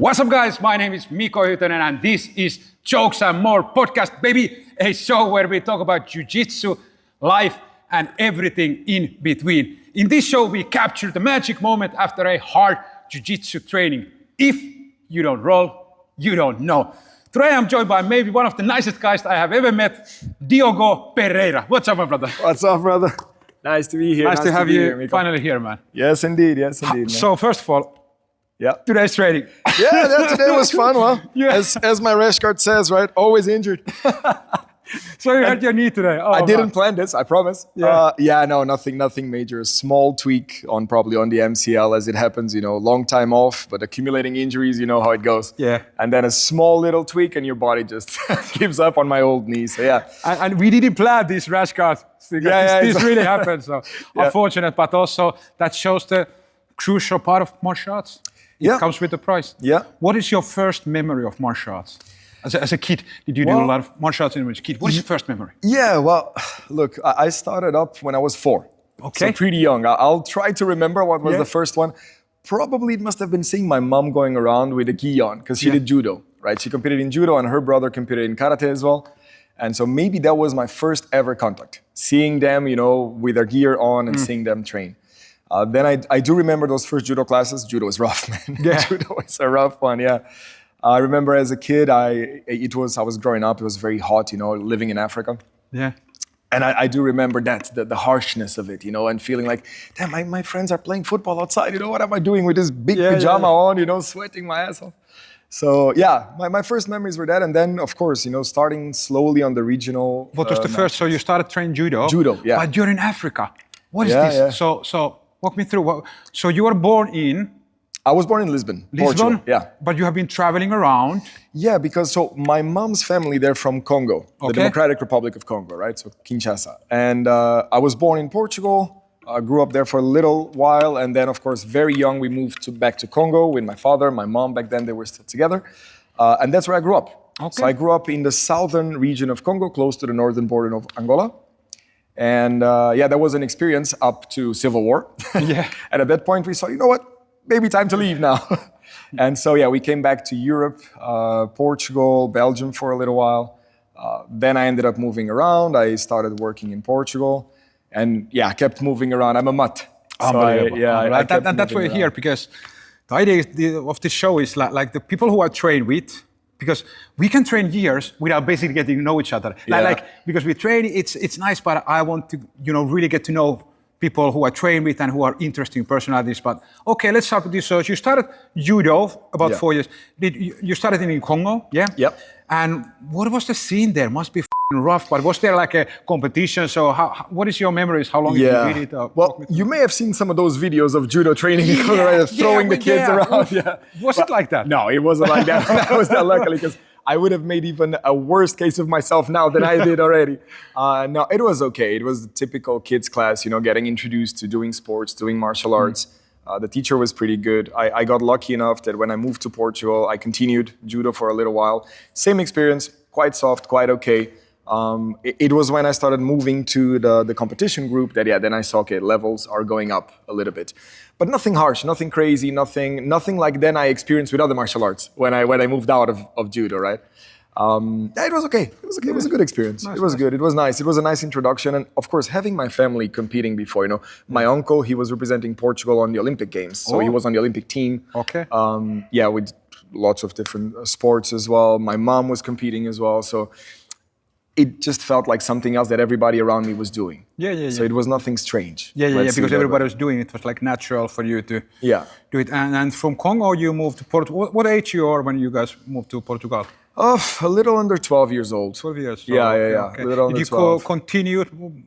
What's up, guys? My name is Miko and this is Jokes and More podcast, baby. A show where we talk about Jiu-Jitsu, life, and everything in between. In this show, we capture the magic moment after a hard Jiu-Jitsu training. If you don't roll, you don't know. Today, I'm joined by maybe one of the nicest guys I have ever met, Diogo Pereira. What's up, my brother? What's up, brother? Nice to be here. Nice to have you here, finally here, man. Yes, indeed. Yes, indeed. Man. So, first of all, today's training. Yeah, today was fun. Well, Yeah. as my rash card says, right? Always injured. So you hurt your knee today. Oh, I didn't plan this, I promise. Yeah. No, nothing major. A small tweak probably on the MCL as it happens, long time off, but accumulating injuries, you know how it goes. Yeah. And then a small little tweak and your body just gives up on my old knee. So yeah. And we didn't plan this rash guard. This really happened. So unfortunate, but also that shows the crucial part of martial arts. It comes with the price. Yeah. What is your first memory of martial arts? As a kid, did you do a lot of martial arts when you were a kid? What is your first memory? Yeah, well, look, I started up when I was 4. Okay. So pretty young. I'll try to remember what was the first one. Probably it must have been seeing my mom going around with a gi on because she did judo, right? She competed in judo and her brother competed in karate as well. And so maybe that was my first ever contact. Seeing them, with their gear on and seeing them train. Then I do remember those first judo classes. Judo is rough, man. Yeah. Judo is a rough one, yeah. I remember as a kid, I was growing up, it was very hot, living in Africa. Yeah. And I do remember that, the harshness of it, and feeling like, damn, my friends are playing football outside, what am I doing with this big pajama on, sweating my ass off. So yeah, my first memories were that. And then, of course, starting slowly on the regional. What was the first? So you started training judo? Judo, yeah. But you're in Africa. What is this? Yeah. So walk me through. So you were born in? I was born in Lisbon, Portugal. Yeah. But you have been traveling around? Yeah, because my mom's family, they're from Congo, the Democratic Republic of Congo, right? So Kinshasa. And I was born in Portugal, grew up there for a little while. And then, of course, very young, we moved back to Congo with my father, my mom. Back then, they were still together. And that's where I grew up. Okay. So I grew up in the southern region of Congo, close to the northern border of Angola. And that was an experience up to Civil War. Yeah. And at that point, we saw, you know what? Maybe time to leave now. And so, we came back to Europe, Portugal, Belgium for a little while. Then I ended up moving around. I started working in Portugal. And I kept moving around. I'm a mutt. Unbelievable. So and that's why we're here, because the idea of this show is like the people who I train with, because we can train years without basically getting to know each other. Because we train, it's nice, but I want to, really get to know people who I train with and who are interesting personalities. But okay, let's start with this. So you started judo about 4 years. You started in Congo, yeah? Yep. And what was the scene there? Must be rough, but was there like a competition? So what is your memories? How long did you did it? Well, you may have seen some of those videos of judo training, throwing the kids around. Yeah. Was it like that? No, it wasn't like that. I was that luckily because I would have made even a worse case of myself now than I did already. No, it was okay. It was the typical kids class, getting introduced to doing sports, doing martial arts. The teacher was pretty good. I got lucky enough that when I moved to Portugal, I continued judo for a little while. Same experience, quite soft, quite okay. It was when I started moving to the competition group that, then I saw, levels are going up a little bit. But nothing harsh, nothing crazy, nothing like then I experienced with other martial arts when I moved out of judo, right? It was okay. It was okay. It was a good experience. It was good. It was nice. It was a nice introduction. And of course, having my family competing before, my uncle, he was representing Portugal on the Olympic Games. So he was on the Olympic team. Okay. With lots of different sports as well. My mom was competing as well. So it just felt like something else that everybody around me was doing. So it was nothing strange. Because everybody was doing it. It was like natural for you to do it. And from Congo, you moved to Portugal. What age you are when you guys moved to Portugal? A little under 12 years old. 12 years. So, okay. A little under 12.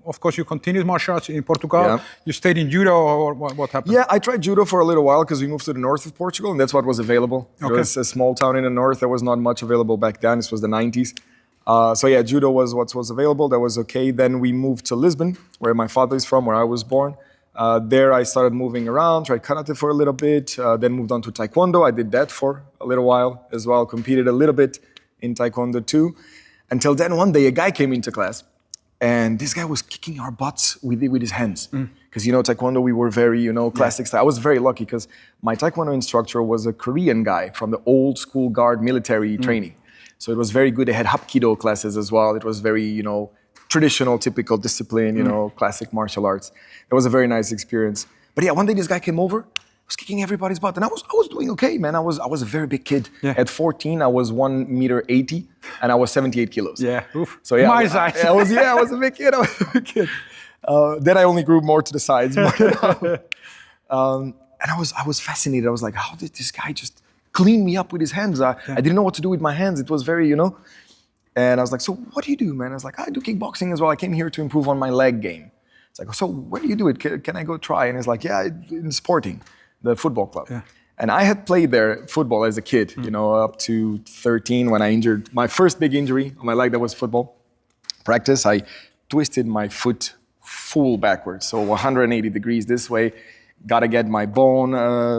Of course, you continued martial arts in Portugal. Yeah. You stayed in judo, or what happened? Yeah, I tried judo for a little while because we moved to the north of Portugal and that's what was available. It was a small town in the north. There was not much available back then. This was the 90s. Judo was what was available. That was okay. Then we moved to Lisbon, where my father is from, where I was born. There I started moving around, tried karate for a little bit, then moved on to taekwondo. I did that for a little while as well, competed a little bit in taekwondo too. Until then one day a guy came into class and this guy was kicking our butts with his hands. Because, Taekwondo, we were very, classic style. I was very lucky because my Taekwondo instructor was a Korean guy from the old school guard military training. So it was very good. They had Hapkido classes as well. It was very, traditional, typical discipline, classic martial arts. It was a very nice experience. But yeah, one day this guy came over, was kicking everybody's butt. And I was doing okay, man. I was a very big kid. Yeah. At 14, I was 1.80 meters and I was 78 kilos. Yeah. Oof. So yeah, my size. I was a big kid. Then I only grew more to the sides. And I was fascinated. I was like, how did this guy just clean me up with his hands? I didn't know what to do with my hands. It was very, And I was like, so what do you do, man? I was like, I do kickboxing as well. I came here to improve on my leg game. It's like, so where do you do it? Can I go try? And he's like, yeah, in Sporting, the football club. Yeah. And I had played there football as a kid, up to 13 when I injured my first big injury on my leg. That was football practice. I twisted my foot full backwards, so 180 degrees this way. Got to get my bone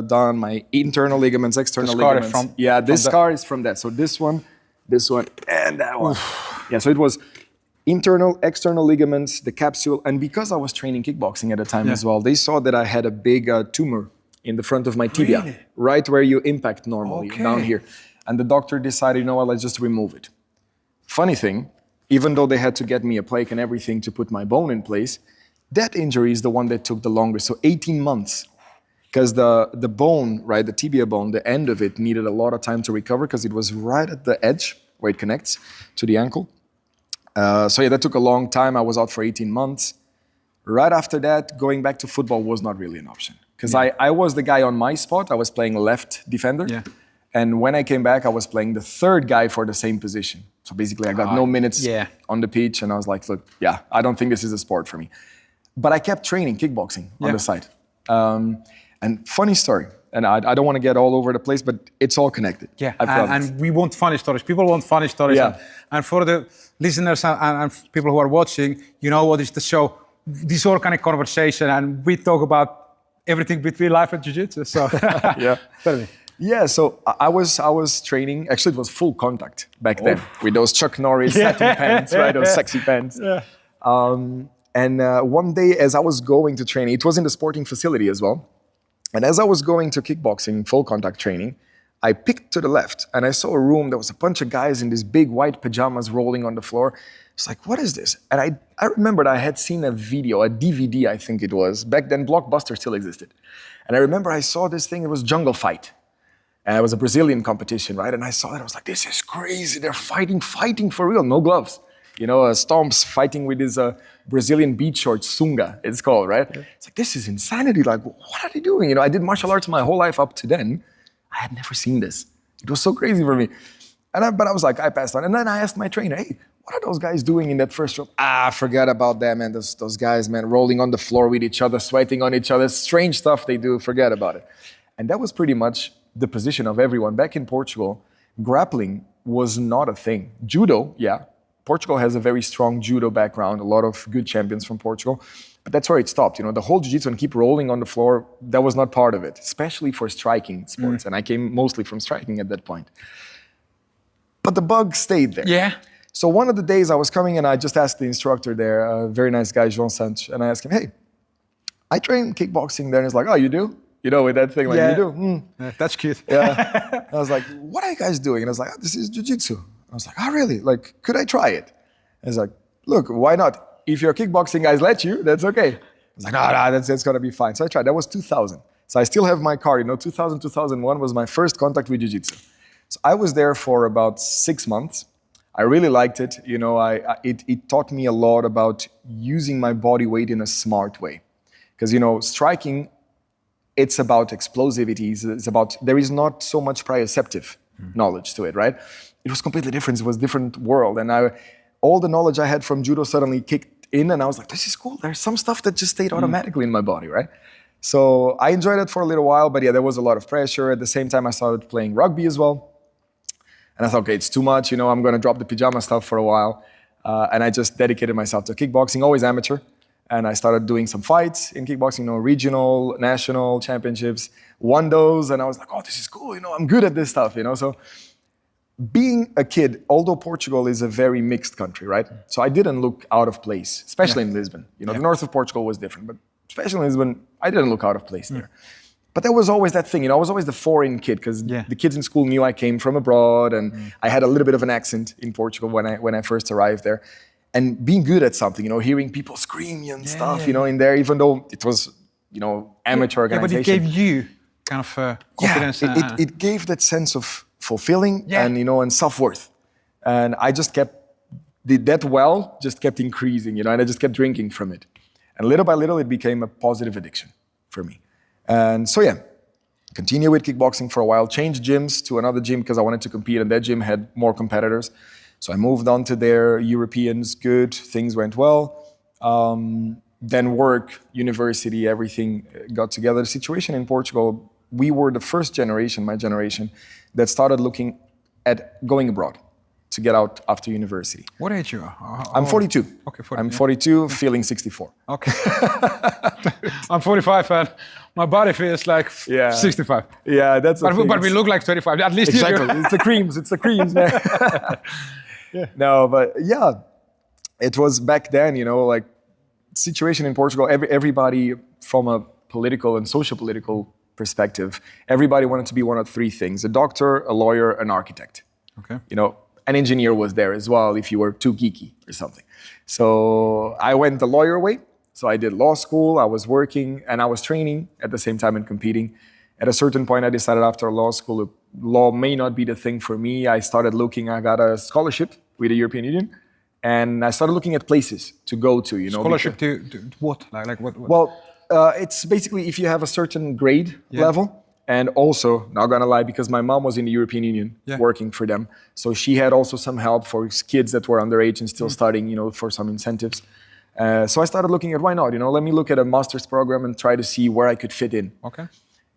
done, my internal ligaments, external ligaments. This scar is from that. So this one, and that one. Yeah, so it was internal, external ligaments, the capsule. And because I was training kickboxing at the time as well, they saw that I had a big tumor in the front of my tibia, right where you impact normally, down here. And the doctor decided, let's just remove it. Funny thing, even though they had to get me a plaque and everything to put my bone in place, that injury is the one that took the longest, so 18 months. Because the bone, right, the tibia bone, the end of it needed a lot of time to recover because it was right at the edge where it connects to the ankle. So that took a long time. I was out for 18 months. Right after that, going back to football was not really an option. Because I was the guy on my spot. I was playing left defender. Yeah. And when I came back, I was playing the third guy for the same position. So basically, I got no minutes on the pitch. And I was like, look, I don't think this is a sport for me. But I kept training kickboxing on the side. And funny story, and I don't want to get all over the place, but it's all connected. Yeah, and we want funny stories. People want funny stories. Yeah. And for the listeners and people who are watching, what is the show? This organic conversation, and we talk about everything between life and jiu-jitsu. So, tell me. Yeah, so I was training. Actually, it was full contact back then with those Chuck Norris satin pants, right? Those sexy pants. Yeah. And one day, as I was going to training, it was in the sporting facility as well. And as I was going to kickboxing, full contact training, I picked to the left and I saw a room. There was a bunch of guys in these big white pajamas rolling on the floor. It's like, what is this? And I remembered I had seen a video, a DVD, I think it was. Back then, Blockbuster still existed. And I remember I saw this thing, it was Jungle Fight. And it was a Brazilian competition, right? And I saw it, I was like, this is crazy. They're fighting for real, no gloves. Stomps fighting with his Brazilian beach shorts, sunga, it's called, right? Yeah. It's like, this is insanity. Like, what are they doing? I did martial arts my whole life up to then. I had never seen this. It was so crazy for me. But I was like, I passed on. And then I asked my trainer, hey, what are those guys doing in that first row? Forget about that, man. Those guys, man, rolling on the floor with each other, sweating on each other, strange stuff they do, forget about it. And that was pretty much the position of everyone. Back in Portugal, grappling was not a thing. Judo, Portugal has a very strong judo background, a lot of good champions from Portugal, but that's where it stopped. The whole jiu-jitsu and keep rolling on the floor, that was not part of it, especially for striking sports. And I came mostly from striking at that point. But the bug stayed there. Yeah. So one of the days I was coming and I just asked the instructor there, a very nice guy, João Santos, and I asked him, hey, I train kickboxing there. And he's like, oh, you do? With that thing, like, you do? That's cute. Yeah. I was like, what are you guys doing? And I was like, this is jiu-jitsu. I was like, oh, really? Like, could I try it? And he's like, look, why not? If your kickboxing guys let you, that's okay. I was like, no, that's going to be fine. So I tried. That was 2000. So I still have my card. 2000, 2001 was my first contact with jiu-jitsu. So I was there for about 6 months. I really liked it. It taught me a lot about using my body weight in a smart way. Because, striking, it's about explosivities. It's about, there is not so much proprioceptive knowledge to it, right? It was completely different. It was a different world. And all the knowledge I had from judo suddenly kicked in and I was like, this is cool. There's some stuff that just stayed automatically in my body, right? So I enjoyed it for a little while, but there was a lot of pressure. At the same time, I started playing rugby as well. And I thought, okay, it's too much. I'm going to drop the pajama stuff for a while. And I just dedicated myself to kickboxing, always amateur. And I started doing some fights in kickboxing, regional, national championships, won those. And I was like, oh, this is cool. I'm good at this stuff, So being a kid, although Portugal is a very mixed country, right? So I didn't look out of place, especially in Lisbon. The north of Portugal was different, but especially in Lisbon, I didn't look out of place there. But there was always that thing, I was always the foreign kid because the kids in school knew I came from abroad, and I had a little bit of an accent in Portugal when I first arrived there. And being good at something, hearing people scream and stuff, in there, even though it was, amateur organization. But it gave you kind of confidence. It gave that sense of fulfilling and, and self-worth. And I just did that well, just kept increasing, and I just kept drinking from it. And little by little, it became a positive addiction for me. And so, continue with kickboxing for a while, changed gyms to another gym because I wanted to compete, and that gym had more competitors. So I moved on to there, Europeans, good, things went well. Then work, university, everything got together. The situation in Portugal, we were the first generation, my generation, that started looking at going abroad to get out after university. What age you are? I'm 42. Okay, 40, I'm 42, feeling 64. Okay. I'm 45 and my body feels like 65. Yeah, that's the thing. But we look like 35, at least exactly. You do. It's the creams, man. No, but it was back then, like situation in Portugal, everybody from a political and social political perspective, everybody wanted to be one of three things: a doctor, a lawyer, an architect. Okay. An engineer was there as well if you were too geeky or something. So I went the lawyer way. So I did law school, I was working, and I was training at the same time and competing. At a certain point, I decided after law school, law may not be the thing for me. I started looking, I got a scholarship with the European Union, and I started looking at places to go to, Scholarship to what? Like what? Well, it's basically if you have a certain grade level, and also, not gonna lie, because my mom was in the European Union working for them, so she had also some help for kids that were underage and still studying, for some incentives. So I started looking at why not, let me look at a master's program and try to see where I could fit in. Okay.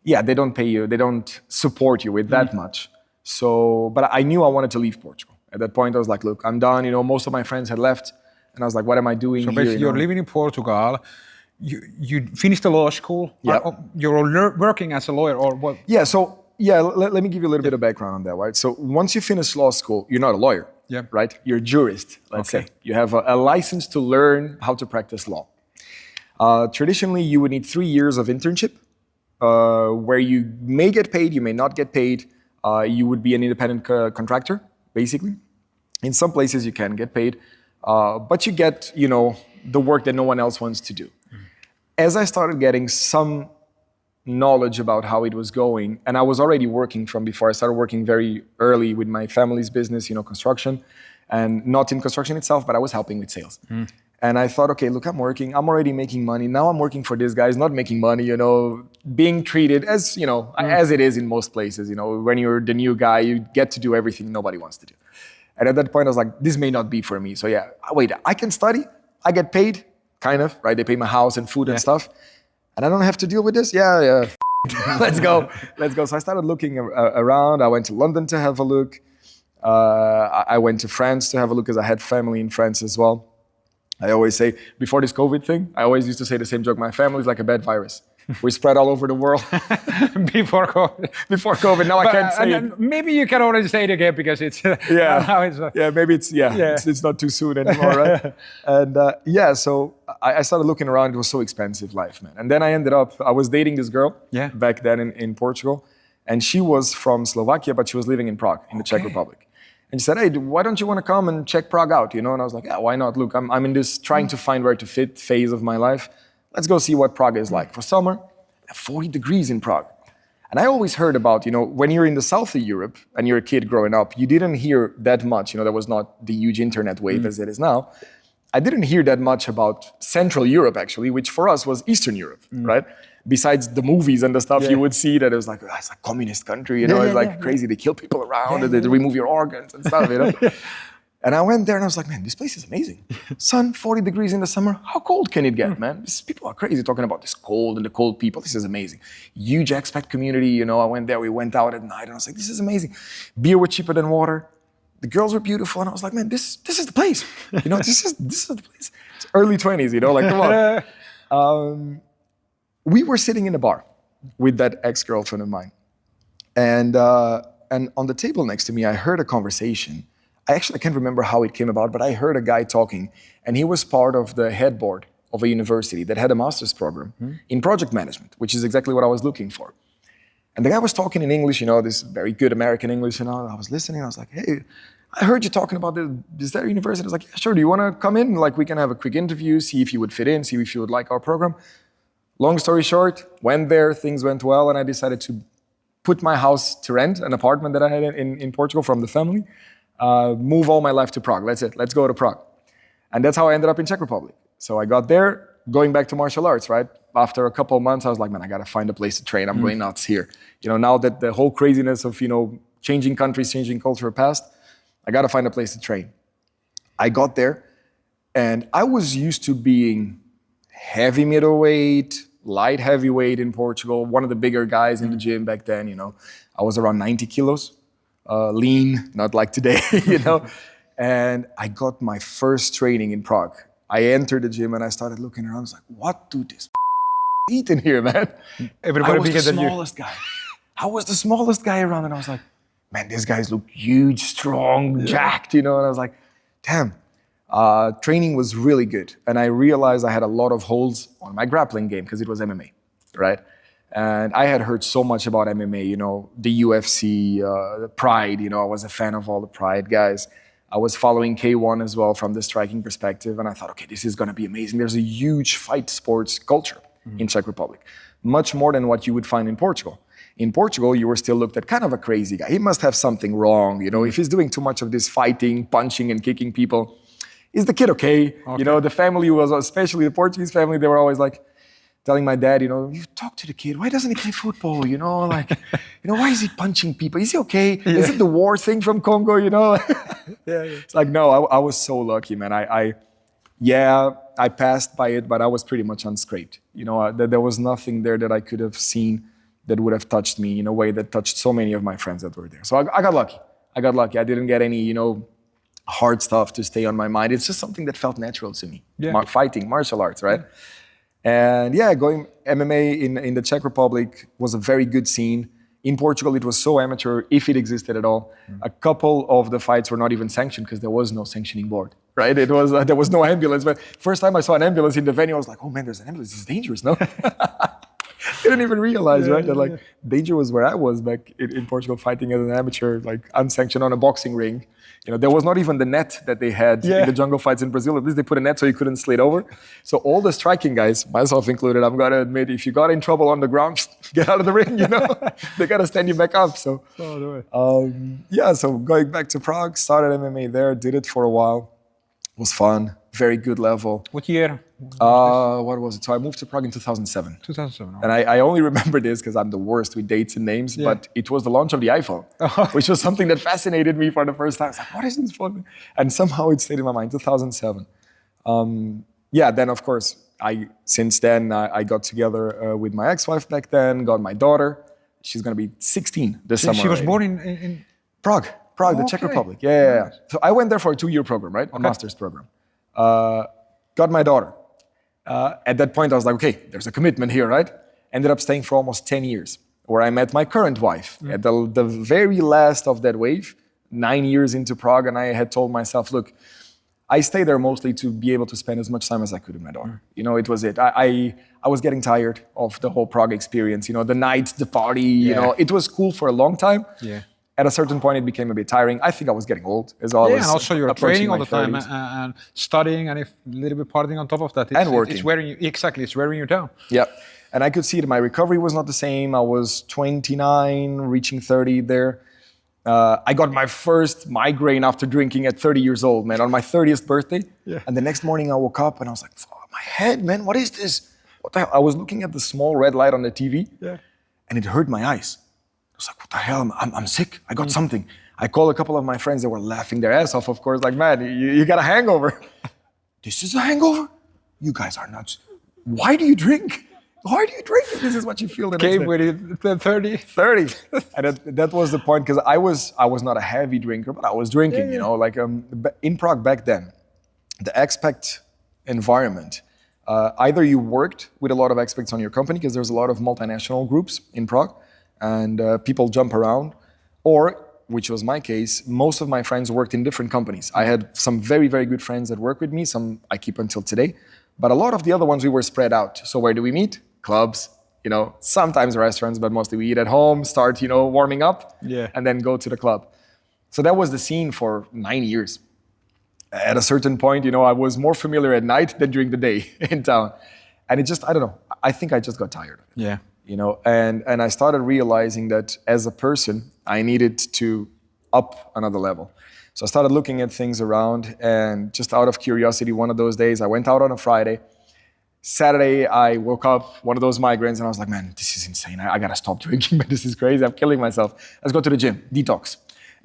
Yeah, they don't pay you, they don't support you with that much. So, but I knew I wanted to leave Portugal. At that point, I was like, look, I'm done. Most of my friends had left, and I was like, what am I doing here? So basically, you're living in Portugal. You finished the law school. Yeah. You're working as a lawyer, or what? Yeah. So let me give you a little bit of background on that, right? So once you finish law school, you're not a lawyer, right? You're a jurist. Let's say you have a license to learn how to practice law. Traditionally, you would need 3 years of internship, where you may get paid, you may not get paid. You would be an independent contractor, basically. In some places, you can get paid, but you get, the work that no one else wants to do. As I started getting some knowledge about how it was going, and I was already working from before. I started working very early with my family's business, construction, and not in construction itself, but I was helping with sales. And I thought, okay, look, I'm working, I'm already making money. Now I'm working for this guy, he's not making money, being treated as, as it is in most places, when you're the new guy, you get to do everything nobody wants to do. And at that point, I was like, this may not be for me. So wait, I can study, I get paid, kind of, right? They pay my house and food and stuff. And I don't have to deal with this? Yeah. Let's go. So I started looking around. I went to London to have a look. I went to France to have a look because I had family in France as well. I always say, before this COVID thing, I always used to say the same joke, my family is like a bad virus. We spread all over the world. Before COVID. Before COVID, now I can't say it. Maybe you can already say it again because it's... Maybe it's not too soon anymore, right? And so I started looking around, it was so expensive life, man. And then I was dating this girl back then in Portugal, and she was from Slovakia, but she was living in Prague, in the Czech Republic. And she said, hey, why don't you want to come and check Prague out, And I was like, yeah, why not? Look, I'm in this trying to find where to fit phase of my life. Let's go see what Prague is like. For summer, 40 degrees in Prague. And I always heard about, when you're in the south of Europe and you're a kid growing up, you didn't hear that much. There was not the huge internet wave as it is now. I didn't hear that much about Central Europe, actually, which for us was Eastern Europe, right? Besides the movies and the stuff you would see that it was like, it's a communist country, it's crazy. They kill people around and they remove your organs and stuff, And I went there and I was like, man, this place is amazing. Sun, 40 degrees in the summer. How cold can it get, man? People are crazy talking about this cold and the cold people. This is amazing. Huge expat community, I went there, we went out at night and I was like, this is amazing. Beer was cheaper than water. The girls were beautiful. And I was like, man, this is the place. This is the place. It's early 20s, come on. We were sitting in a bar with that ex-girlfriend of mine. And on the table next to me, I heard a conversation. I can't remember how it came about, but I heard a guy talking, and he was part of the headboard of a university that had a master's program in project management, which is exactly what I was looking for. And the guy was talking in English, this very good American English, and I was listening. I was like, hey, I heard you talking about this there university. I was like, yeah, sure. Do you want to come in? Like, we can have a quick interview, see if you would fit in, see if you would like our program. Long story short, went there, things went well, and I decided to put my house to rent, an apartment that I had in Portugal from the family, move all my life to Prague. That's it. Let's go to Prague. And that's how I ended up in Czech Republic. So I got there, going back to martial arts, right? After a couple of months, I was like, man, I got to find a place to train. I'm going nuts here. Now that the whole craziness of, changing countries, changing culture passed, I got to find a place to train. I got there, and I was used to being heavy middleweight, light heavyweight in Portugal, one of the bigger guys in the gym back then, I was around 90 kilos, lean, not like today, And I got my first training in Prague. I entered the gym and I started looking around. I was like, what do this eat in here, man? Everybody I was bigger the than you. smallest guy. I was the smallest guy around, and I was like, man, these guys look huge, strong, jacked, And I was like, damn. Training was really good. And I realized I had a lot of holes on my grappling game because it was MMA, right? And I had heard so much about MMA, the UFC, Pride, I was a fan of all the Pride guys. I was following K1 as well from the striking perspective. And I thought, okay, this is going to be amazing. There's a huge fight sports culture in Czech Republic, much more than what you would find in Portugal. In Portugal, you were still looked at kind of a crazy guy. He must have something wrong. If he's doing too much of this fighting, punching and kicking people, is the kid okay? The family was, especially the Portuguese family, they were always like telling my dad, you talk to the kid. Why doesn't he play football? Why is he punching people? Is he okay? Yeah. Is it the war thing from Congo? It's like, no, I was so lucky, man. I passed by it, but I was pretty much unscraped. There was nothing there that I could have seen that would have touched me in a way that touched so many of my friends that were there. So I got lucky. I didn't get any, hard stuff to stay on my mind. It's just something that felt natural to me. Fighting, martial arts, right? And going MMA in the Czech Republic was a very good scene. In Portugal, it was so amateur, if it existed at all. A couple of the fights were not even sanctioned because there was no sanctioning board, right? It was there was no ambulance. But first time I saw an ambulance in the venue, I was like, oh man, there's an ambulance. This is dangerous, no? Didn't even realize, right? That danger was where I was back in Portugal, fighting as an amateur, unsanctioned on a boxing ring. There was not even the net that they had in the jungle fights in Brazil. At least they put a net so you couldn't slid over. So all the striking guys, myself included, I'm gonna admit, if you got in trouble on the ground, get out of the ring. They gotta stand you back up. So, so going back to Prague, started MMA there, did it for a while. It was fun, very good level. What year? What was it? So I moved to Prague in 2007. 2007. And I only remember this because I'm the worst with dates and names, but it was the launch of the iPhone, which was something that fascinated me for the first time. I was like, what is this phone? And somehow it stayed in my mind, 2007. Then of course, since then I got together with my ex-wife back then, got my daughter. She's going to be 16 this summer. She was born in Prague, the Czech Republic. Yeah. So I went there for a 2-year program, right? A master's program. Got my daughter. At that point, I was like, okay, there's a commitment here, right? Ended up staying for almost 10 years, where I met my current wife at the very last of that wave, 9 years into Prague, and I had told myself, look, I stayed there mostly to be able to spend as much time as I could with my daughter. It was it. I was getting tired of the whole Prague experience, the night, the party, it was cool for a long time. Yeah. At a certain point, it became a bit tiring. I think I was getting old as well. Yeah, and also you're training all the time and studying, and if a little bit partying on top of that, working. It's wearing you. Exactly, it's wearing you down. Yeah, and I could see that my recovery was not the same. I was 29, reaching 30 there. I got my first migraine after drinking at 30 years old, man, on my 30th birthday. Yeah. And the next morning I woke up and I was like, my head, man, what is this? What the hell? I was looking at the small red light on the TV, and it hurt my eyes. I was like, what the hell? I'm sick. I got something. I called a couple of my friends. They were laughing their ass off, of course. Like, man, you got a hangover. This is a hangover? You guys are nuts. Why do you drink? Why do you drink if this is what you feel the next day? Came with it 30. 30. And that was the point, because I was not a heavy drinker, but I was drinking, in Prague back then, the expat environment, either you worked with a lot of expats on your company, because there's a lot of multinational groups in Prague, and people jump around, or, which was my case, most of my friends worked in different companies. I had some very, very good friends that work with me, some I keep until today, But a lot of the other ones, we were spread out. So where do we meet? Clubs, sometimes restaurants, but mostly we eat at home, start, warming up, and then go to the club. So that was the scene for 9 years. At a certain point, I was more familiar at night than during the day in town. And it just, I don't know, I think I just got tired of it. Yeah. And I started realizing that as a person, I needed to up another level. So I started looking at things around, and just out of curiosity, one of those days, I went out on a Friday. Saturday, I woke up, one of those migraines, and I was like, man, this is insane. I gotta stop drinking, but this is crazy. I'm killing myself. Let's go to the gym, detox.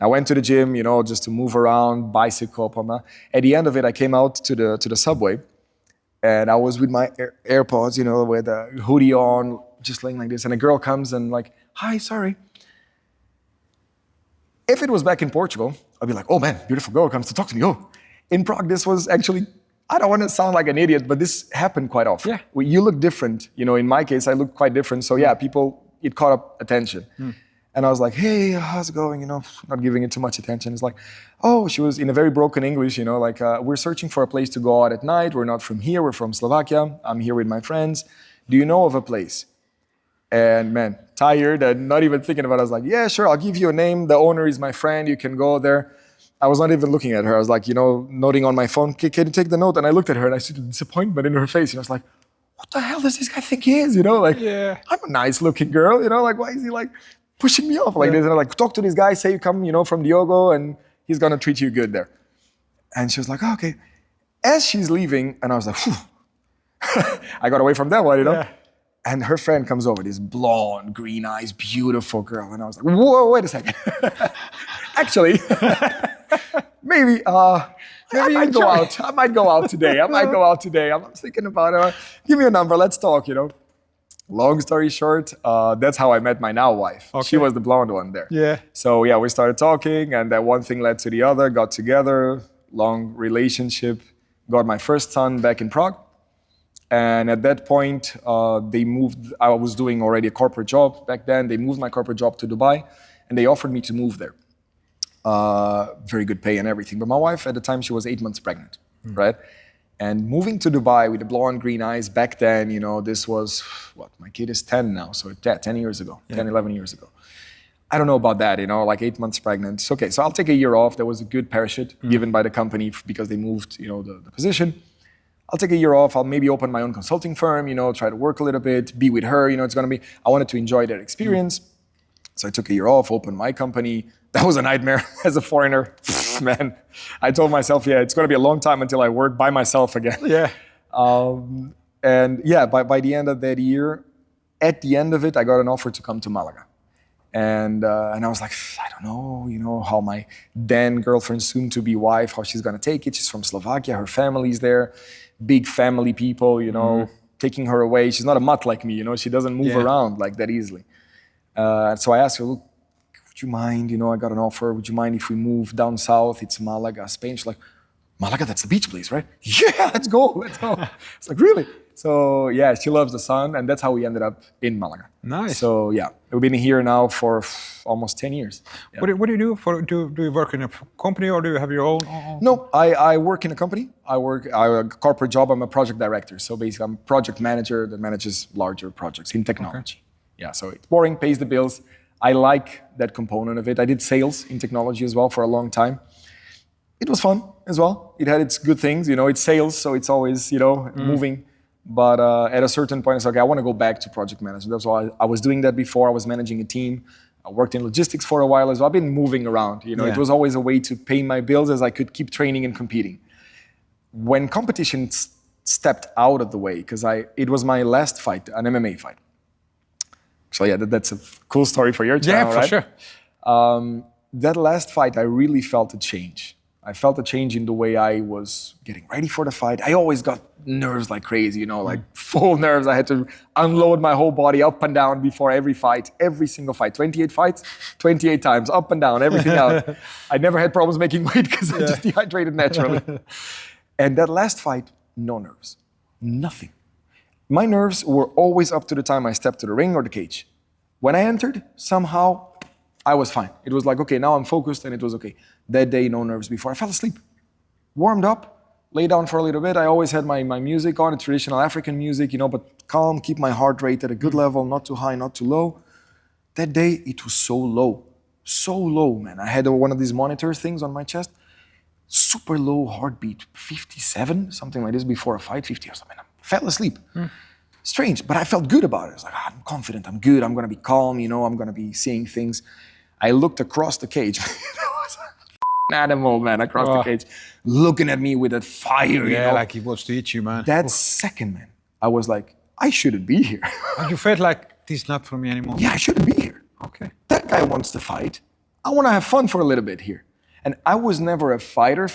I went to the gym, just to move around, bicycle. At the end of it, I came out to the subway, and I was with my AirPods, with a hoodie on, just laying like this. And a girl comes and like, hi, sorry. If it was back in Portugal, I'd be like, oh man, beautiful girl comes to talk to me. Oh, in Prague, this was actually, I don't want to sound like an idiot, but this happened quite often. Yeah. You look different. In my case, I look quite different. So yeah, it caught up attention. And I was like, hey, how's it going? Not giving it too much attention. It's like, oh, she was in a very broken English, like, we're searching for a place to go out at night. We're not from here, we're from Slovakia. I'm here with my friends. Do you know of a place? And man, tired and not even thinking about it. I was like, yeah, sure, I'll give you a name. The owner is my friend, you can go there. I was not even looking at her. I was like, noting on my phone, can you take the note? And I looked at her and I see the disappointment in her face. I was like, what the hell does this guy think he is? Yeah. I'm a nice looking girl, why is he like pushing me off like this? And I'm like, talk to this guy, say you come, from Diogo, and he's gonna treat you good there. And she was like, oh, okay. As she's leaving, and I was like, phew. I got away from that one, Yeah. And her friend comes over, this blonde, green eyes, beautiful girl. And I was like, whoa, wait a second. Actually, maybe I might go out. I might go out today. I'm thinking about it. Give me a number, let's talk, Long story short, that's how I met my now wife. Okay. She was the blonde one there. Yeah. So yeah, we started talking, and then one thing led to the other, got together, long relationship, got my first son back in Prague. And at that point, they moved, I was doing already a corporate job back then. They moved my corporate job to Dubai, and they offered me to move there. Very good pay and everything. But my wife, at the time, she was 8 months pregnant, right? And moving to Dubai with the blonde, green eyes, back then, this was, my kid is 10 now, so 10 years ago, 10, 11 years ago. I don't know about that, like 8 months pregnant. So, okay, so I'll take a year off. That was a good parachute given by the company because they moved, the position. I'll take a year off. I'll maybe open my own consulting firm, try to work a little bit, be with her, it's gonna be, I wanted to enjoy that experience. So I took a year off, opened my company. That was a nightmare as a foreigner. Man, I told myself, yeah, it's gonna be a long time until I work by myself again. Yeah. And yeah, by the end of that year, at the end of it, I got an offer to come to Malaga. And I was like, I don't know, how my then girlfriend, soon to be wife, how she's gonna take it. She's from Slovakia, her family's there, big family people, taking her away. She's not a mutt like me, she doesn't move around like that easily. So I asked her, look, would you mind, I got an offer, would you mind if we move down south? It's Malaga, Spain. She's like, Malaga, that's the beach place, right? Yeah, let's go. It's like, really? So yeah, she loves the sun, and that's how we ended up in Malaga. Nice. So yeah, we've been here now for almost 10 years. Yeah. What do you do? Do you work in a company or do you have your own? No, I work in a company. I have a corporate job. I'm a project director. So basically, I'm a project manager that manages larger projects in technology. Okay. Yeah, so it's boring, pays the bills. I like that component of it. I did sales in technology as well for a long time. It was fun as well. It had its good things. It's sales, so it's always, moving. But at a certain point, it's like, I want to go back to project management. That's why I was doing that before. I was managing a team. I worked in logistics for a while as well. I've been moving around. It was always a way to pay my bills as I could keep training and competing. When competition stepped out of the way, because it was my last fight, an MMA fight. So yeah, that's a cool story for your channel, right? Yeah, for sure. That last fight, I really felt a change. I felt a change in the way I was getting ready for the fight. I always got nerves like crazy, like full nerves. I had to unload my whole body up and down before every fight, every single fight. 28 fights, 28 times, up and down, everything out. I never had problems making weight because I just dehydrated naturally. And that last fight, no nerves, nothing. My nerves were always up to the time I stepped to the ring or the cage. When I entered, somehow I was fine. It was like, okay, now I'm focused, and it was okay. That day, no nerves before. I fell asleep. Warmed up, lay down for a little bit. I always had my music on, traditional African music, but calm, keep my heart rate at a good level, not too high, not too low. That day, it was so low, man. I had one of these monitor things on my chest, super low heartbeat, 57, something like this before a fight, 50 or something. I fell asleep. Strange, but I felt good about it. I was like, I'm confident, I'm good, I'm gonna be calm, I'm gonna be seeing things. I looked across the cage. There was an animal, man, across the cage, looking at me with that fire, like he wants to eat you, man. That second, man, I was like, I shouldn't be here. And you felt like, this is not for me anymore? Yeah, I shouldn't be here. Okay. That guy wants to fight. I want to have fun for a little bit here. And I was never a fighter.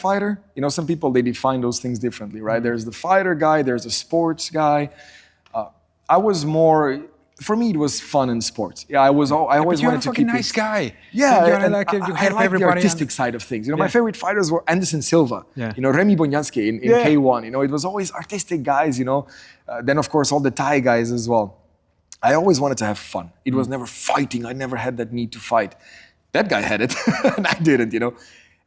Some people, they define those things differently, right? There's the fighter guy, there's a sports guy. I was more, for me, it was fun and sports. Yeah, I always wanted to keep nice guy. Yeah, you I like the artistic and... side of things. My favorite fighters were Anderson Silva, Remy Bonjanski in K1. It was always artistic guys, Then, of course, all the Thai guys as well. I always wanted to have fun. It was never fighting. I never had that need to fight. That guy had it, and I didn't,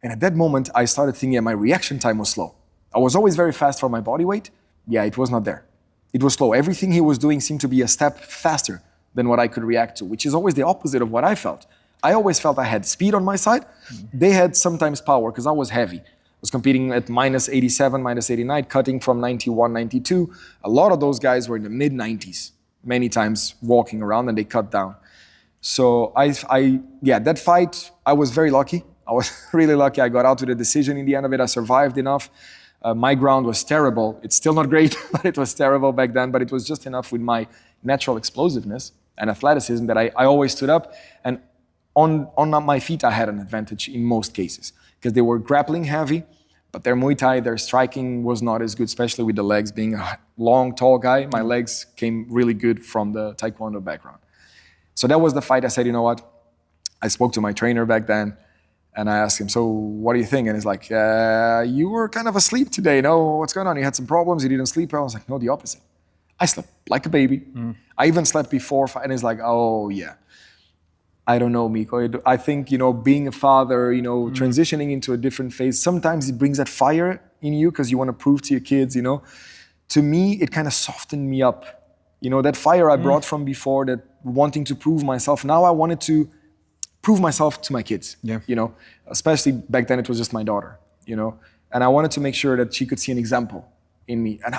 And at that moment, I started thinking my reaction time was slow. I was always very fast for my body weight. Yeah, it was not there. It was slow. Everything he was doing seemed to be a step faster than what I could react to, which is always the opposite of what I felt. I always felt I had speed on my side. They had sometimes power because I was heavy. I was competing at minus 87, minus 89, cutting from 91, 92. A lot of those guys were in the mid 90s, many times walking around, and they cut down. So that fight, I was very lucky. I was really lucky. I got out with a decision in the end of it. I survived enough. My ground was terrible. It's still not great, but it was terrible back then. But it was just enough with my natural explosiveness and athleticism that I always stood up. And on my feet, I had an advantage in most cases because they were grappling heavy, but their Muay Thai, their striking was not as good, especially with the legs. Being a long, tall guy, my legs came really good from the Taekwondo background. So that was the fight. I said, you know what? I spoke to my trainer back then, and I asked him, so what do you think? And he's like, you were kind of asleep today. What's going on? You had some problems? You didn't sleep? I was like, no, the opposite. I slept like a baby. I even slept before. And he's like, oh, yeah. I don't know, Miko. I think, being a father, transitioning into a different phase, sometimes it brings that fire in you because you want to prove to your kids, To me, it kind of softened me up. That fire I brought from before, that wanting to prove myself. Now I wanted to prove myself to my kids, especially back then it was just my daughter, and I wanted to make sure that she could see an example in me. And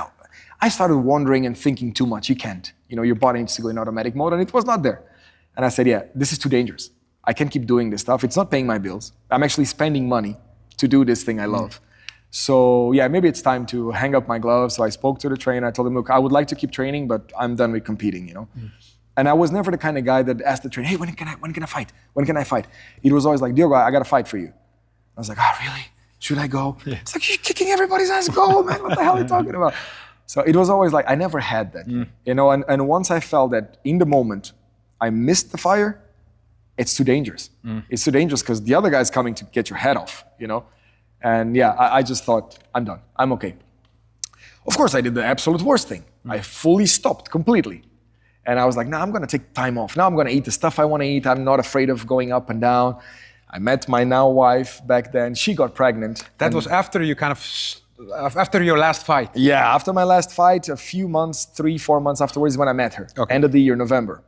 I started wondering and thinking too much. You can't, your body needs to go in automatic mode, and it was not there. And I said, yeah, this is too dangerous. I can't keep doing this stuff. It's not paying my bills. I'm actually spending money to do this thing I love. So yeah, maybe it's time to hang up my gloves. So I spoke to the trainer. I told him, look, I would like to keep training, but I'm done with competing, And I was never the kind of guy that asked the trainer, hey, when can I fight? When can I fight? It was always like, Diogo, I got to fight for you. I was like, oh, really? Should I go? Yeah. It's like, you're kicking everybody's ass. Go, man. What the hell are you talking about? So it was always like, I never had that, and once I felt that in the moment I missed the fire, it's too dangerous. It's too dangerous because the other guy's coming to get your head off, And yeah, I just thought, I'm done. I'm okay. Of course, I did the absolute worst thing. I fully stopped completely. And I was like, I'm going to take time off. Now I'm going to eat the stuff I want to eat. I'm not afraid of going up and down. I met my now wife back then. She got pregnant. That was after you after your last fight? Yeah, after my last fight, a few months, 3-4 months afterwards when I met her. Okay. End of the year, November.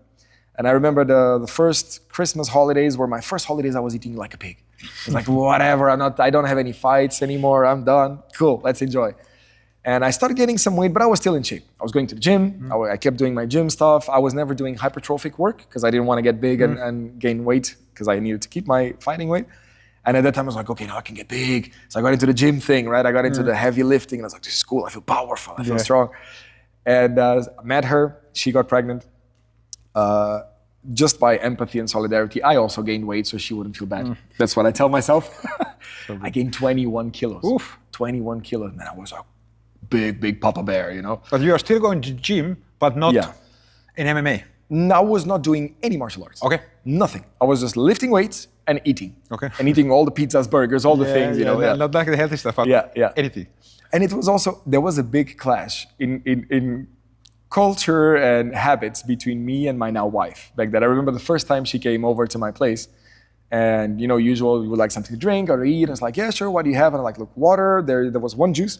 And I remember the first Christmas holidays were my first holidays I was eating like a pig. I was like, whatever, I don't have any fights anymore. I'm done. Cool, let's enjoy. And I started getting some weight, but I was still in shape. I was going to the gym. I kept doing my gym stuff. I was never doing hypertrophic work because I didn't want to get big and gain weight because I needed to keep my fighting weight. And at that time, I was like, okay, now I can get big. So I got into the gym thing, right? I got into the heavy lifting. And I was like, this is cool. I feel powerful. I feel strong. And I met her. She got pregnant. Just by empathy and solidarity, I also gained weight so she wouldn't feel bad. That's what I tell myself. I gained 21 kilos. Oof. 21 kilos. Man, I was a big Papa Bear, But you are still going to gym, but not in MMA? No, I was not doing any martial arts. Okay. Nothing. I was just lifting weights and eating. Okay. And eating all the pizzas, burgers, all the things, Not like the healthy stuff, but anything. And it was also, there was a big clash in culture and habits between me and my now wife back then. I remember the first time she came over to my place and, usual, we would like something to drink or to eat. And it's like, yeah, sure, what do you have? And I'm like, look, water, there was one juice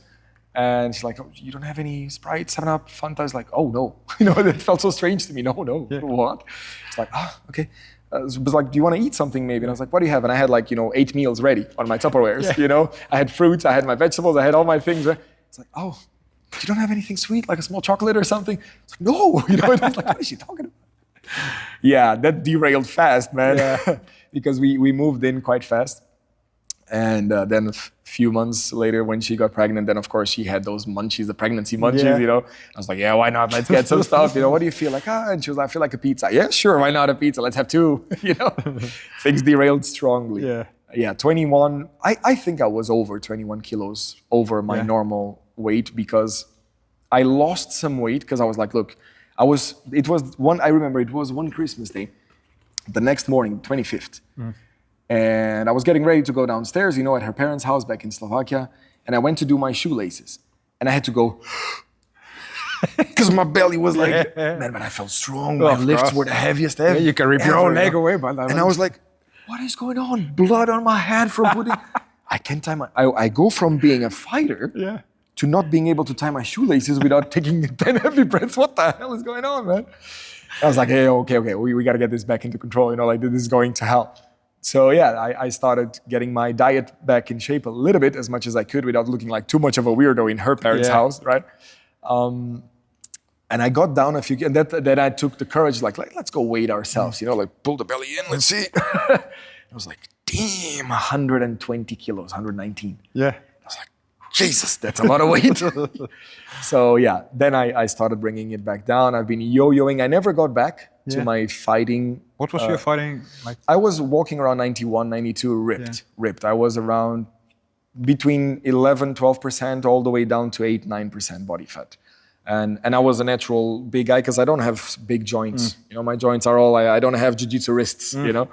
And she's like, oh, you don't have any Sprite, 7-Up, Fanta? I was like, oh no. You know, it felt so strange to me. No, what? It's like, okay. It was like, do you want to eat something maybe? And I was like, what do you have? And I had like, 8 meals ready on my Tupperwares, I had fruits, I had my vegetables, I had all my things. It's like, oh, you don't have anything sweet, like a small chocolate or something? It's like, no. It's like, what is she talking about? Yeah, that derailed fast, man. Yeah. Because we moved in quite fast. And then a few months later when she got pregnant, then of course she had those munchies, the pregnancy munchies, I was like, yeah, why not? Let's get some stuff. What do you feel like? And she was like, I feel like a pizza. Yeah, sure, why not a pizza? Let's have 2, Things derailed strongly. Yeah, 21, I think I was over 21 kilos over my normal weight because I lost some weight because I was like, look, I remember it was one Christmas day, the next morning, 25th. And I was getting ready to go downstairs, at her parents' house back in Slovakia. And I went to do my shoelaces. And I had to go, because my belly was like, man, but I felt strong. My lifts were the heaviest ever. Yeah, you can rip your own leg away. But and I was like, what is going on? Blood on my hand from putting... I can't tie I go from being a fighter to not being able to tie my shoelaces without taking 10 heavy breaths. What the hell is going on, man? I was like, hey, okay, we got to get this back into control. This is going to hell. So I started getting my diet back in shape a little bit, as much as I could, without looking like too much of a weirdo in her parents' house, right? And I got down a few, and then I took the courage, like let's go weight ourselves, pull the belly in, let's see. I was like, damn, 120 kilos, 119. Yeah. I was like, Jesus, that's a lot of weight. So then I started bringing it back down. I've been yo-yoing. I never got back to my fighting. What was your fighting like? I was walking around 91, 92, ripped. I was around between 11, 12% all the way down to 8, 9% body fat. And I was a natural big guy because I don't have big joints. My joints are all, I don't have jiu-jitsu wrists, now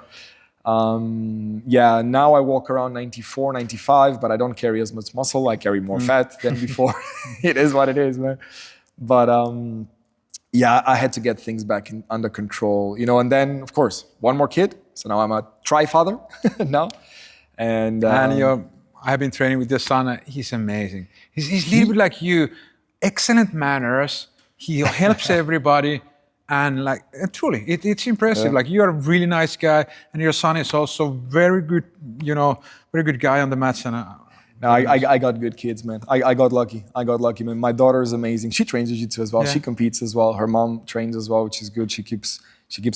I walk around 94, 95, but I don't carry as much muscle. I carry more fat than before. It is what it is, man. But I had to get things back under control, and then of course, one more kid. So now I'm a tri-father now. And I have been training with your son. He's amazing. He's a little bit like you, excellent manners. He helps everybody. And truly, it's impressive. Like, you're a really nice guy, and your son is also very good, very good guy on the mats. And I got good kids, man. I got lucky. Man. My daughter is amazing. She trains jiu-jitsu as well. She competes as well. Her mom trains as well, which is good. She keeps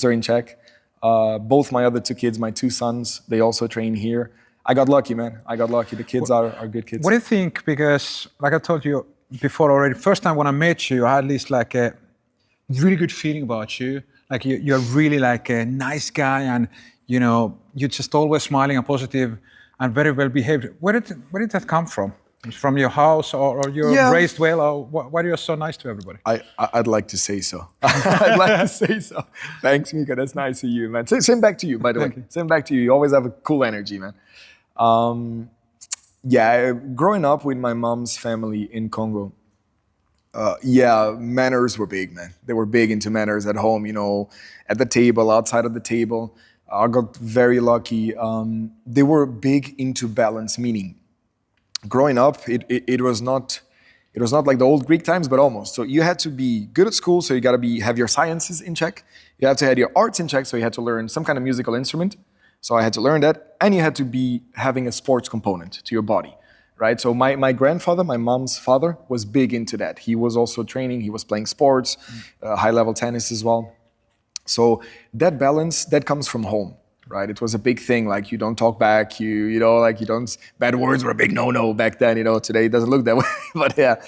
her in check. Both my other 2 kids, my 2 sons, they also train here. I got lucky, man. The kids are good kids. What do you think? Because, like I told you before already, first time when I met you, I had at least like a really good feeling about you. Like, you're really like a nice guy, and you're just always smiling and positive and very well behaved. Where did that come from? From your house, or you're raised well, or why are you so nice to everybody? I'd like to say so. I'd like to say so. Thanks, Miko. That's nice of you, man. Same back to you, by the way. Same back to you. You always have a cool energy, man. Growing up with my mom's family in Congo, manners were big, man. They were big into manners at home, at the table, outside of the table. I got very lucky. They were big into balance, meaning growing up, it was not like the old Greek times, but almost. So you had to be good at school, so you got to have your sciences in check. You had to have your arts in check, so you had to learn some kind of musical instrument. So I had to learn that, and you had to be having a sports component to your body. Right, so my grandfather, my mom's father, was big into that. He was also training. He was playing sports, high-level tennis as well. So that balance, that comes from home, right? It was a big thing. Like, you don't talk back. You don't. Bad words were a big no-no back then. Today it doesn't look that way, but yeah.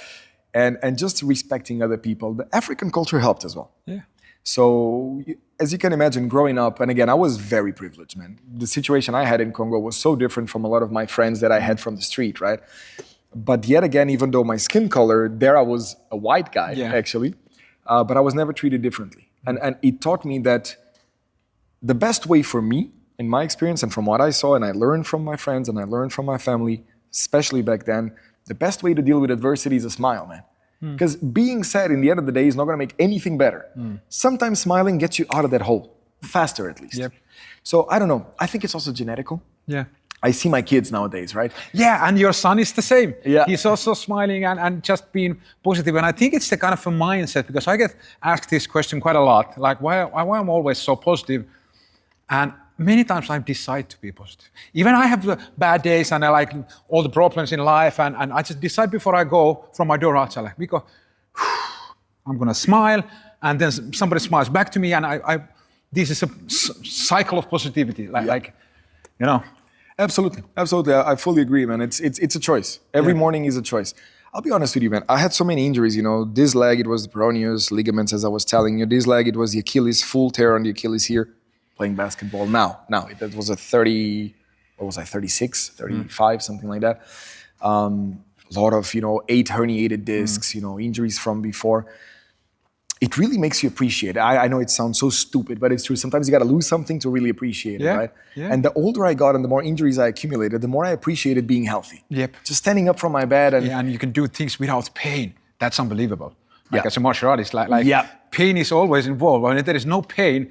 And just respecting other people. The African culture helped as well. Yeah. So, as you can imagine, growing up, and again, I was very privileged, man. The situation I had in Congo was so different from a lot of my friends that I had from the street, right? But yet again, even though my skin color, there I was a white guy, actually, but I was never treated differently. And it taught me that the best way for me, in my experience and from what I saw, and I learned from my friends and I learned from my family, especially back then, the best way to deal with adversity is a smile, man. Because being sad in the end of the day is not going to make anything better. Sometimes smiling gets you out of that hole, faster at least. Yep. So I don't know. I think it's also genetical. Yeah. I see my kids nowadays, right? Yeah, and your son is the same. Yeah. He's also smiling and just being positive. And I think it's the kind of a mindset, because I get asked this question quite a lot, like why I'm always so positive. And many times I decide to be positive. Even I have bad days and I like all the problems in life, and I just decide before I go from my door outside, like, Miko, I'm gonna smile, and then somebody smiles back to me, and I this is a cycle of positivity, like you know. Absolutely. I fully agree, man. It's a choice. Every morning is a choice. I'll be honest with you, man. I had so many injuries, This leg, it was the peroneus ligaments, as I was telling you. This leg, it was the Achilles, full tear on the Achilles here, playing basketball. Now, that was a 30, what was I, 36, 35, something like that. A lot of, 8 herniated discs, injuries from before. It really makes you appreciate it. I know it sounds so stupid, but it's true. Sometimes you got to lose something to really appreciate it, right? Yeah. And the older I got and the more injuries I accumulated, the more I appreciated being healthy. Yep. Just standing up from my bed and you can do things without pain. That's unbelievable. Like Yeah. as a martial artist, pain is always involved. When there is no pain,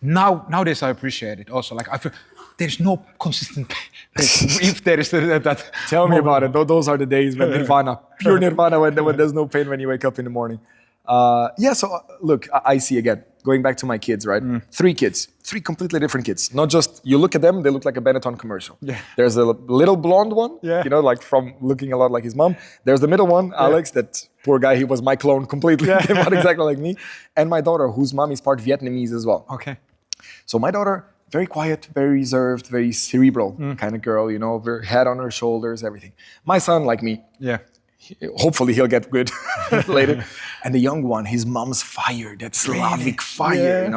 nowadays I appreciate it also. Like I feel there's no consistent pain. If there is that. Tell me about it. Those are the days when nirvana, pure nirvana, when there's no pain when you wake up in the morning. So look, I see again, going back to my kids, right? 3 kids, 3 completely different kids. Not just, you look at them, they look like a Benetton commercial. Yeah. There's a little blonde one, like from looking a lot like his mom. There's the middle one, Alex, that poor guy, he was my clone completely, came out exactly like me. And my daughter, whose mom is part Vietnamese as well. Okay. So my daughter, very quiet, very reserved, very cerebral kind of girl, very head on her shoulders, everything. My son, like me, hopefully he'll get good later. And the young one, his mom's fire, that Slavic fire,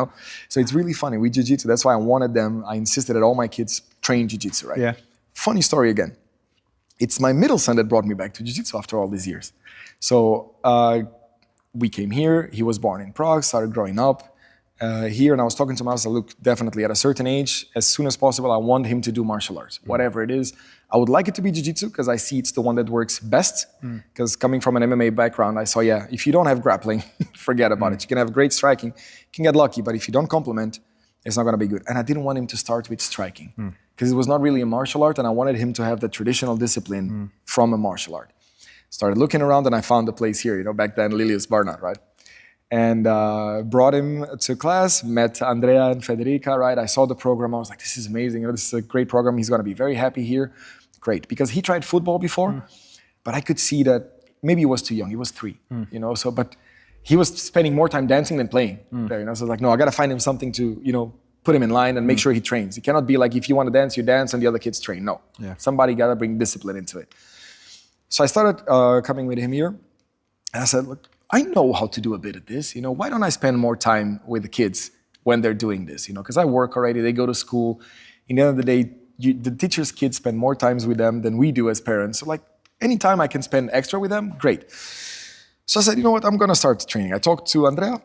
So it's really funny. We Jiu-Jitsu, that's why I insisted that all my kids train Jiu-Jitsu, right? Yeah. Funny story again. It's my middle son that brought me back to Jiu-Jitsu after all these years. So we came here, he was born in Prague, started growing up here, and I was talking to him, I was like, look, definitely at a certain age, as soon as possible, I want him to do martial arts, whatever it is. I would like it to be Jiu-Jitsu because I see it's the one that works best. Because coming from an MMA background, I saw, if you don't have grappling, forget about it. You can have great striking, you can get lucky, but if you don't complement, it's not gonna be good. And I didn't want him to start with striking because it was not really a martial art, and I wanted him to have the traditional discipline from a martial art. Started looking around and I found a place here, back then, Lilius Barnard, right? And brought him to class, met Andrea and Federica, right? I saw the program, I was like, this is amazing, this is a great program, he's gonna be very happy here. Great, because he tried football before, but I could see that maybe he was too young, he was 3, but he was spending more time dancing than playing there, So I was like, no, I gotta find him something to, put him in line and make sure he trains. It cannot be like, if you wanna dance, you dance and the other kids train. No, somebody gotta bring discipline into it. So I started coming with him here, and I said, look, I know how to do a bit of this, why don't I spend more time with the kids when they're doing this, because I work already, they go to school. In the end of the day, the teachers' kids spend more times with them than we do as parents. So like, anytime I can spend extra with them, great. So I said, you know what, I'm gonna start training. I talked to Andrea,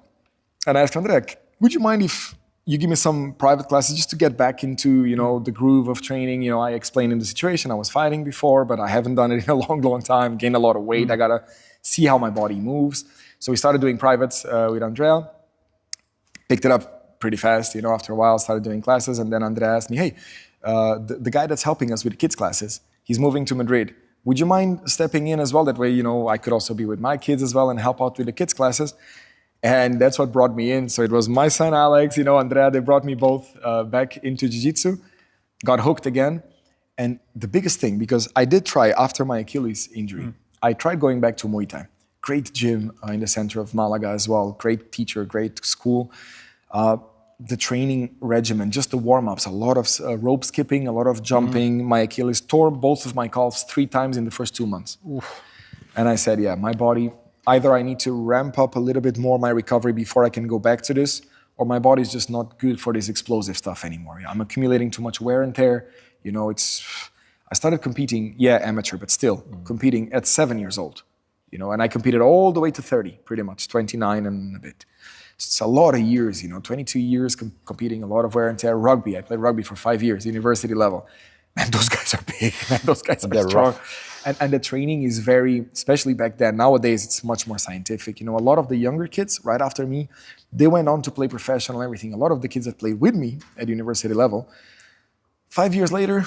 and I asked Andrea, would you mind if you give me some private classes just to get back into, the groove of training? I explained in the situation, I was fighting before, but I haven't done it in a long, long time, gained a lot of weight. I gotta see how my body moves. So we started doing privates with Andrea, picked it up pretty fast, after a while, started doing classes, and then Andrea asked me, hey, the guy that's helping us with the kids classes, he's moving to Madrid. Would you mind stepping in as well? That way, I could also be with my kids as well and help out with the kids classes. And that's what brought me in. So it was my son, Alex, Andrea, they brought me both back into Jiu-Jitsu, got hooked again. And the biggest thing, because I did try after my Achilles injury, I tried going back to Muay Thai. Great gym in the center of Malaga as well. Great teacher, great school. The training regimen, just the warm-ups, a lot of rope skipping, a lot of jumping. My Achilles tore both of my calves 3 times in the first 2 months. Oof. And I said, my body, either I need to ramp up a little bit more my recovery before I can go back to this, or my body's just not good for this explosive stuff anymore. I'm accumulating too much wear and tear. I started competing, amateur, but still competing at 7 years old. And I competed all the way to 30, pretty much, 29 and a bit. It's a lot of years, 22 years competing, a lot of wear and tear. Rugby, I played rugby for 5 years, university level. Man, those guys are big, man, those guys are strong. And the training is very, especially back then, nowadays it's much more scientific. A lot of the younger kids, right after me, they went on to play professional and everything. A lot of the kids that played with me at university level, 5 years later,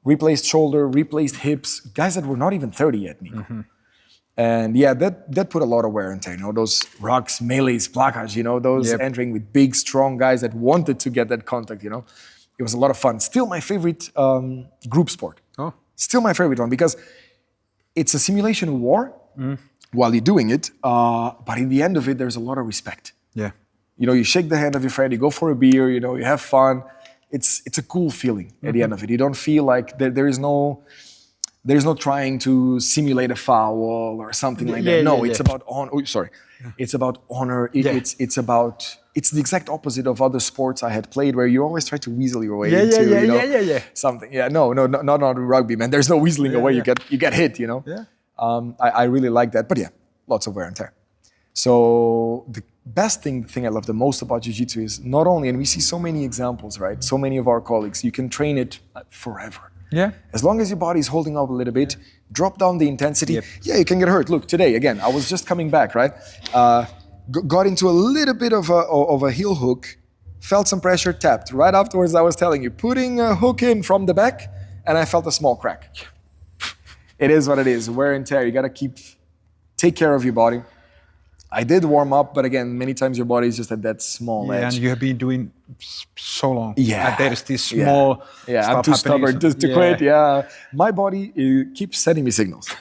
replaced shoulder, replaced hips, guys that were not even 30 yet, Miko. And yeah, that put a lot of wear and tear. You know, those rocks, melees, placas, you know, those entering with big, strong guys that wanted to get that contact, you know. It was a lot of fun. Still my favorite group sport. Oh. Still my favorite one because it's a simulation of war while you're doing it. But in the end of it, there's a lot of respect. Yeah. You know, you shake the hand of your friend, you go for a beer, you know, you have fun. It's a cool feeling at the end of it. You don't feel like there's no trying to simulate a foul or something like that. No, it's about honor. Oh, sorry. It's about honor. It's the exact opposite of other sports I had played where you always try to weasel your way into something. Yeah, no, not rugby, man. There's no weaseling away. You get hit, you know. Yeah. I really like that. But yeah, lots of wear and tear. So the best thing I love the most about Jiu-Jitsu is not only, and we see so many examples, right? So many of our colleagues, you can train it forever. Yeah. As long as your body's holding up a little bit, drop down the intensity. Yeah, you can get hurt. Look, today, again, I was just coming back, right? Got into a little bit of a heel hook, felt some pressure, tapped. Right afterwards, I was telling you, putting a hook in from the back, and I felt a small crack. It is what it is, wear and tear. You gotta take care of your body. I did warm up, but again, many times your body is just at that small edge. And you have been doing so long. Yeah. And there is this small stuff I'm too stubborn just to quit. Yeah. My body keeps sending me signals.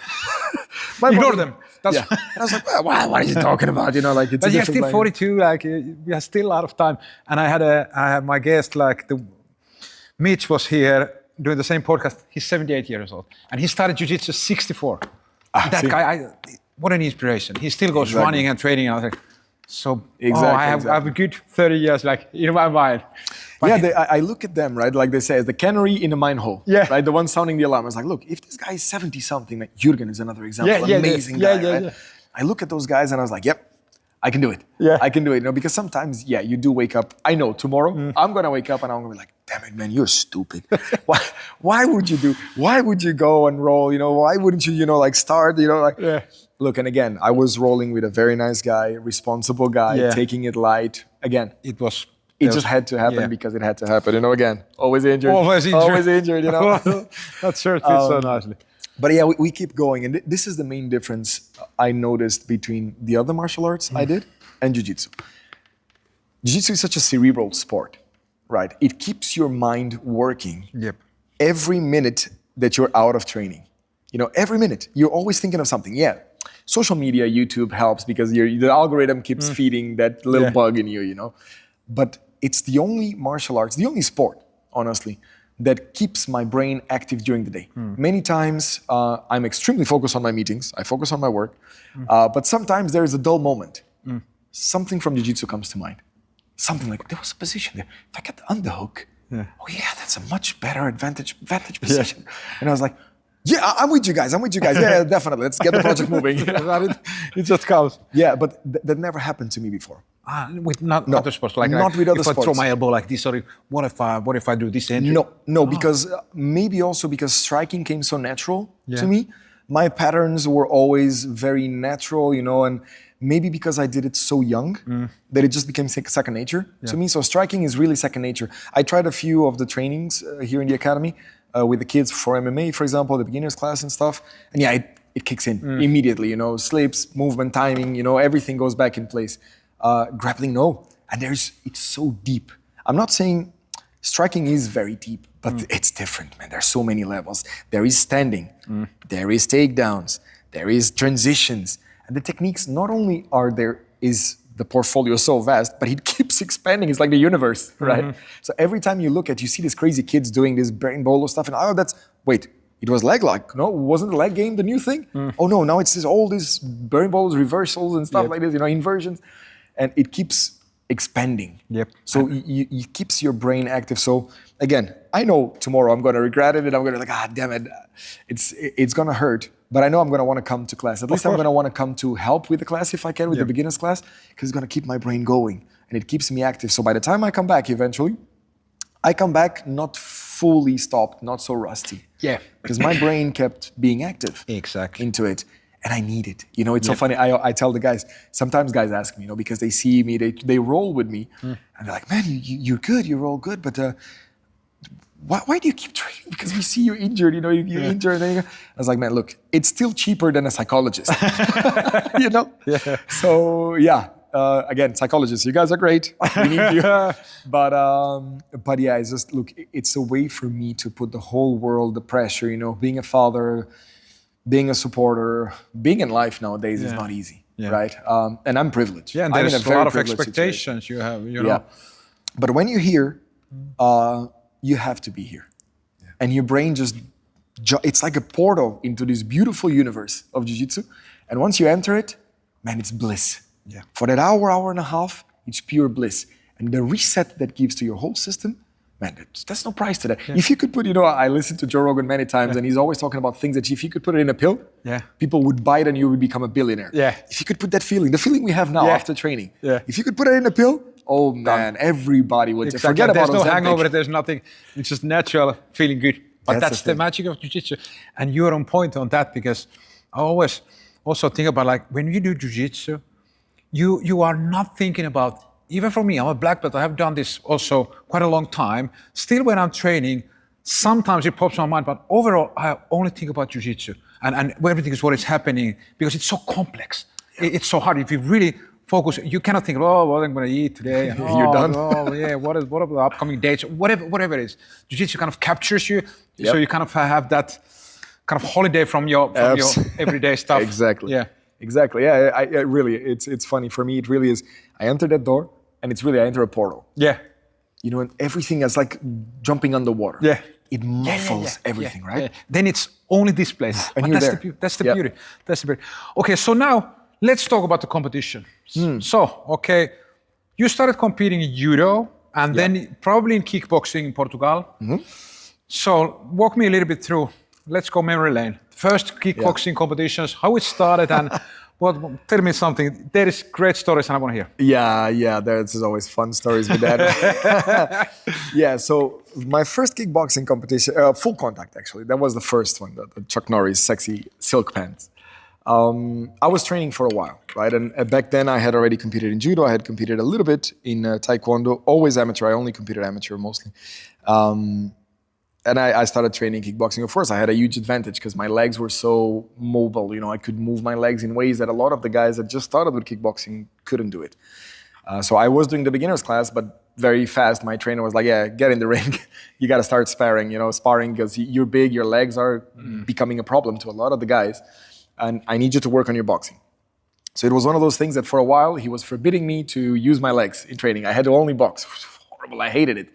Ignore them. And I was like, well, what are you talking about? You know, like it's but a you're different still 42, like we have still a lot of time. And I had my guest, like Mitch was here doing the same podcast. He's 78 years old. And he started Jiu-Jitsu 64. That guy, what an inspiration. He still goes running and training. And I was like, so I have a good 30 years like in my mind. But I look at them, right? Like they say, the canary in a mine hole, right? The one sounding the alarm. I was like, look, if this guy is 70 something, like Jürgen is another example, amazing guy, right? I look at those guys and I was like, yep, I can do it. Yeah. I can do it. You know, because sometimes, you do wake up. I know tomorrow I'm gonna wake up and I'm gonna be like, damn it, man, you're stupid. Why would you go and roll? You know, why wouldn't you, like start? You know, like look. And again, I was rolling with a very nice guy, responsible guy, taking it light. Again, it just had to happen because it had to happen. You know, again, always injured. Always injured. You know, that shirt fits so nicely. But we keep going, and this is the main difference I noticed between the other martial arts I did and Jiu-Jitsu. Jiu-Jitsu is such a cerebral sport, right? It keeps your mind working every minute that you're out of training. You know, every minute you're always thinking of something. Yeah, social media, YouTube helps because the algorithm keeps feeding that little bug in you. You know, but it's the only martial arts, the only sport, honestly, that keeps my brain active during the day. Many times I'm extremely focused on my meetings. I focus on my work, but sometimes there is a dull moment. Something from Jiu-Jitsu comes to mind. Something like, there was a position there. If I get the underhook, that's a much better advantage position. And I was like, I'm with you guys. Yeah, definitely. Let's get the project moving. It just comes. Yeah, but that never happened to me before. With other sports, like not with other sports. If I throw my elbow like this, or what if I do this entry? No, because maybe also because striking came so natural to me. My patterns were always very natural, you know, and maybe because I did it so young that it just became second nature to me. So striking is really second nature. I tried a few of the trainings here in the academy with the kids for MMA, for example, the beginners class and stuff. And it kicks in immediately, you know, slips, movement, timing, you know, everything goes back in place. Grappling, no. And it's so deep. I'm not saying striking is very deep, but it's different, man. There's so many levels. There is standing, there is takedowns, there is transitions. And the techniques, not only is the portfolio so vast, but it keeps expanding. It's like the universe, right? So every time you see these crazy kids doing this berimbolo stuff, and it was leg lock. No, wasn't the leg game the new thing? Oh no, now it's all these berimbolos, reversals and stuff like this, you know, inversions. And it keeps expanding. So it keeps your brain active. So again, I know tomorrow I'm going to regret it and I'm going to be like, damn it, it's going to hurt. But I know I'm going to want to come to class. At least I'm going to want to come to help with the class if I can, with the beginners class, because it's going to keep my brain going and it keeps me active. So by the time I come back eventually, I come back not fully stopped, not so rusty. Because my brain kept being active into it. And I need it. You know, it's so funny. I tell the guys, sometimes guys ask me, you know, because they see me, they roll with me. And they're like, man, you're good, you roll good. But why do you keep training? Because we see you injured, you know, you're injured. And I was like, man, look, it's still cheaper than a psychologist, you know? Yeah. So again, psychologists, you guys are great. We need you. But yeah, it's just, look, it's a way for me to put the whole world, the pressure, you know, being a father, being a supporter, being in life nowadays is not easy, right? And I'm privileged. Yeah, and I'm there's in a lot of privileged expectations situation. you have, you know. But when you're here, you have to be here. And your brain just, it's like a portal into this beautiful universe of Jiu-Jitsu. And once you enter it, man, it's bliss. Yeah. For that hour and a half, it's pure bliss. And the reset that gives to your whole system, man, there's no price to that. If you could put, you know, I listened to Joe Rogan many times and he's always talking about things that if you could put it in a pill, people would buy it and you would become a billionaire. Yeah. If you could put that feeling, the feeling we have now after training, if you could put it in a pill, oh man, everybody would forget about it. There's no hangover, there's nothing. It's just natural, feeling good. But that's the magic of Jiu-Jitsu. And you're on point on that because I always also think about like when you do Jiu-Jitsu, you are not thinking about, even for me, I'm a black belt, I have done this also quite a long time. Still when I'm training, sometimes it pops in my mind, but overall, I only think about Jiu-Jitsu and everything is what is happening because it's so complex. It's so hard. If you really focus, you cannot think, oh, what I'm going to eat today. And, You're done. Oh, yeah, what are the upcoming dates? Whatever it is. Jiu-Jitsu kind of captures you, so you kind of have that kind of holiday from your everyday stuff. Exactly. Yeah. Exactly. Yeah, I really, it's funny. For me, it really is. I enter that door, and it's really, I enter a portal. Yeah. You know, and everything is like jumping underwater. Yeah. It muffles everything, right? Yeah. Then it's only this place. And you're there. That's the beauty. That's the beauty. Okay, so now let's talk about the competition. So, okay, you started competing in judo and then probably in kickboxing in Portugal. So walk me a little bit through. Let's go memory lane. First kickboxing competitions, how it started and tell me something. There is great stories and I want to hear. Yeah, there's always fun stories with that. So my first kickboxing competition, full contact actually, that was the first one, the Chuck Norris sexy silk pants. I was training for a while, right? And back then I had already competed in judo. I had competed a little bit in taekwondo, always amateur. I only competed amateur mostly. And I started training kickboxing. Of course, I had a huge advantage because my legs were so mobile. You know, I could move my legs in ways that a lot of the guys that just started with kickboxing couldn't do it. So I was doing the beginners class, but very fast, my trainer was like, yeah, get in the ring. You got to start sparring, because you're big, your legs are becoming a problem to a lot of the guys. And I need you to work on your boxing. So it was one of those things that for a while, he was forbidding me to use my legs in training. I had to only box. It was horrible, I hated it.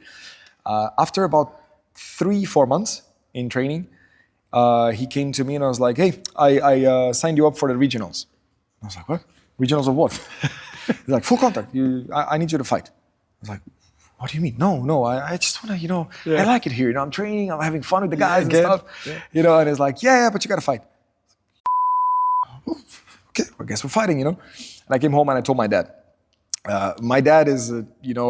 After about 3-4 months in training, he came to me and I was like, hey, I signed you up for the regionals. I was like, what? Regionals of what? He's like, full contact. I need you to fight. I was like, what do you mean? No, I just want to, I like it here. I'm training, I'm having fun with the guys and stuff. Yeah. And he's like, yeah, but you got to fight. Okay, I guess we're fighting, And I came home and I told my dad. My dad is, a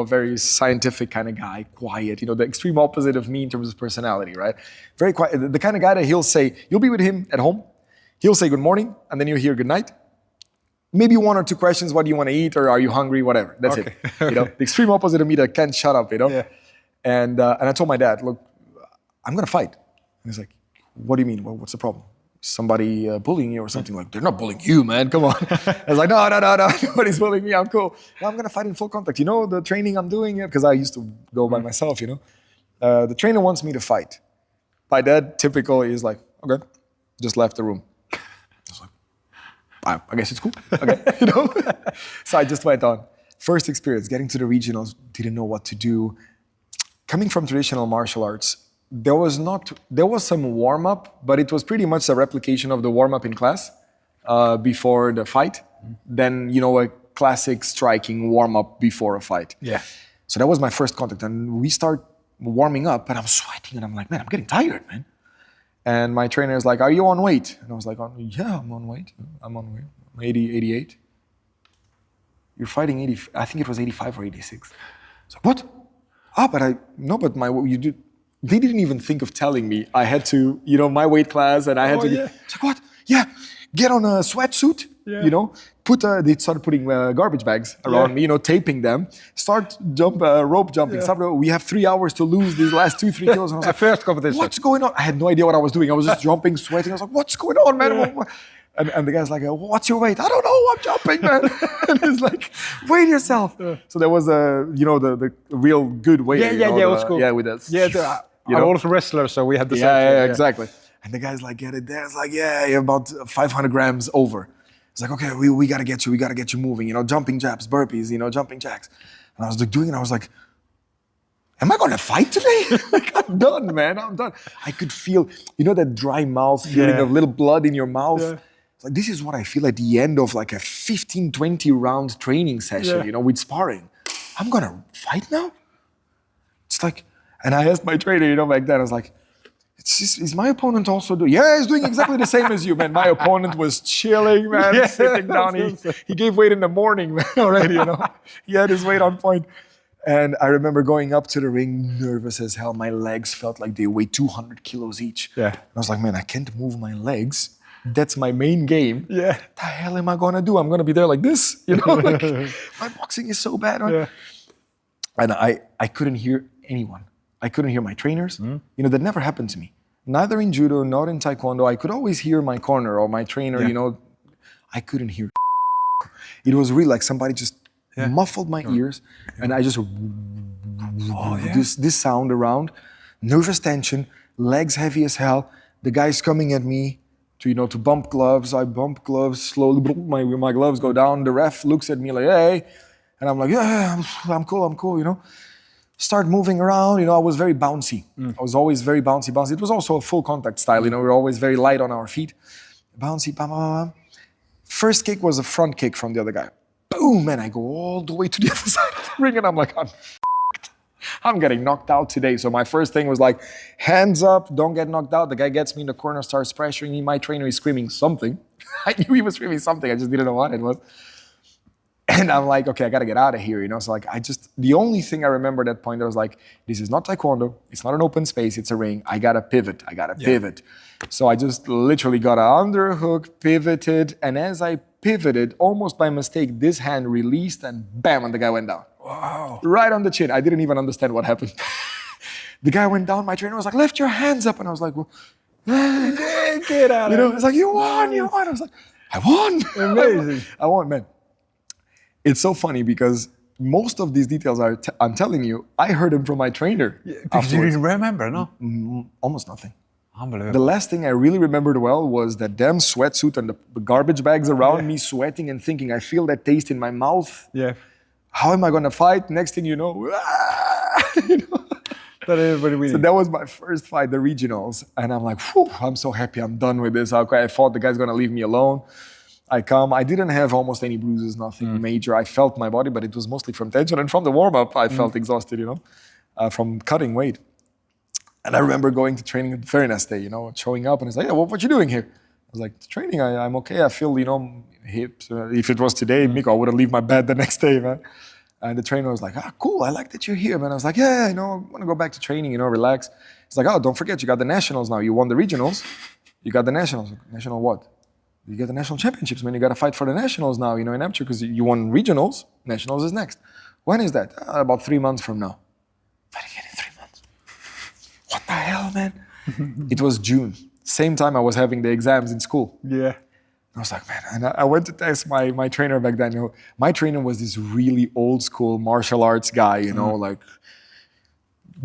very scientific kind of guy, quiet, the extreme opposite of me in terms of personality, right? Very quiet, the kind of guy that you'll be with him at home, he'll say good morning, and then you'll hear good night. Maybe 1 or 2 questions, what do you want to eat, or are you hungry, whatever, that's it. The extreme opposite of me that can't shut up, Yeah. And I told my dad, look, I'm going to fight. And he's like, what do you mean, what's the problem? Somebody bullying you or something? Like, they're not bullying you, man, come on. I was like, no, nobody's bullying me, I'm cool. No, I'm going to fight in full contact. The training I'm doing, because I used to go by myself, The trainer wants me to fight. My dad, typical, is like, okay, just left the room. I was like, I guess it's cool, okay, So I just went on. First experience, getting to the regionals, didn't know what to do. Coming from traditional martial arts, there was some warm-up, but it was pretty much a replication of the warm-up in class before the fight. Then, a classic striking warm-up before a fight. Yeah. So that was my first contact. And we start warming up and I'm sweating and I'm like, man, I'm getting tired, man. And my trainer is like, are you on weight? And I was like, yeah, I'm on weight. I'm 80, 88. You're fighting 80, I think it was 85 or 86. So what? They didn't even think of telling me I had to, my weight class, and I had to. Yeah. It's like, what? Yeah, get on a sweatsuit, they started putting garbage bags around me, taping them. Start rope jumping. We have 3 hours to lose these last 2-3 kilos. And I was like, first competition. what's going on? I had no idea what I was doing. I was just jumping, sweating. I was like, what's going on, man? And the guy's like, what's your weight? I don't know. I'm jumping, man. And he's like, weigh yourself. So there was the real good weight. Old school. Yeah, with us. Yeah, I'm also wrestler, so we had the same. Yeah, exactly. And the guy's like, get it there. It's like, you're about 500 grams over. It's like, okay, we gotta get you moving. Jumping jabs, burpees, jumping jacks. And I was like doing it. I was like, am I gonna fight today? Like, I'm done, man. I'm done. I could feel, that dry mouth feeling of little blood in your mouth. Yeah. It's like, this is what I feel at the end of like a 15, 20 round training session, with sparring. I'm gonna fight now? It's like, and I asked my trainer, back then, I was like, is my opponent also doing? Yeah, he's doing exactly the same as you, man. My opponent was chilling, man, sitting down. He gave weight in the morning, man, already, He had his weight on point. And I remember going up to the ring, nervous as hell. My legs felt like they weighed 200 kilos each. Yeah. And I was like, man, I can't move my legs. That's my main game. Yeah. What the hell am I gonna do? I'm gonna be there like this, like, my boxing is so bad. Right? Yeah. And I couldn't hear anyone. I couldn't hear my trainers. That never happened to me. Neither in judo, nor in taekwondo. I could always hear my corner or my trainer, I couldn't hear. It was really like somebody just muffled my ears, and I just this sound around, nervous tension, legs heavy as hell. The guy's coming at me to bump gloves. I bump gloves slowly. My gloves go down. The ref looks at me like, hey, and I'm like, yeah, I'm cool. Start moving around. I was very bouncy. I was always very bouncy. It was also a full contact style. We were always very light on our feet. Bouncy, bam, bam, bam. First kick was a front kick from the other guy. Boom, and I go all the way to the other side of the ring, and I'm like, I'm getting knocked out today. So my first thing was like, hands up, don't get knocked out. The guy gets me in the corner, starts pressuring me. My trainer is screaming something. I knew he was screaming something. I just didn't know what it was. And I'm like, okay, I gotta get out of here, So like, the only thing I remember at that point, I was like, this is not taekwondo. It's not an open space. It's a ring. I gotta pivot. Pivot. So I just literally got an underhook, pivoted. And as I pivoted, almost by mistake, this hand released and bam, and the guy went down. Wow. Right on the chin. I didn't even understand what happened. The guy went down. My trainer was like, lift your hands up. And I was like, well, get out of here. It's like, you won. I was like, I won. Amazing. I won, man. It's so funny because most of these details I'm telling you, I heard them from my trainer. Yeah, because you didn't remember, no? Almost nothing. Unbelievable. The last thing I really remembered well was that damn sweatsuit and the garbage bags around me, sweating and thinking, I feel that taste in my mouth. Yeah. How am I going to fight? Next thing you know, So that was my first fight, the regionals. And I'm like, whew, I'm so happy I'm done with this. Okay, I thought the guy's going to leave me alone. I didn't have almost any bruises, nothing major. I felt my body, but it was mostly from tension. And from the warm-up, I felt exhausted, from cutting weight. And I remember going to training the very next day, showing up and it's like, yeah, what you doing here? I was like, training, I'm okay. I feel, hips. If it was today, Miko, I would have leave my bed the next day, man. And the trainer was like, cool, I like that you're here, man. I was like, yeah, I want to go back to training, relax. He's like, don't forget, you got the nationals now. You won the regionals. You got the nationals. National what? You get the national championships, man. You got to fight for the nationals now, in amateur, because you won regionals. Nationals is next. When is that? About 3 months from now. Fighting again in 3 months. What the hell, man? It was June. Same time I was having the exams in school. Yeah. I was like, man, and I went to test my trainer back then. My trainer was this really old school martial arts guy, like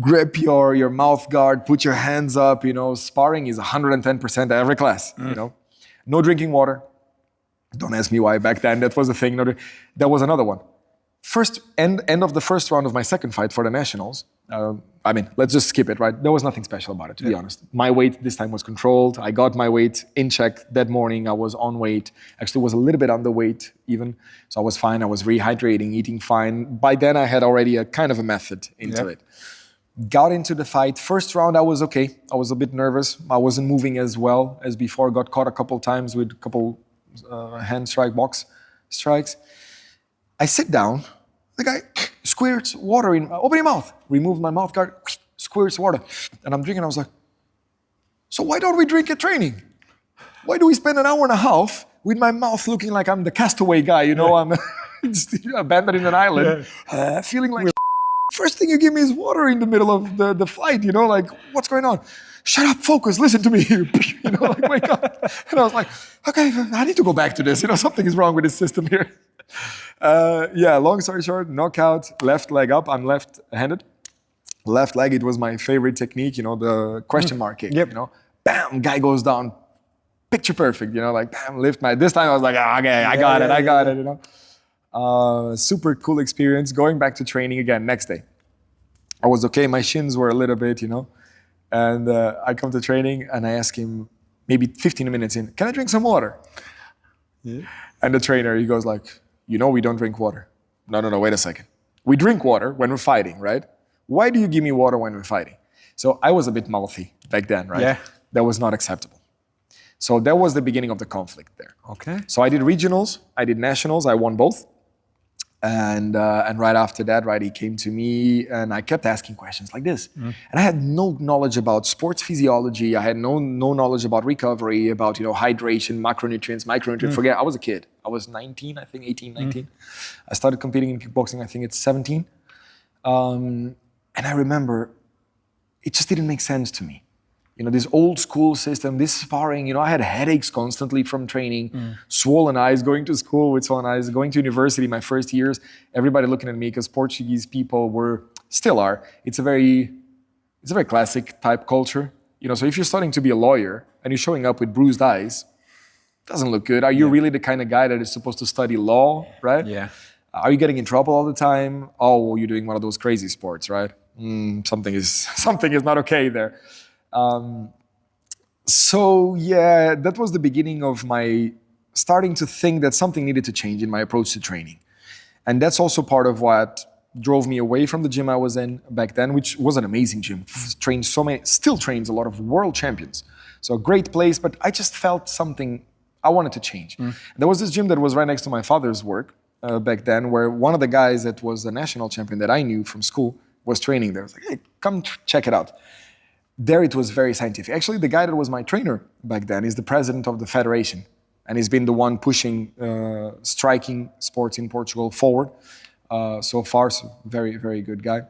grip your mouth guard, put your hands up, sparring is 110% every class, No drinking water. Don't ask me why back then. That was a thing. That was another one. First end of the first round of my second fight for the nationals. Let's just skip it, right? There was nothing special about it, to be honest. My weight this time was controlled. I got my weight in check that morning. I was on weight. Actually, was a little bit underweight even. So I was fine. I was rehydrating, eating fine. By then, I had already a kind of a method into it. Got into the fight. First round, I was okay. I was a bit nervous. I wasn't moving as well as before. Got caught a couple times with a couple hand strike, box strikes. I sit down. The guy squirts water in, open your mouth. Removed my mouth guard, squirts water. And I'm drinking. I was like, so why don't we drink at training? Why do we spend an hour and a half with my mouth looking like I'm the castaway guy, you know, I'm just abandoned in an island, feeling like first thing you give me is water in the middle of the fight, you know, like, what's going on? Shut up, focus, listen to me, you know, like, wake up. And I was like, okay, I need to go back to this, you know, something is wrong with this system here. Long story short, knockout, left leg up, I'm left-handed. Left leg, it was my favorite technique, you know, the question mark kick, you know, bam, guy goes down, picture perfect, you know, like, bam, lift my, this time I was like, okay, I got it, you know. Super cool experience, going back to training again next day. I was okay, my shins were a little bit, you know, and I come to training and I ask him, maybe 15 minutes in, can I drink some water? Yeah. And the trainer, he goes like, you know we don't drink water. No, wait a second. We drink water when we're fighting, right? Why do you give me water when we're fighting? So I was a bit mouthy back then, right? Yeah. That was not acceptable. So that was the beginning of the conflict there. Okay. So I did regionals, I did nationals, I won both. And right after that, right, he came to me and I kept asking questions like this. And I had no knowledge about sports physiology. I had no knowledge about recovery, about, you know, hydration, macronutrients, micronutrients. Forget, I was a kid. I was 19, I think, 18, 19. I started competing in kickboxing, I think it's 17. And I remember it just didn't make sense to me. You know, this old school system, this sparring, you know, I had headaches constantly from training, swollen eyes, going to school with swollen eyes, going to university my first years, everybody looking at me because Portuguese people still are. It's a very classic type culture. You know, so if you're starting to be a lawyer and you're showing up with bruised eyes, doesn't look good. Are you really the kind of guy that is supposed to study law, right? Yeah. Are you getting in trouble all the time? Oh, well, you're doing one of those crazy sports, right? Something is not okay there. So yeah, that was the beginning of my starting to think that something needed to change in my approach to training. And that's also part of what drove me away from the gym I was in back then, which was an amazing gym. Still trains a lot of world champions. So a great place, but I just felt something I wanted to change. There was this gym that was right next to my father's work back then, where one of the guys that was a national champion that I knew from school was training there. I was like, hey, come check it out. There it was very scientific. Actually, the guy that was my trainer back then is the president of the federation. And he's been the one pushing striking sports in Portugal forward. So far, so very, very good guy.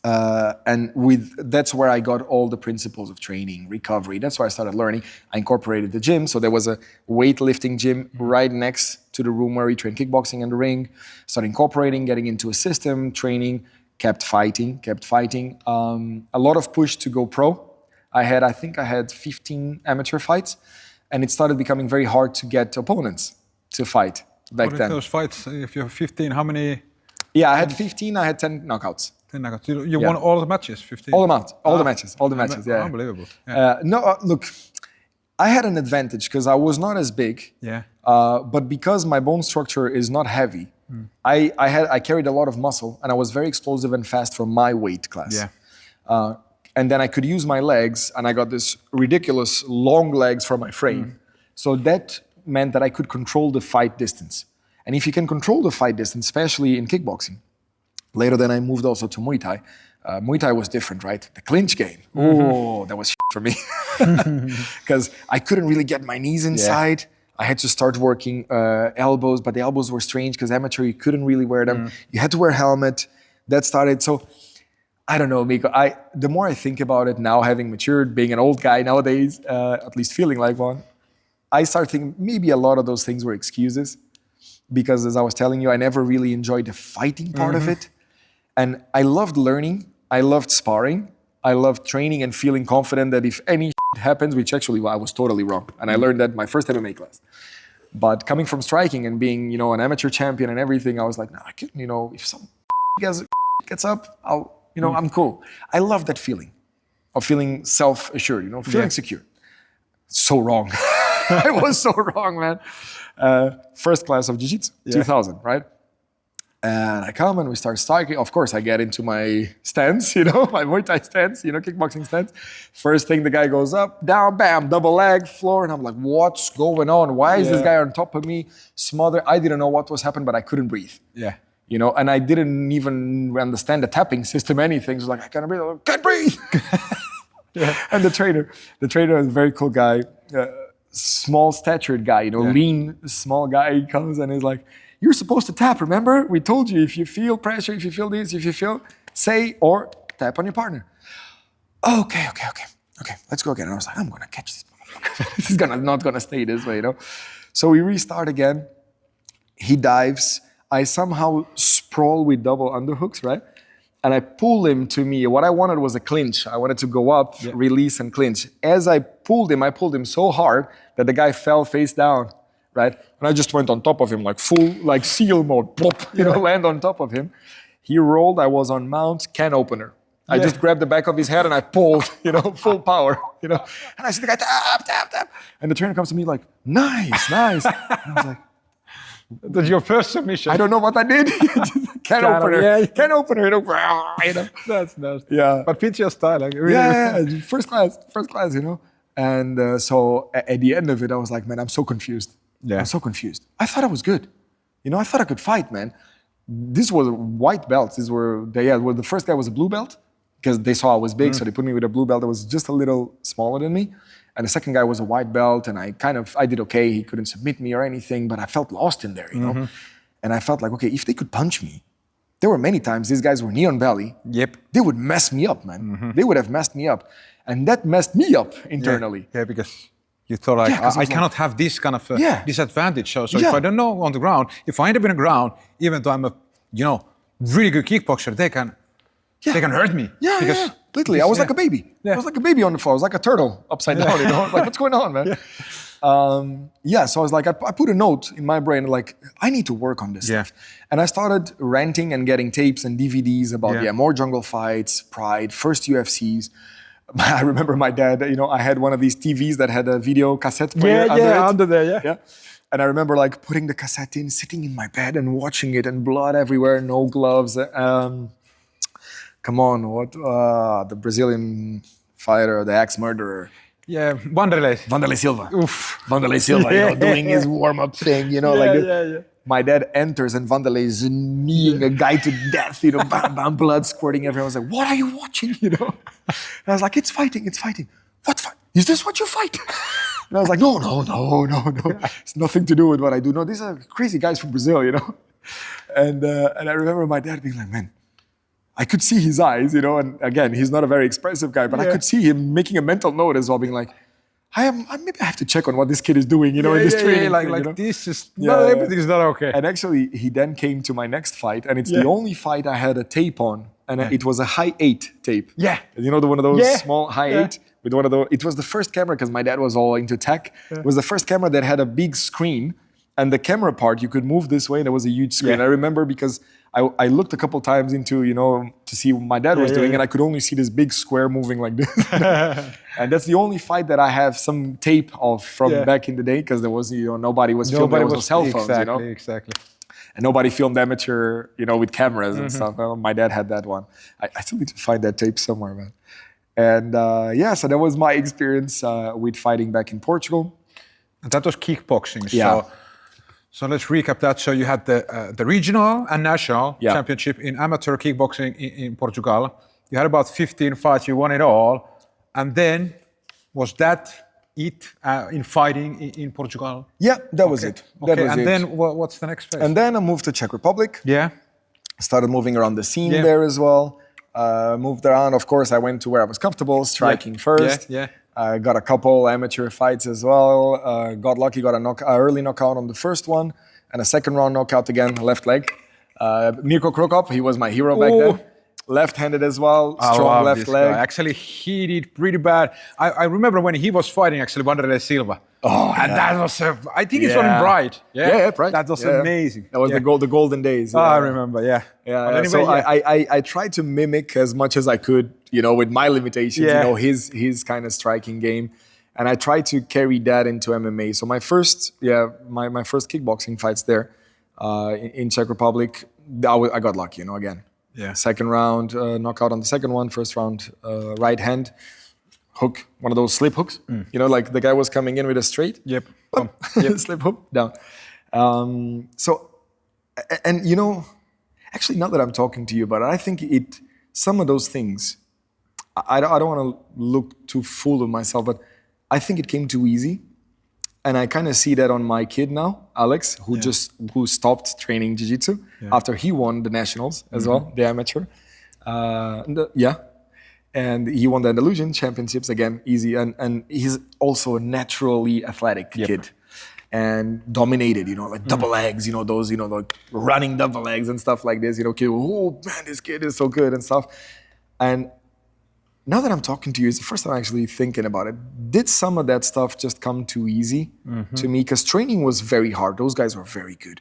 That's where I got all the principles of training, recovery. That's where I started learning. I incorporated the gym. So there was a weightlifting gym right next to the room where we trained kickboxing and the ring. Started incorporating, getting into a system, training, kept fighting. A lot of push to go pro. I think I had 15 amateur fights, and it started becoming very hard to get opponents to fight back then. Those fights, if you have 15, how many? Yeah, I had 15, I had 10 knockouts. 10 knockouts. You won all the matches, 15? All the matches, yeah. Unbelievable. Yeah. Look, I had an advantage because I was not as big, but because my bone structure is not heavy, I carried a lot of muscle and I was very explosive and fast for my weight class. Yeah. And then I could use my legs and I got this ridiculous long legs for my frame. So that meant that I could control the fight distance. And if you can control the fight distance, especially in kickboxing, later then I moved also to Muay Thai. Muay Thai was different, right? The clinch game. Oh, that was for me. Because I couldn't really get my knees inside. I had to start working elbows, but the elbows were strange because amateur, you couldn't really wear them. You had to wear a helmet. That started, so I don't know, Miko. The more I think about it now, having matured, being an old guy nowadays, at least feeling like one, I start thinking maybe a lot of those things were excuses. Because as I was telling you, I never really enjoyed the fighting part of it. And I loved learning, I loved sparring, I loved training and feeling confident that if any happens, which actually I was totally wrong. And I learned that in my first MMA class. But coming from striking and being, an amateur champion and everything, I was like, no, I can, if some gets up, I'm cool. I love that feeling of feeling self-assured, feeling secure. So wrong. I was so wrong, man. First class of Jiu-Jitsu, 2000, right? And I come and we start striking. Of course, I get into my stance, my Muay Thai stance, kickboxing stance. First thing, the guy goes up, down, bam, double leg, floor. And I'm like, what's going on? Why is this guy on top of me? Smother. I didn't know what was happening, but I couldn't breathe. Yeah. And I didn't even understand the tapping system, anything. So like, I can't breathe. I can't breathe. And the trainer is a very cool guy. small statured guy, lean, small guy. He comes and he's like, "You're supposed to tap, remember? We told you if you feel pressure, if you feel this, if you feel, say or tap on your partner." Okay, let's go again. And I was like, I'm gonna catch this. This is not gonna stay this way, So we restart again. He dives. I somehow sprawl with double underhooks, right? And I pull him to me. What I wanted was a clinch. I wanted to go up, release, and clinch. As I pulled him so hard that the guy fell face down, right? And I just went on top of him, like full, like SEAL mode, plop, land on top of him. He rolled. I was on mount, can opener. I just grabbed the back of his head and I pulled, full power, And I see the guy, tap. And the trainer comes to me like, nice. And I was like, that's your first submission. I don't know what I did. Can opener. That's nice. Yeah. But fits your style. Like, really. Yeah, first class, And so at the end of it, I was like, man, I'm so confused. I'm so confused. I thought I was good. I thought I could fight, man. This was white belts. The first guy was a blue belt because they saw I was big, so they put me with a blue belt that was just a little smaller than me. And the second guy was a white belt, and I did okay. He couldn't submit me or anything, but I felt lost in there, And I felt like, okay, if they could punch me, there were many times these guys were knee on belly. Yep. They would mess me up, man. They would have messed me up. And that messed me up internally. Yeah, because you thought like, I cannot have this kind of disadvantage. So if I don't know on the ground, if I end up in the ground, even though I'm a, really good kickboxer, they can hurt me. Because literally, I was like a baby. I was like a baby on the floor. I was like a turtle upside down. I was like, what's going on, man? So I was like, I put a note in my brain, like, I need to work on this stuff. And I started renting and getting tapes and DVDs about, more jungle fights, Pride, first UFCs. I remember my dad, I had one of these TVs that had a video cassette player under there. And I remember like putting the cassette in, sitting in my bed and watching it, and blood everywhere, no gloves. Come on, the Brazilian fighter, the ex-murderer. Yeah, Wanderlei Silva. Oof. Wanderlei Silva, doing his warm-up thing, My dad enters and Wanderlei is kneeing a guy to death, bam, bam, blood squirting everywhere. I was like, what are you watching, And I was like, it's fighting. What fight? Is this what you fight? And I was like, no. It's nothing to do with what I do. No, these are crazy guys from Brazil, And I remember my dad being like, man, I could see his eyes, and again, he's not a very expressive guy, but I could see him making a mental note as well, being like, maybe I have to check on what this kid is doing, in this training. This is, everything is not okay. And actually, he then came to my next fight, and it's the only fight I had a tape on, and it was a high 8 tape. Yeah. One of those small high 8 with one of those. It was the first camera, because my dad was all into tech. It was the first camera that had a big screen, and the camera part, you could move this way, and there was a huge screen. I remember because I looked a couple times into, to see what my dad was doing, and I could only see this big square moving like this. And that's the only fight that I have some tape of from back in the day, because there was, nobody was filming, there was no cell phones, Exactly. And nobody filmed amateur, with cameras and stuff. Well, my dad had that one. I still need to find that tape somewhere, man. And so that was my experience with fighting back in Portugal. And that was kickboxing. So let's recap that. So you had the regional and national championship in amateur kickboxing in Portugal. You had about 15 fights. You won it all. And then was that it in fighting in Portugal? Yeah, that was it. And then what's the next phase? And then I moved to Czech Republic. Yeah. Started moving around the scene there as well. Moved around. Of course, I went to where I was comfortable, striking first. Got a couple amateur fights as well. Got lucky, got an early knockout on the first one, and a second round knockout again, left leg. Miko Krokop, he was my hero back then. Left-handed as well, strong left leg. Actually, he did pretty bad. I remember when he was fighting actually Wanderlei Silva. And that was, I think it's on Pride. Pride. That was amazing. That was the golden days. I remember, Anyway, so I tried to mimic as much as I could, with my limitations, his kind of striking game. And I tried to carry that into MMA. So my first kickboxing fights there in Czech Republic, I got lucky, again. Yeah. Second round, knockout on the second one. First round, right hand, hook, one of those slip hooks. Like the guy was coming in with a straight. Yep. Slip hook, down. Actually, not that I'm talking to you, but I think some of those things, I don't want to look too full of myself, but I think it came too easy. And I kind of see that on my kid now, Alex, who stopped training jiu-jitsu after he won the nationals as well, the amateur. And he won the Andalusian championships again, easy. And he's also a naturally athletic kid. And dominated, like double legs, those, like running double legs and stuff like this. Oh man, this kid is so good and stuff. And now that I'm talking to you, it's the first time I'm actually thinking about it. Did some of that stuff just come too easy to me? Because training was very hard. Those guys were very good.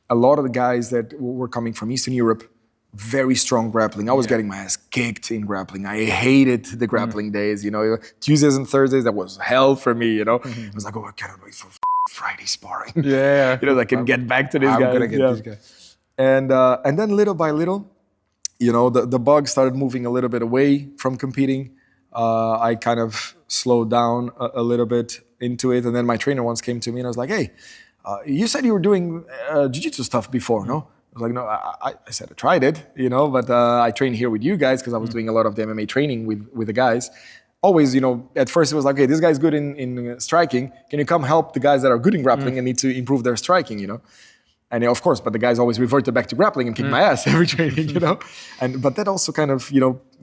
A lot of the guys that were coming from Eastern Europe, very strong grappling. I was getting my ass kicked in grappling. I hated the grappling days. Tuesdays and Thursdays, that was hell for me. I was like, I cannot wait for Friday sparring. I can get back to this guy. I'm gonna get this guy. And then little by little, the bug started moving a little bit away from competing. I kind of slowed down a little bit into it. And then my trainer once came to me and I was like, hey, you said you were doing jiu-jitsu stuff before, no? I was like, no, I said I tried it, but I trained here with you guys because I was doing a lot of the MMA training with the guys. Always, at first it was like, okay, this guy's good in striking. Can you come help the guys that are good in grappling and need to improve their striking, And of course, but the guys always reverted back to grappling and kicked my ass every training, But that also kind of,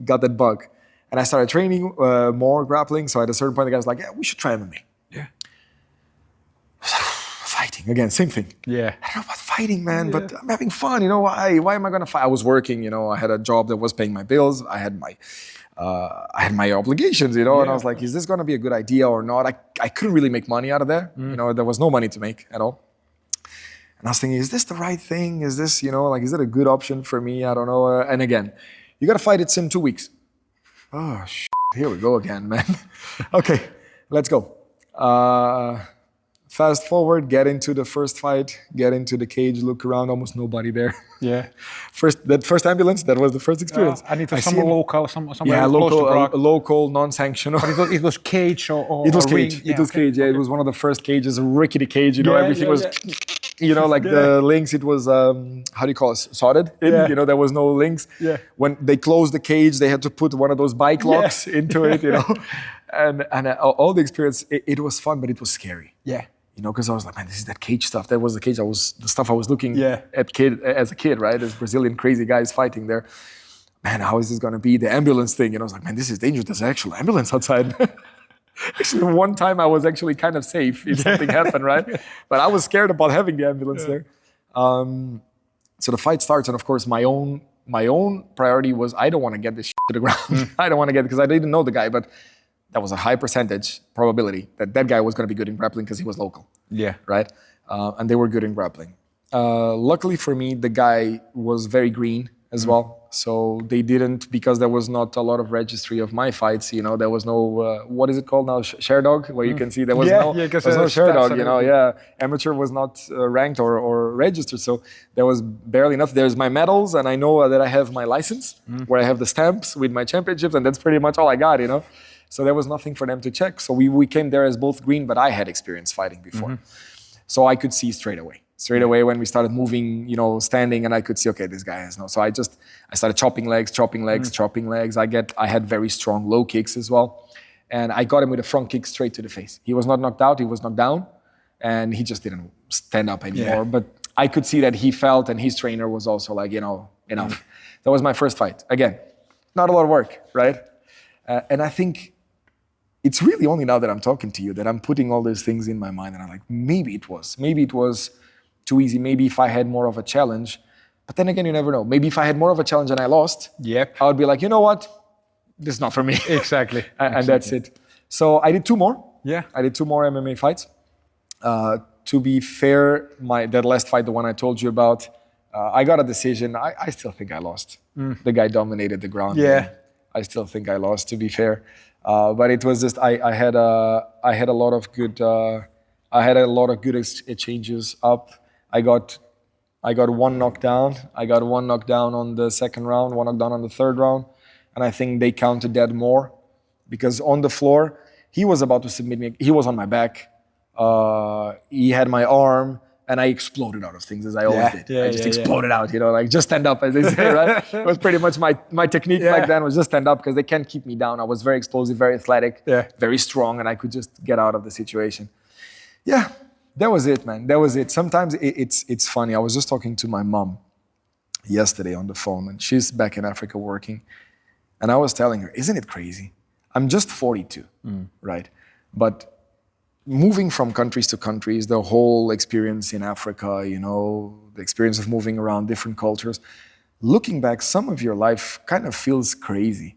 got that bug. And I started training more grappling. So at a certain point, the guy was like, yeah, we should try MMA. Yeah. Fighting, again, same thing. Yeah. I don't know about fighting, man, but I'm having fun, Why am I going to fight? I was working, I had a job that was paying my bills. I had my obligations, and I was like, is this going to be a good idea or not? I couldn't really make money out of there. There was no money to make at all. And I was thinking, is this the right thing? Is this, is it a good option for me? I don't know. And again, you got to fight it in 2 weeks. Oh, here we go again, man. Okay, let's go. Fast forward, get into the first fight, get into the cage, look around, almost nobody there. Yeah. That first ambulance, that was the first experience. And it was somewhere local, somewhere close to Prague. Local, non-sanctional. But it was cage or it was a cage. ring. It was cage. Yeah, it was one of the first cages, a rickety cage. Everything was, the links. It was how do you call it? Sodded. There was no links. Yeah. When they closed the cage, they had to put one of those bike locks into it. And all the experience. It was fun, but it was scary. Yeah. Because I was like, man, this is that cage stuff. That was the cage. The stuff I was looking at as a kid, right? As Brazilian crazy guys fighting there. Man, how is this going to be? The ambulance thing. I was like, man, this is dangerous. There's an actual ambulance outside. Actually, one time I was actually kind of safe if something happened, right? But I was scared about having the ambulance there. So the fight starts, and of course, my own priority was I don't want to get this to the ground. I don't want to get it because I didn't know the guy, but that was a high percentage probability that guy was going to be good in grappling because he was local. Yeah. Right? And they were good in grappling. Luckily for me, the guy was very green as well. So they didn't, because there was not a lot of registry of my fights, there was no, what is it called now? Share dog, where you can see there was no share dog, Amateur was not ranked or registered. So there was barely enough. There's my medals, and I know that I have my license where I have the stamps with my championships, and that's pretty much all I got, So there was nothing for them to check. So we came there as both green, but I had experience fighting before. So I could see straight away. Straight away when we started moving, standing, and I could see, okay, this guy has no. So I started chopping legs. I had very strong low kicks as well. And I got him with a front kick straight to the face. He was not knocked out, he was knocked down, and he just didn't stand up anymore. But I could see that he felt, and his trainer was also like, enough. That was my first fight. Again, not a lot of work, right? And I think it's really only now that I'm talking to you that I'm putting all these things in my mind, and I'm like, maybe it was too easy. Maybe if I had more of a challenge, but then again, you never know. Maybe if I had more of a challenge and I lost, I would be like, you know what? This is not for me. Exactly. And that's it. So I did 2 more. Yeah. I did 2 more MMA fights. To be fair, that last fight, the one I told you about, I got a decision. I still think I lost. The guy dominated the ground. Yeah. I still think I lost, to be fair. But it was just I had a lot of good exchanges up. I got 1 knockdown. I got 1 knockdown on the second round, 1 knockdown on the third round, and I think they counted that more because on the floor he was about to submit me. He was on my back. He had my arm, and I exploded out of things as I always did. I just exploded out, just stand up, as they say, right? It was pretty much my technique back then was just stand up because they can't keep me down. I was very explosive, very athletic, very strong, and I could just get out of the situation. Yeah, that was it, man. That was it. Sometimes it's funny. I was just talking to my mom yesterday on the phone, and she's back in Africa working. And I was telling her, isn't it crazy? I'm just 42, right? But moving from countries to countries, the whole experience in Africa, the experience of moving around different cultures, looking back, some of your life kind of feels crazy.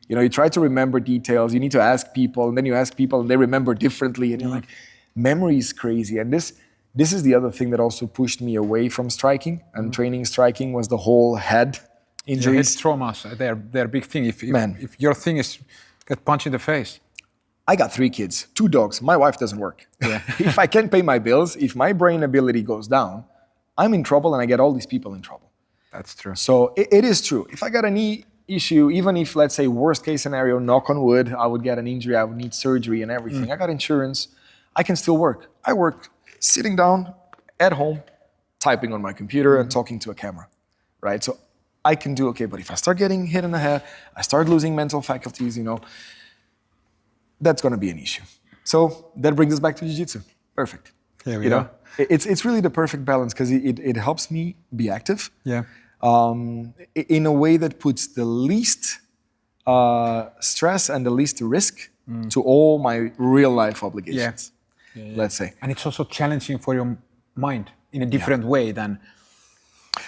You try to remember details, you need to ask people, and then you ask people and they remember differently, and you're like, memory is crazy. And this is the other thing that also pushed me away from striking and training striking was the whole head injuries. Head traumas, they're a big thing. If your thing is get punched in the face. I got 3 kids, 2 dogs. My wife doesn't work. Yeah. If I can't pay my bills, if my brain ability goes down, I'm in trouble and I get all these people in trouble. That's true. So it is true. If I got a knee issue, even if, let's say, worst case scenario, knock on wood, I would get an injury, I would need surgery and everything. I got insurance, I can still work. I work sitting down at home, typing on my computer and talking to a camera, right? So I can do okay, but if I start getting hit in the head, I start losing mental faculties, that's gonna be an issue. So that brings us back to Jiu-Jitsu. Perfect. Here we go. It's really the perfect balance because it helps me be active. Yeah. In a way that puts the least stress and the least risk to all my real life obligations. Let's say. And it's also challenging for your mind in a different way than.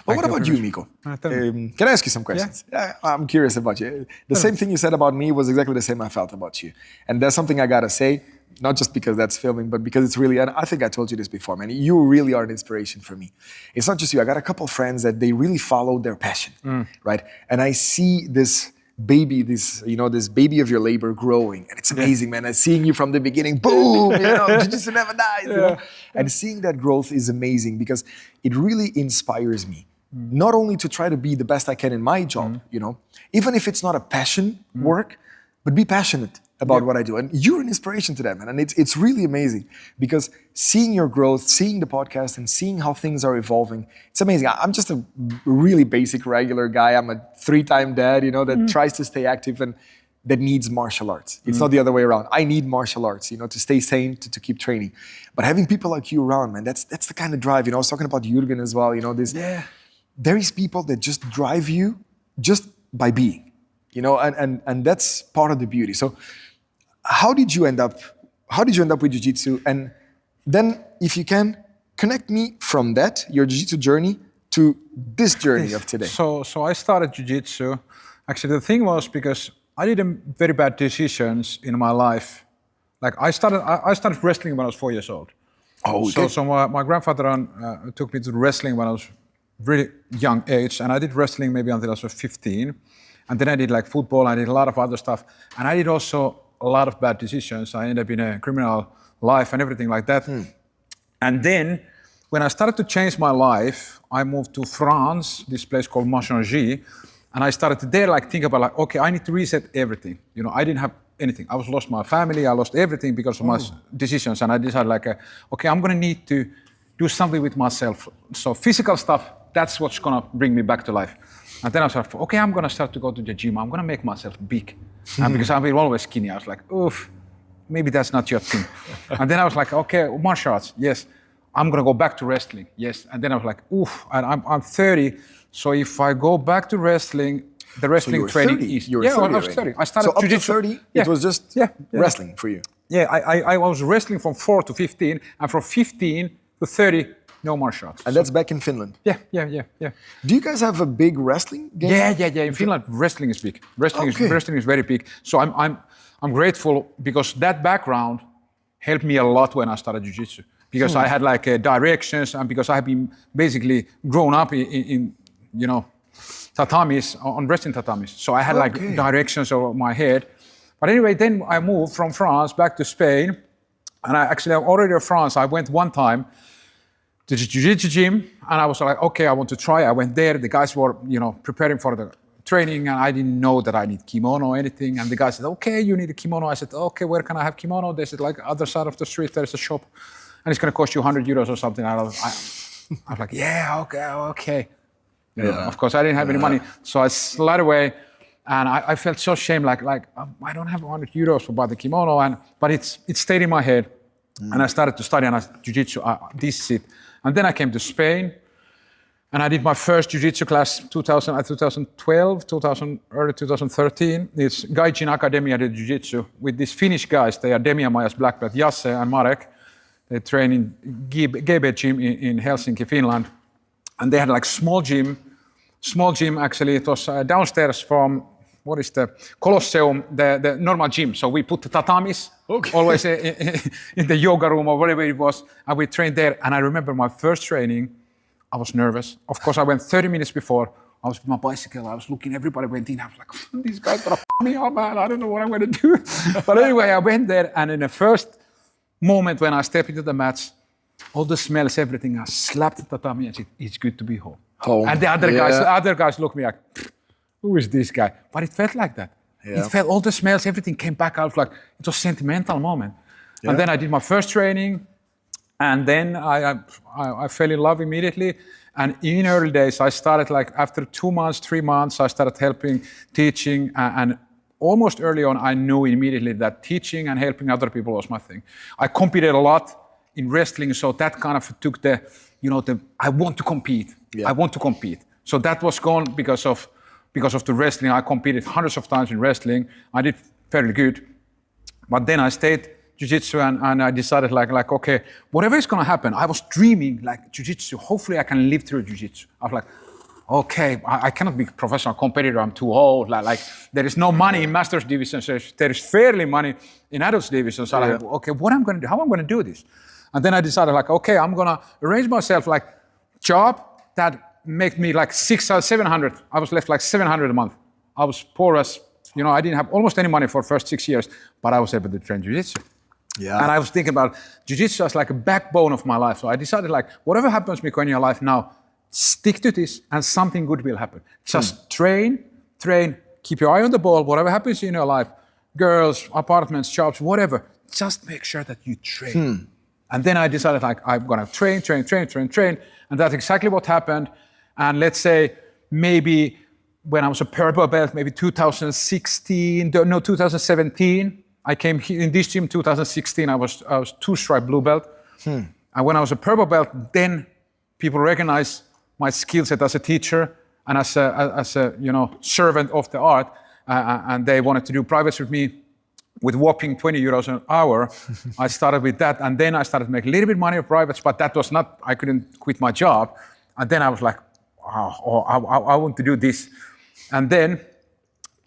But what about you, Miko? Can I ask you some questions? Yeah. I'm curious about you. The same thing you said about me was exactly the same I felt about you. And there's something I gotta say, not just because that's filming, but because it's really, and I think I told you this before, man, you really are an inspiration for me. It's not just you, I got a couple of friends that they really follow their passion, right? And I see this baby, this baby of your labor growing, and it's amazing, man. And seeing you from the beginning, boom, Jiu-Jitsu never dies, And seeing that growth is amazing because it really inspires me. Not only to try to be the best I can in my job, even if it's not a passion work, but be passionate about what I do. And you're an inspiration to that, man. And it's really amazing because seeing your growth, seeing the podcast and seeing how things are evolving, it's amazing. I'm just a really basic, regular guy. I'm a 3-time dad, that tries to stay active and that needs martial arts. It's not the other way around. I need martial arts, to stay sane, to keep training. But having people like you around, man, that's the kind of drive. I was talking about Jürgen as well, there is people that just drive you just by being, and that's part of the beauty. So how did you end up with Jiu-Jitsu? And then if you can, connect me from that, your Jiu-Jitsu journey, to this journey of today. So I started Jiu-Jitsu. Actually, the thing was because I did very bad decisions in my life. Like I started wrestling when I was 4 years old. Oh, so my grandfather took me to wrestling when I was really young age, and I did wrestling maybe until I was 15. And then I did like football, I did a lot of other stuff. And I did also a lot of bad decisions. I ended up in a criminal life and everything like that. And then when I started to change my life, I moved to France, this place called Manto, and I started to there think about okay, I need to reset everything. I didn't have anything. I lost my family, I lost everything because of my decisions. And I decided okay, I'm gonna need to do something with myself. So physical stuff, that's what's gonna bring me back to life. And then I was like, okay, I'm gonna start to go to the gym. I'm gonna make myself big. And because I've been always skinny, I was like, oof, maybe that's not your thing. And then I was like, okay, martial arts, yes. I'm gonna go back to wrestling, yes. And then I was like, oof, and I'm 30, so if I go back to wrestling, the wrestling training 30. is... You were yeah, 30 I was 30. I started so up to Jiu-Jitsu. 30, it was just wrestling for you? Yeah, I was wrestling from 4 to 15, and from 15 to 30, no martial arts. And that's back in Finland? Yeah. Do you guys have a big wrestling game? Yeah. In Finland, wrestling is big. Wrestling is very big. So I'm grateful because that background helped me a lot when I started Jiu-Jitsu. Because I had directions, and because I have been basically grown up in tatamis, on wrestling tatamis. So I had directions over my head. But anyway, then I moved from France back to Spain. And I'm already in France. I went one time to the Jiu-Jitsu gym, and I was like, okay, I want to try. I went there. The guys were, preparing for the training, and I didn't know that I need kimono or anything. And the guy said, okay, you need a kimono. I said, okay, where can I have kimono? They said, other side of the street, there's a shop, and it's going to cost you 100 euros or something. I was like, yeah, okay. Of course, I didn't have any money, so I slid away, and I felt so ashamed, I don't have 100 euros to buy the kimono, but it stayed in my head. And I started to study jiu-jitsu, this is it. And then I came to Spain, and I did my first jiu-jitsu class 2012, early 2013. It's Gaijin Academia de Jiu-Jitsu with these Finnish guys. They are Demi and Maja's black belt, Jasse and Marek. They train in GB gym in Helsinki, Finland. And they had like small gym actually. It was downstairs from, what is the Colosseum, the normal gym. So we put the tatamis always in the yoga room or whatever it was, and we trained there. And I remember my first training, I was nervous. Of course, I went 30 minutes before. I was with my bicycle. I was looking, everybody went in. I was like, these guys gonna f me up, man. I don't know what I'm gonna do. But anyway, I went there, and in the first moment when I stepped into the mats, all the smells, everything, I slapped the tatami and said, it's good to be home. And the other guys looked at me like, who is this guy? But it felt like that. Yeah. It felt, all the smells, everything came back out like, it was a sentimental moment. Yeah. And then I did my first training, and then I fell in love immediately. And in early days, I started like after 2 months, 3 months, I started helping, teaching, and almost early on, I knew immediately that teaching and helping other people was my thing. I competed a lot in wrestling, so that kind of took I want to compete. Yeah. I want to compete. So that was gone because of the wrestling. I competed hundreds of times in wrestling. I did fairly good. But then I stayed jiu-jitsu and I decided like, okay, whatever is gonna happen, I was dreaming like jiu-jitsu, hopefully I can live through jiu-jitsu. I was like, okay, I cannot be a professional competitor, I'm too old. Like there is no money in masters division, so there is fairly money in adults division. So I'm like, okay, what I'm gonna do, how I'm gonna do this? And then I decided like, okay, I'm gonna arrange myself like job that make me like 600, 700. I was left like 700 a month. I was poor as, I didn't have almost any money for the first 6 years, but I was able to train jiu-jitsu. Yeah. And I was thinking about jiu-jitsu as like a backbone of my life. So I decided like, whatever happens Miko in your life now, stick to this and something good will happen. Just train, keep your eye on the ball, whatever happens in your life, girls, apartments, jobs, whatever, just make sure that you train. And then I decided like, I'm gonna train. And that's exactly what happened. And let's say maybe when I was a purple belt, maybe 2017, I came here in this gym 2016, I was 2-stripe blue belt. And when I was a purple belt, then people recognized my skill set as a teacher and as a servant of the art. And they wanted to do privates with me with whopping 20 euros an hour. I started with that. And then I started making a little bit of money of privates, but that was not, I couldn't quit my job. And then I was like, wow, I want to do this. And then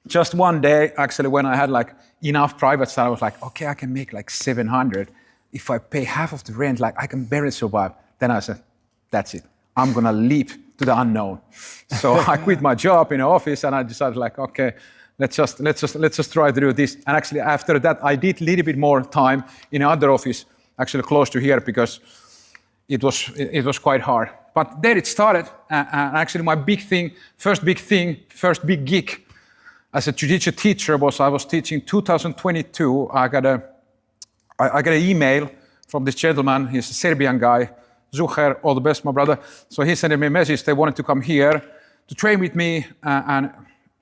just one day, actually, when I had like enough privates, I was like, okay, I can make like 700. If I pay half of the rent, like I can barely survive. Then I said, that's it. I'm gonna leap to the unknown. So I quit my job in the office and I decided like, okay, let's just try to do this. And actually after that, I did a little bit more time in another office, actually close to here, because it was quite hard. But there it started. And actually my first big gig as a jiu-jitsu teacher was I was teaching 2022. I got an email from this gentleman. He's a Serbian guy, Zuher, all the best, my brother. So he sent me a message. They wanted to come here to train with me, and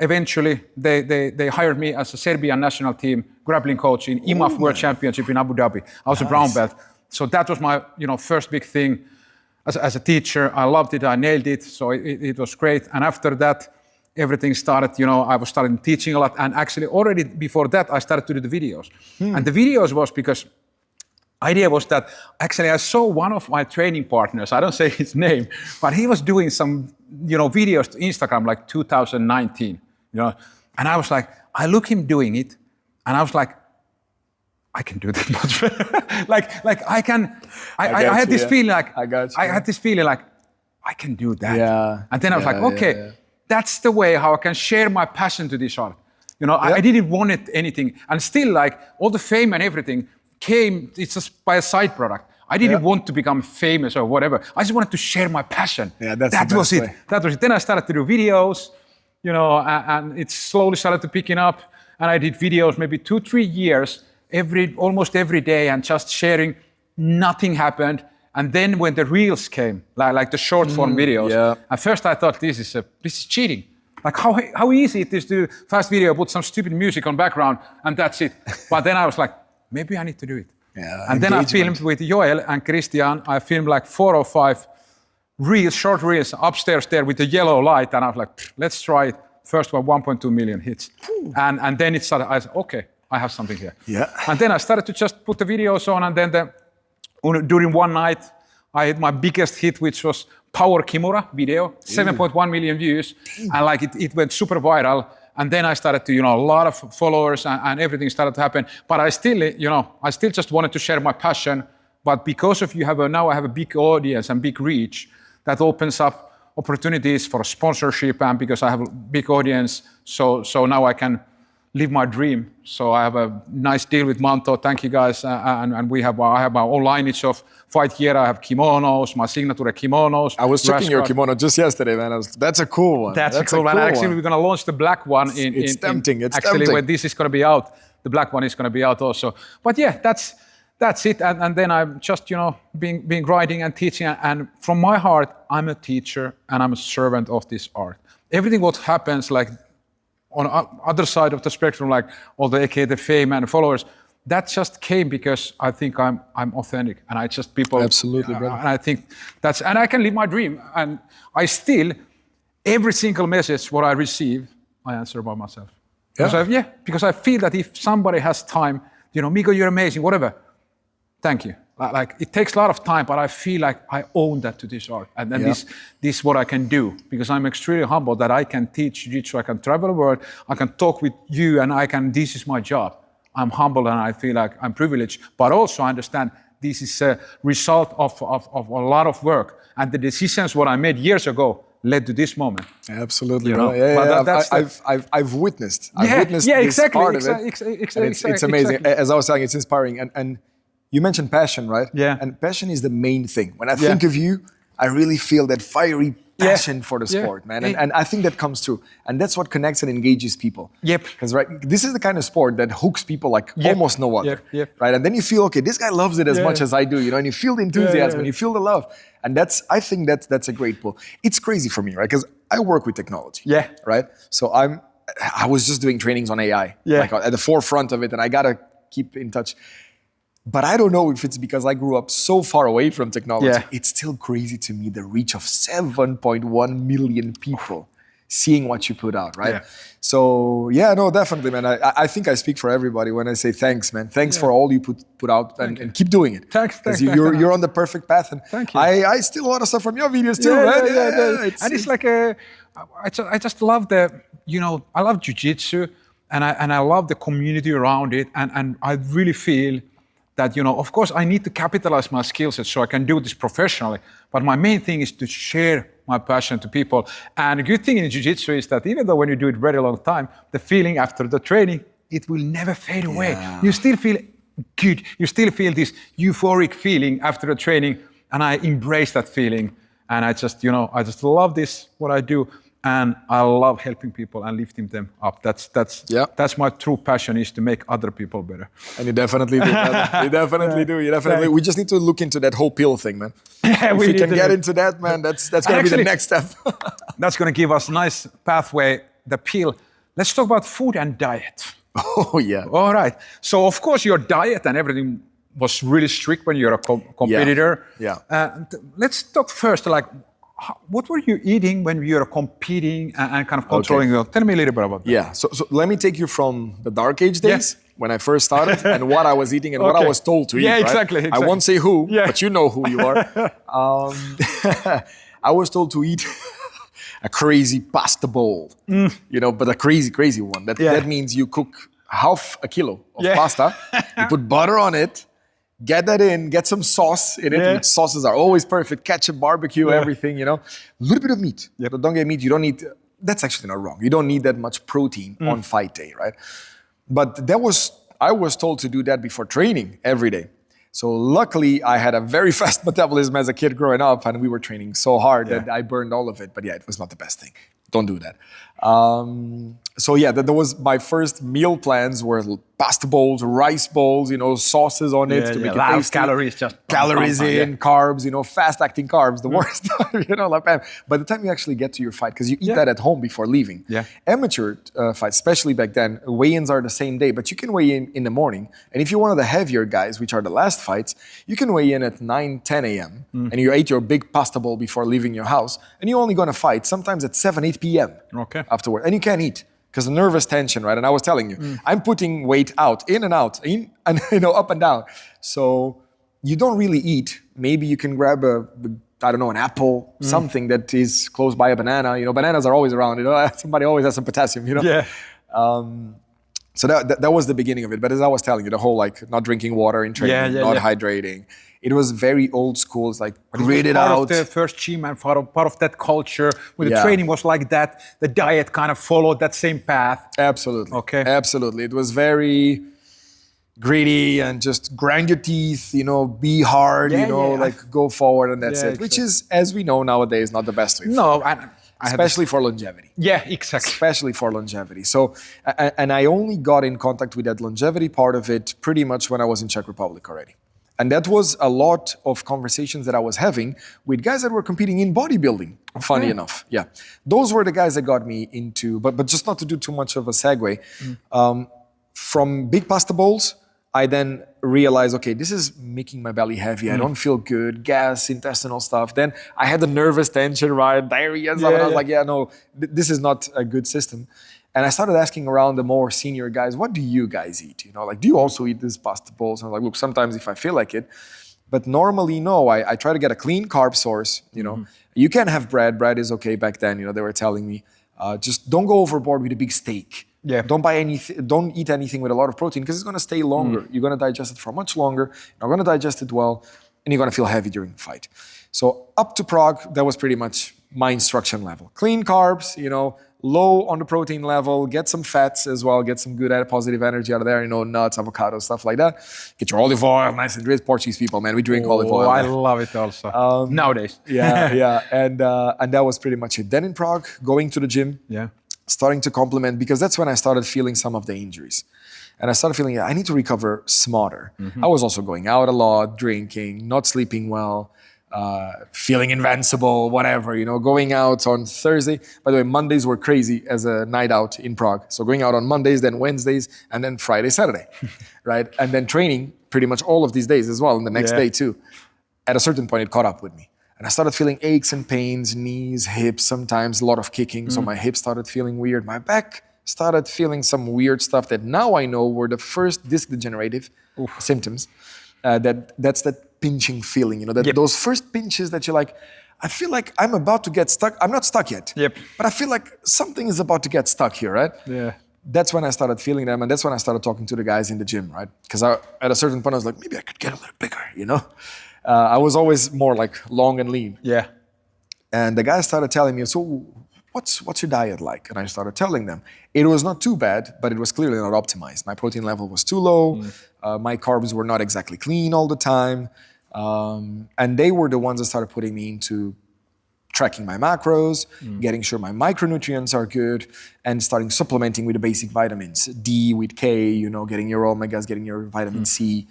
eventually they hired me as a Serbian national team grappling coach in IMAF World Championship in Abu Dhabi. I was a brown belt. So that was my first big thing as a teacher. I loved it. I nailed it. So it was great. And after that, everything started, I was starting teaching a lot. And actually already before that, I started to do the videos. And the videos was because idea was that actually I saw one of my training partners, I don't say his name, but he was doing some, videos to Instagram like 2019, and I was like, I look him doing it and I was like, I can do that much better. I had this feeling like, I had this feeling like, I can do that. Yeah. And then I was like, okay, that's the way how I can share my passion to this art. I didn't want anything. And still like all the fame and everything came, it's just by a side product. I didn't want to become famous or whatever. I just wanted to share my passion. Yeah, that was it. That was it. Then I started to do videos, and it slowly started to picking up. And I did videos maybe 2-3 years, almost every day, and just sharing. Nothing happened. And then when the reels came, like the short form videos, at first I thought this is cheating. Like how easy it is to do fast video, put some stupid music on background, and that's it. But then I was like, maybe I need to do it. Yeah, And then I engagement. filmed with Joel and Christian. I filmed like 4 or 5 reels, short reels upstairs there with the yellow light. And I was like, let's try it. First one, 1.2 million hits. And then it started, I said, okay, I have something here. Yeah. And then I started to just put the videos on. And then during one night, I had my biggest hit, which was Power Kimura video, 7.1 million views. And like it went super viral. And then I started to, a lot of followers and everything started to happen. But I still just wanted to share my passion. But because of now I have a big audience and big reach, that opens up opportunities for sponsorship, and because I have a big audience, so now I can live my dream. So I have a nice deal with Manto. Thank you guys, and I have my own lineage of fight gear. I have kimonos, my signature kimonos. I was checking your kimono just yesterday, man. That's a cool one. That's a cool one. Actually, we're going to launch the black one It's tempting. It's actually tempting. when this is going to be out, the black one is going to be out also. But yeah, that's it. And then I'm just, being writing and teaching. And from my heart, I'm a teacher and I'm a servant of this art. Everything what happens like on other side of the spectrum, like all the fame and followers, that just came because I think I'm authentic, and I just people. Absolutely, brother. And I think and I can live my dream. And I still, every single message what I receive, I answer by myself. Yeah. Because I feel that if somebody has time, Miko, you're amazing, whatever. Thank you. Like it takes a lot of time, but I feel like I own that to this art, and then this is what I can do, because I'm extremely humble that I can teach Jiu-Jitsu, I can travel the world, I can talk with you, and this is my job. I'm humble and I feel like I'm privileged, but also I understand this is a result of a lot of work, and the decisions what I made years ago led to this moment. Absolutely, bro. I've witnessed. I've witnessed this part of it. It's amazing. Exactly. As I was saying, it's inspiring. And you mentioned passion, right? Yeah. And passion is the main thing. When I think of you, I really feel that fiery passion for the sport, man. And I think that comes through. And that's what connects and engages people. Yep. Because this is the kind of sport that hooks people like almost no other. Yep. Right? And then you feel, okay, this guy loves it as much as I do, and you feel the enthusiasm and you feel the love. And I think that's a great pull. It's crazy for me, right? Because I work with technology. Yeah. Right? So I was just doing trainings on AI. Like at the forefront of it, and I gotta keep in touch. But I don't know if it's because I grew up so far away from technology. Yeah. It's still crazy to me, the reach of 7.1 million people seeing what you put out, right? Yeah. So, no, definitely, man. I think I speak for everybody when I say thanks, man. Thanks for all you put out and keep doing it. Thanks. Because you're on the perfect path. And Thank you. I steal a lot of stuff from your videos too, man. And it's like I just love I love Jiu-Jitsu, and I love the community around it, and I really feel that, of course, I need to capitalize my skill set so I can do this professionally. But my main thing is to share my passion to people. And the good thing in Jiu-Jitsu is that even though when you do it very long time, the feeling after the training, it will never fade away. Yeah. You still feel good. You still feel this euphoric feeling after the training. And I embrace that feeling. And I just love this, what I do. And I love helping people and lifting them up. That's my true passion, is to make other people better. And you definitely do, brother. You definitely do. We just need to look into that whole pill thing, man. Yeah, if we can get into that, man, that's going to be the next step. That's going to give us a nice pathway, the pill. Let's talk about food and diet. Oh, yeah. All right. So, of course, your diet and everything was really strict when you're a competitor. Yeah. Let's talk first, what were you eating when you were competing and kind of controlling your... Tell me a little bit about that. Yeah, so let me take you from the dark age days, when I first started, and what I was eating and what I was told to eat, right? Exactly. I won't say who, but you know who you are. I was told to eat a crazy pasta bowl, but a crazy one. That means you cook half a kilo of pasta, you put butter on it, get that in, get some sauce in it, which sauces are always perfect, ketchup, barbecue, everything, a little bit of meat. But don't get meat, you don't need, that's actually not wrong. You don't need that much protein on fight day, right? But I was told to do that before training every day. So luckily, I had a very fast metabolism as a kid growing up, and we were training so hard that I burned all of it. But it was not the best thing. Don't do that. That was my first meal plans were pasta bowls, rice bowls, sauces on it to make it lot of tasty. calories, just Calories in, carbs, fast-acting carbs, the worst. Like, man, by the time you actually get to your fight, because you eat that at home before leaving. Yeah. Amateur fights, especially back then, weigh-ins are the same day, but you can weigh in the morning. And if you're one of the heavier guys, which are the last fights, you can weigh in at 9, 10 a.m. And you ate your big pasta bowl before leaving your house, and you're only going to fight sometimes at 7, 8 p.m. Afterward. And you can't eat. Because the nervous tension, right? And I was telling you, I'm putting weight out, in and out, in and up and down. So you don't really eat. Maybe you can grab an apple, something that is close by a banana. Bananas are always around. Somebody always has some potassium. Yeah. So that was the beginning of it. But as I was telling you, the whole not drinking water in training, not hydrating. It was very old school. It's like grit it out. Part of the first gym and part of that culture where the training was like that. The diet kind of followed that same path. Absolutely. Okay. Absolutely. It was very gritty and just grind your teeth, be hard, go forward and that's it. Exactly. Which is, as we know nowadays, not the best way. No, especially for longevity. Yeah, exactly. Especially for longevity. So, and I only got in contact with that longevity part of it pretty much when I was in Czech Republic already. And that was a lot of conversations that I was having with guys that were competing in bodybuilding, funny enough. Yeah. Those were the guys that got me into, but just not to do too much of a segue, from big pasta bowls, I then realized, okay, this is making my belly heavy. I don't feel good, gas, intestinal stuff. Then I had the nervous tension, right? Diarrhea and stuff. And I was like, this is not a good system. And I started asking around the more senior guys, what do you guys eat? Do you also eat these pasta bowls? And I'm like, look, sometimes if I feel like it, but normally, no, I try to get a clean carb source. You can have bread. Bread is okay back then. They were telling me, just don't go overboard with a big steak. Yeah. Don't eat anything with a lot of protein because it's going to stay longer. You're going to digest it for much longer. You're going to digest it well, and you're going to feel heavy during the fight. So up to Prague, that was pretty much my instruction level. Clean carbs, low on the protein level, get some fats as well, get some good positive energy out of there, nuts, avocados, stuff like that. Get your olive oil, nice and rich. Portuguese people, man, we drink olive oil. I love it also. Nowadays. Yeah. And that was pretty much it. Then in Prague, going to the gym, starting to complement, because that's when I started feeling some of the injuries. And I started feeling, I need to recover smarter. I was also going out a lot, drinking, not sleeping well, feeling invincible, whatever, going out on Thursday. By the way, Mondays were crazy as a night out in Prague. So going out on Mondays, then Wednesdays, and then Friday, Saturday, right? And then training pretty much all of these days as well, and the next day too. At a certain point, it caught up with me. And I started feeling aches and pains, knees, hips, sometimes a lot of kicking. So my hips started feeling weird. My back started feeling some weird stuff that now I know were the first disc degenerative symptoms. That's that pinching feeling, those first pinches that you're like, I feel like I'm about to get stuck. I'm not stuck yet, but I feel like something is about to get stuck here, right? Yeah. That's when I started feeling them, and that's when I started talking to the guys in the gym, right? Because at a certain point, I was like, maybe I could get a little bigger, I was always more like long and lean. Yeah. And the guys started telling me, so what's your diet like? And I started telling them. It was not too bad, but it was clearly not optimized. My protein level was too low. My carbs were not exactly clean all the time. And they were the ones that started putting me into tracking my macros, getting sure my micronutrients are good, and starting supplementing with the basic vitamins. D with K, getting your omegas, getting your vitamin C,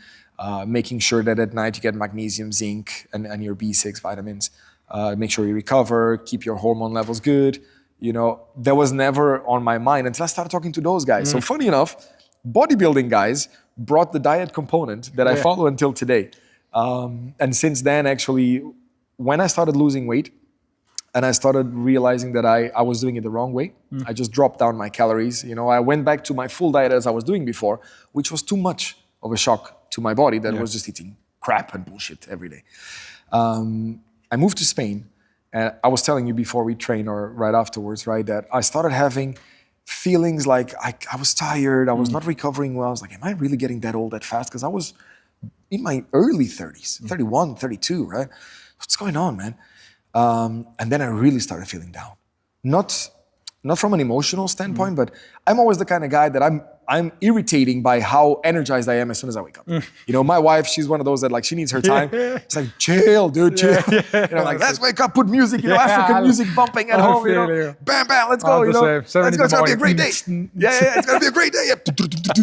making sure that at night you get magnesium, zinc, and your B6 vitamins. Make sure you recover, keep your hormone levels good. That was never on my mind until I started talking to those guys. So funny enough, bodybuilding guys brought the diet component that I follow until today. And since then, actually, when I started losing weight and I started realizing that I was doing it the wrong way, I just dropped down my calories. I went back to my full diet as I was doing before, which was too much of a shock to my body that was just eating crap and bullshit every day. I moved to Spain, and I was telling you before we trained or right afterwards, right, that I started having feelings like I was tired, I was not recovering well. I was like, am I really getting that old that fast? Because I was in my early 30s, 31, 32, right? What's going on, man? And then I really started feeling down. Not not from an emotional standpoint, but I'm always the kind of guy that I'm irritating by how energized I am as soon as I wake up. You know, my wife, she's one of those that like she needs her time. It's like, chill, dude, chill. You know, like let's wake up, put music, you know, African music bumping at home, you know, bam, bam, let's go, you know. Let's go, it's gonna be a great day. Yeah, it's gonna be a great day.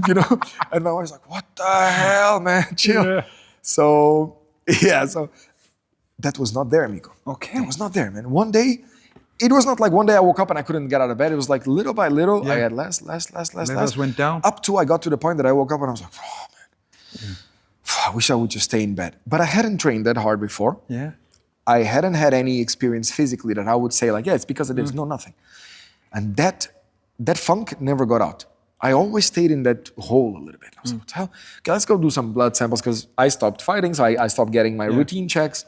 You know, and my wife's like, what the hell, man, chill. So that was not there, Miko. Okay. That was not there, man. One day. It was not like one day I woke up and I couldn't get out of bed. It was like little by little, I had less. Levels went down. Up to I got to the point that I woke up and I was like, oh man, I wish I would just stay in bed. But I hadn't trained that hard before. Yeah. I hadn't had any experience physically that I would say like, yeah, it's because of this. No, nothing. And that funk never got out. I always stayed in that hole a little bit. I was like, what the hell? Okay, let's go do some blood samples because I stopped fighting. So I stopped getting my routine checks.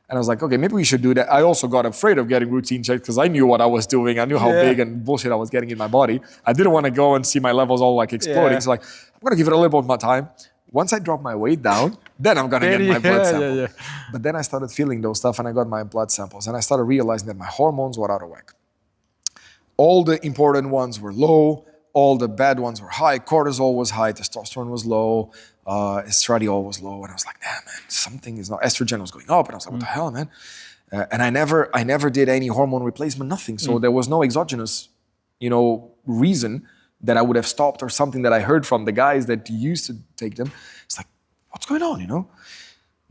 And I was like, okay, maybe we should do that. I also got afraid of getting routine checks because I knew what I was doing. I knew how big and bullshit I was getting in my body. I didn't want to go and see my levels all like exploding. So like, I'm going to give it a little bit more time. Once I drop my weight down, then I'm going to get my blood sample. But then I started feeling those stuff and I got my blood samples. And I started realizing that my hormones were out of whack. All the important ones were low. All the bad ones were high. Cortisol was high. Testosterone was low. Estradiol was low. And I was like, nah, man, something is not. Estrogen was going up. And I was like, what the hell, man? And I never did any hormone replacement, nothing. So there was no exogenous, you know, reason that I would have stopped or something that I heard from the guys that used to take them. It's like, what's going on, you know?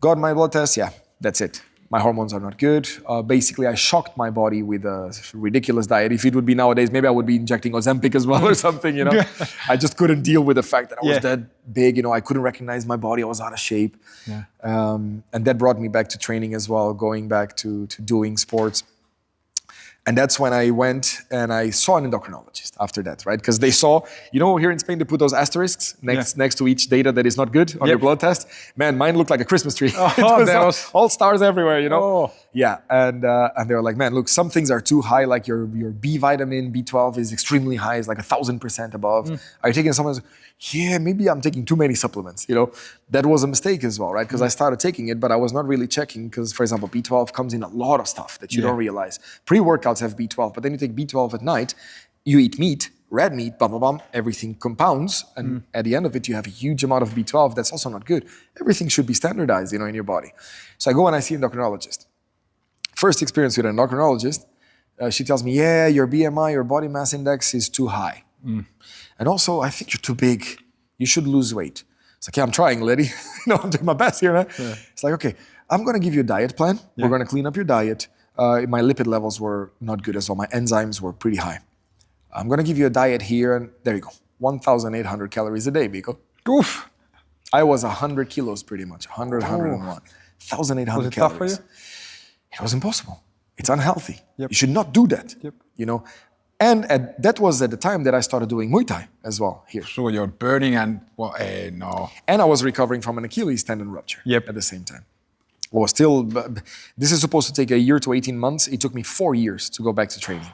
Got my blood test. Yeah, that's it. My hormones are not good. Basically, I shocked my body with a ridiculous diet. If it would be nowadays, maybe I would be injecting Ozempic as well or something, you know. I just couldn't deal with the fact that I was that big, you know. I couldn't recognize my body. I was out of shape. And that brought me back to training as well, going back to doing sports. And that's when I went and I saw an endocrinologist after that, right? Because they saw, you know, here in Spain, they put those asterisks next to each data that is not good on your blood test. Man, mine looked like a Christmas tree. It was all stars everywhere, you know? Yeah, and they were like, man, look, some things are too high, like your B vitamin, B12 is extremely high, it's like 1,000% above. Are you taking some? Yeah, maybe I'm taking too many supplements, you know? That was a mistake as well, right? Because I started taking it, but I was not really checking because, for example, B12 comes in a lot of stuff that you don't realize. Pre-workouts have B12, but then you take B12 at night, you eat meat, red meat, blah, blah, blah, everything compounds, and at the end of it, you have a huge amount of B12 that's also not good. Everything should be standardized, you know, in your body. So I go and I see an endocrinologist. First experience with an endocrinologist, she tells me, yeah, your BMI, your body mass index is too high. And also, I think you're too big. You should lose weight. It's like, yeah, I'm trying, lady. I'm doing my best here, man. It's like, okay, I'm going to give you a diet plan. We're going to clean up your diet. My lipid levels were not good as well. My enzymes were pretty high. I'm going to give you a diet here, and there you go. 1,800 calories a day, Miko. Oof. I was 100 kilos pretty much, 100, 101. 1,800 calories. Was it tough for you? It was impossible. It's unhealthy. You should not do that, you know. And that was at the time that I started doing Muay Thai as well here. So you're burning and, well, no. And I was recovering from an Achilles tendon rupture at the same time. Well, still, this is supposed to take a year to 18 months. It took me 4 years to go back to training.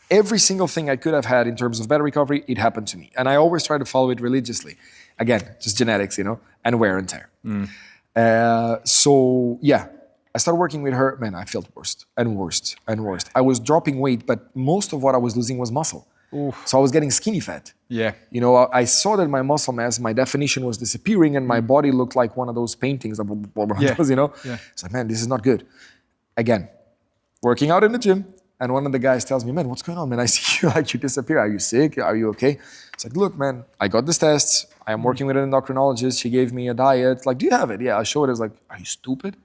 Every single thing I could have had in terms of better recovery, it happened to me. And I always try to follow it religiously. Again, just genetics, you know, and wear and tear. So, yeah. I started working with her, man, I felt worse and worse and worse. I was dropping weight, but most of what I was losing was muscle. So I was getting skinny fat. You know, I saw that my muscle mass, my definition was disappearing and my body looked like one of those paintings, you know? It's like, man, this is not good. Again, working out in the gym, and one of the guys tells me, man, what's going on, man? I see you like you disappear. Are you sick? Are you okay? It's like, look, man, I got these tests. I am working with an endocrinologist. She gave me a diet. Like, do you have it? Yeah, I showed it. I was like, are you stupid?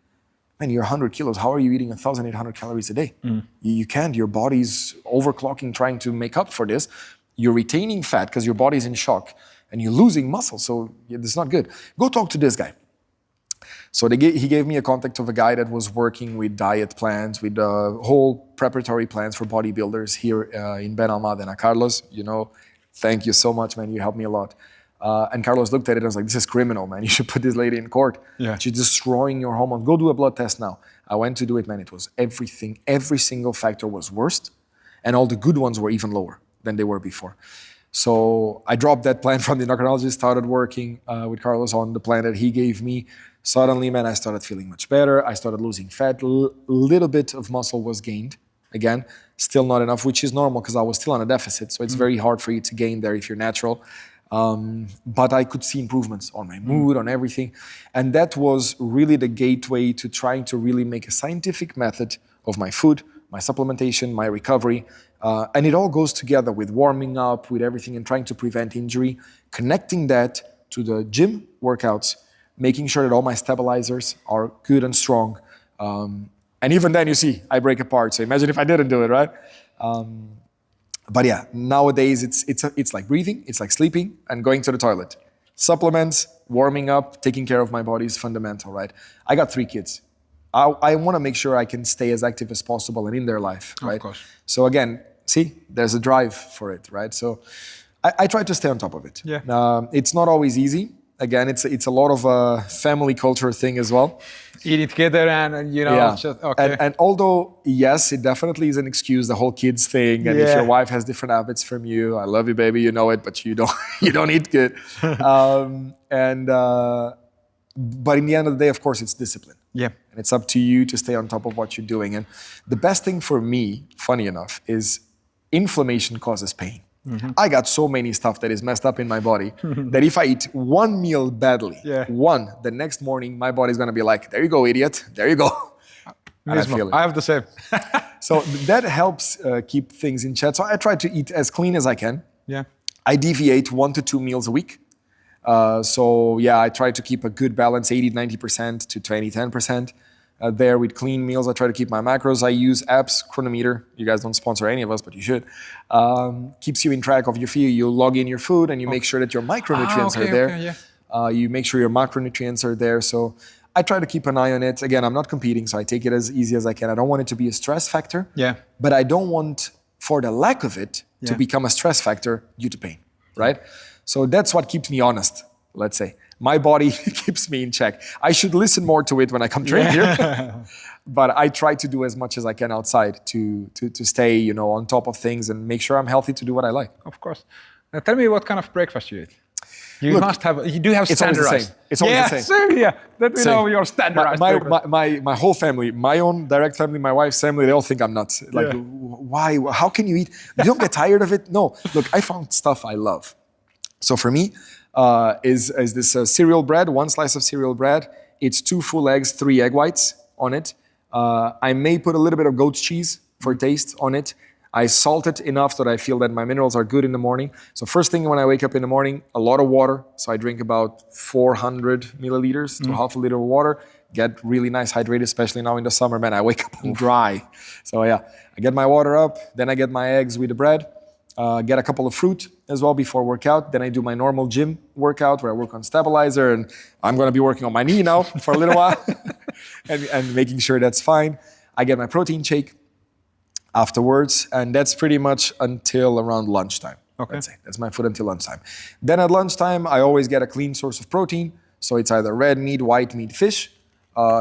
Man, you're 100 kilos. How are you eating 1,800 calories a day? You can't. Your body's overclocking, trying to make up for this. You're retaining fat because your body's in shock and you're losing muscle. So it's not good. Go talk to this guy. So he gave me a contact of a guy that was working with diet plans, with whole preparatory plans for bodybuilders here in Benalmádena. Carlos, you know, thank you so much, man. You helped me a lot. And Carlos looked at it and was like, this is criminal, man. You should put this lady in court. She's destroying your hormones. Go do a blood test now. I went to do it, man. It was everything. Every single factor was worst. And all the good ones were even lower than they were before. So I dropped that plan from the endocrinologist, started working with Carlos on the plan that he gave me. Suddenly, man, I started feeling much better. I started losing fat. Little bit of muscle was gained. Again, still not enough, which is normal because I was still on a deficit. So it's very hard for you to gain there if you're natural. But I could see improvements on my mood, on everything. And that was really the gateway to trying to really make a scientific method of my food, my supplementation, my recovery. And it all goes together with warming up, with everything, and trying to prevent injury, connecting that to the gym workouts, making sure that all my stabilizers are good and strong. And even then, you see, I break apart. So imagine if I didn't do it, right? But yeah, nowadays it's like breathing, it's like sleeping and going to the toilet. Supplements, warming up, taking care of my body is fundamental, right? I got 3 kids. I want to make sure I can stay as active as possible and in their life, right? Of course. So again, see, there's a drive for it, right? So I try to stay on top of it. Yeah. It's not always easy. Again, it's a lot of a family culture thing as well. Eating together and you know, Yeah. just, okay. And although, yes, it definitely is an excuse, the whole kids thing. And if Yeah. your wife has different habits from you, I love you, baby, you know it, but you don't eat good. But in the end of the day, of course, it's discipline. Yeah. And it's up to you to stay on top of what you're doing. And the best thing for me, funny enough, is inflammation causes pain. I got so many stuff that is messed up in my body that if I eat one meal badly, the next morning, my body's gonna be like, there you go, idiot, there you go. And I feel it. I have the same. So that helps keep things in check. So I try to eat as clean as I can. Yeah. I deviate 1 to 2 meals a week. So yeah, I try to keep a good balance, 80-90% to 20-10%. There with clean meals, I try to keep my macros. I use apps, Chronometer. You guys don't sponsor any of us, but you should. Keeps you in track of your food. You log in your food and you make sure that your micronutrients are there. Okay, yeah. You make sure your macronutrients are there. So I try to keep an eye on it. Again, I'm not competing, so I take it as easy as I can. I don't want it to be a stress factor. Yeah. But I don't want, for the lack of it, to become a stress factor due to pain, right? So that's what keeps me honest, let's say. My body keeps me in check. I should listen more to it when I come train here. But I try to do as much as I can outside to stay, you know, on top of things and make sure I'm healthy to do what I like. Of course. Now tell me what kind of breakfast you eat. You do have it's always the standardized. same. It's always the same. Same, yeah. Let me Same. know your standardized breakfast. My whole family, my own direct family, my wife's family, they all think I'm nuts. Like, why? How can you eat? You don't get tired of it? No. Look, I found stuff I love. So for me, is this cereal bread, 1 slice of cereal bread. It's 2 full eggs, 3 egg whites on it. I may put a little bit of goat's cheese for taste on it. I salt it enough so that I feel that my minerals are good in the morning. So first thing when I wake up in the morning, a lot of water. So I drink about 400 milliliters to half a liter of water. Get really nice hydrated, especially now in the summer, man. I wake up dry. So yeah, I get my water up, then I get my eggs with the bread. Get a couple of fruit as well before workout. Then I do my normal gym workout where I work on stabilizer, and I'm gonna be working on my knee now for a little while and making sure that's fine. I get my protein shake afterwards, and that's pretty much until around lunchtime. Okay. Let's say. That's my food until lunchtime. Then at lunchtime, I always get a clean source of protein. So it's either red meat, white meat, fish.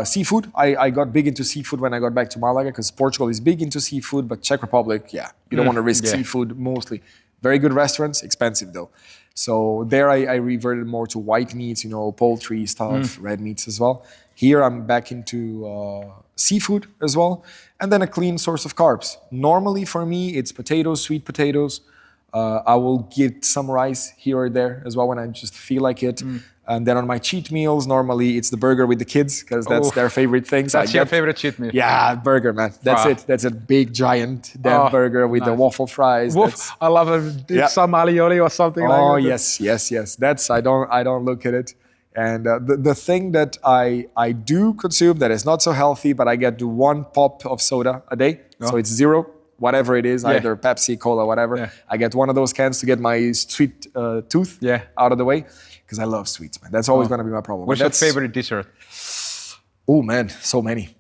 Seafood, I got big into seafood when I got back to Malaga because Portugal is big into seafood, but Czech Republic, you don't want to risk seafood mostly. Very good restaurants, expensive though. So there I reverted more to white meats, you know, poultry stuff, red meats as well. Here I'm back into seafood as well, and then a clean source of carbs. Normally for me, it's potatoes, sweet potatoes. I will get some rice here or there as well when I just feel like it. And then on my cheat meals, normally it's the burger with the kids because that's their favorite thing. So That's your favorite cheat meal? Yeah, burger, man. That's it. That's a big, giant damn burger with the waffle fries. I love it. Some alioli or something like that. Oh, yes. That's, I don't look at it. And the thing that I do consume that is not so healthy, but I get to 1 pop of soda a day. So it's 0, whatever it is, either Pepsi, Cola, whatever. I get 1 of those cans to get my sweet tooth out of the way. Because I love sweets, man. That's always going to be my problem. What's your favorite dessert? Oh, man, so many.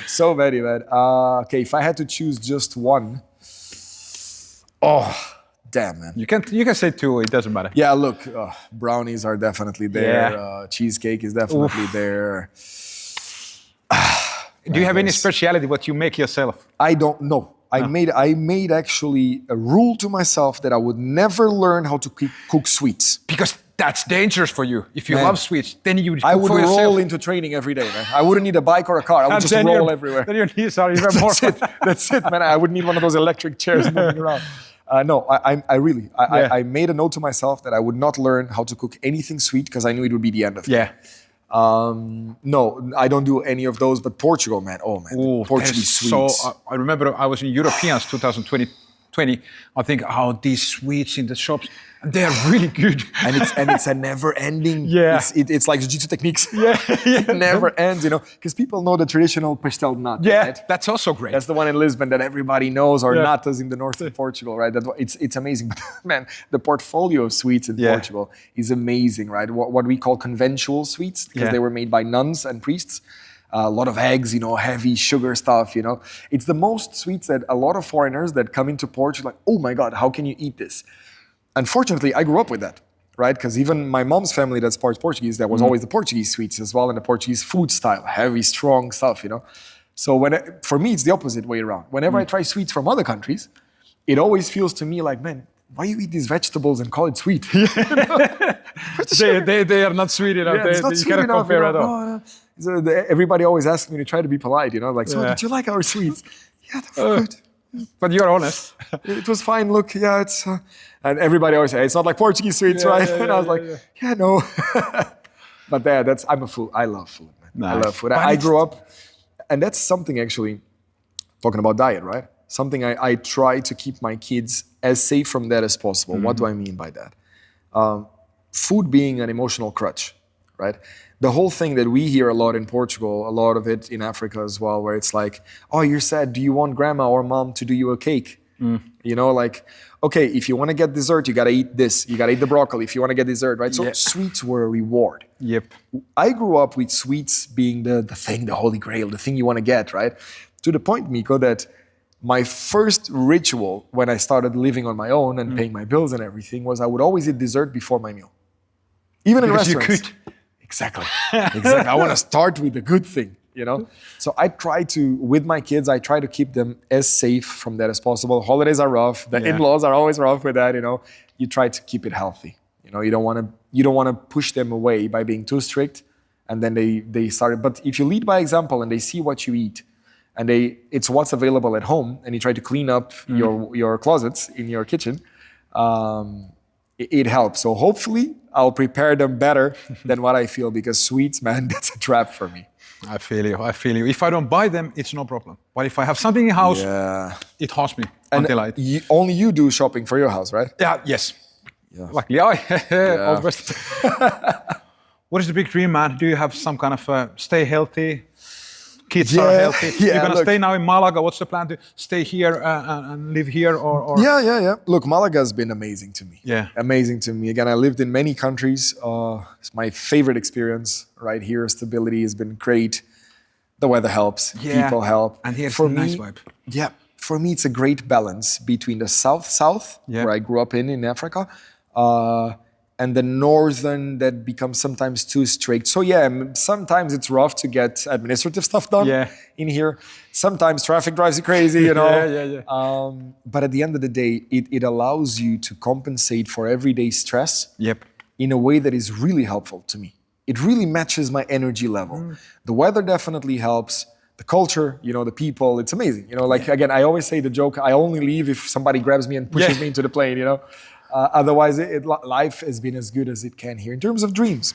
So many, man. Okay, if I had to choose just one. Oh, damn, man. You can say 2, it doesn't matter. Yeah, look, brownies are definitely there. Cheesecake is definitely there. Do you have any specialty what you make yourself? I don't know. I made actually a rule to myself that I would never learn how to cook sweets. Because that's dangerous for you. If you Man, love sweets, then you I cook would for yourself. roll into training every day, man. I wouldn't need a bike or a car. I would And just then roll everywhere. Then your knees are even more. That's it. That's it, man. I would need one of those electric chairs moving around. No, I really, I made a note to myself that I would not learn how to cook anything sweet because I knew it would be the end of it. Yeah. No, I don't do any of those. But Portugal, man, Portuguese sweets. So I remember I was in Europeans 2020. I think, these sweets in the shops, they're really good. and it's a never-ending. Yeah. It's like Jiu-Jitsu techniques. Yeah. It never ends, because people know the traditional pastel nut. Yeah, right? that's also great. That's the one in Lisbon that everybody knows, or natas in the north of Portugal, right? It's amazing. But man, the portfolio of sweets in Portugal is amazing, right? What we call conventual sweets, because they were made by nuns and priests. A lot of eggs, heavy sugar stuff, It's the most sweets that a lot of foreigners that come into Portugal, like, oh my God, how can you eat this? Unfortunately, I grew up with that, right? Because even my mom's family that's part Portuguese, that was always the Portuguese sweets as well, and the Portuguese food style, heavy, strong stuff, So for me, it's the opposite way around. Whenever I try sweets from other countries, it always feels to me like, man, why you eat these vegetables and call it sweet? They are not sweet enough. Yeah, it's not you sweet cannot enough, compare at all. No. So everybody always asks me to try to be polite, like, so did you like our sweets? Yeah, they were good. But you're honest. It was fine. Look, yeah, it's... and everybody always says, it's not like Portuguese sweets, right? And I was like, no. But I'm a food. I love food, man. Nice. I love food. I grew up... And that's something actually, talking about diet, right? Something I try to keep my kids as safe from that as possible. What do I mean by that? Food being an emotional crutch, right? The whole thing that we hear a lot in Portugal, a lot of it in Africa as well, where it's like, oh, you're sad. Do you want grandma or mom to do you a cake? Like, okay, if you want to get dessert, you got to eat this. You got to eat the broccoli if you want to get dessert, right? So sweets were a reward. Yep. I grew up with sweets being the thing, the holy grail, the thing you want to get, right? To the point, Miko, that my first ritual when I started living on my own and paying my bills and everything was I would always eat dessert before my meal. Even in restaurants. You could. Exactly. I want to start with the good thing, So I try to, with my kids, I try to keep them as safe from that as possible. Holidays are rough. The in-laws are always rough with that, You try to keep it healthy. You don't want to push them away by being too strict, and then they start. But if you lead by example and they see what you eat, and it's what's available at home, and you try to clean up your closets in your kitchen, it helps. So hopefully I'll prepare them better than what I feel, because sweets, man, that's a trap for me. I feel you. If I don't buy them, it's no problem. But if I have something in house, it haunts me until I eat. Only you do shopping for your house, right? Yeah, yes. Yeah. Luckily, always. What is the big dream, man? Do you have some kind of stay healthy? Kids are healthy. You're gonna stay now in Malaga. What's the plan to stay here and live here, or? Yeah. Look, Malaga has been amazing to me. Yeah, amazing to me. Again, I lived in many countries. It's my favorite experience right here. Stability has been great. The weather helps. People help. And here's a nice vibe. Yeah, for me, it's a great balance between the south, where I grew up in Africa, and the northern that becomes sometimes too strict. So sometimes it's rough to get administrative stuff done in here. Sometimes traffic drives you crazy, But at the end of the day, it allows you to compensate for everyday stress in a way that is really helpful to me. It really matches my energy level. The weather definitely helps. The culture, the people, it's amazing. Again, I always say the joke, I only leave if somebody grabs me and pushes me into the plane, Otherwise, life has been as good as it can here. In terms of dreams,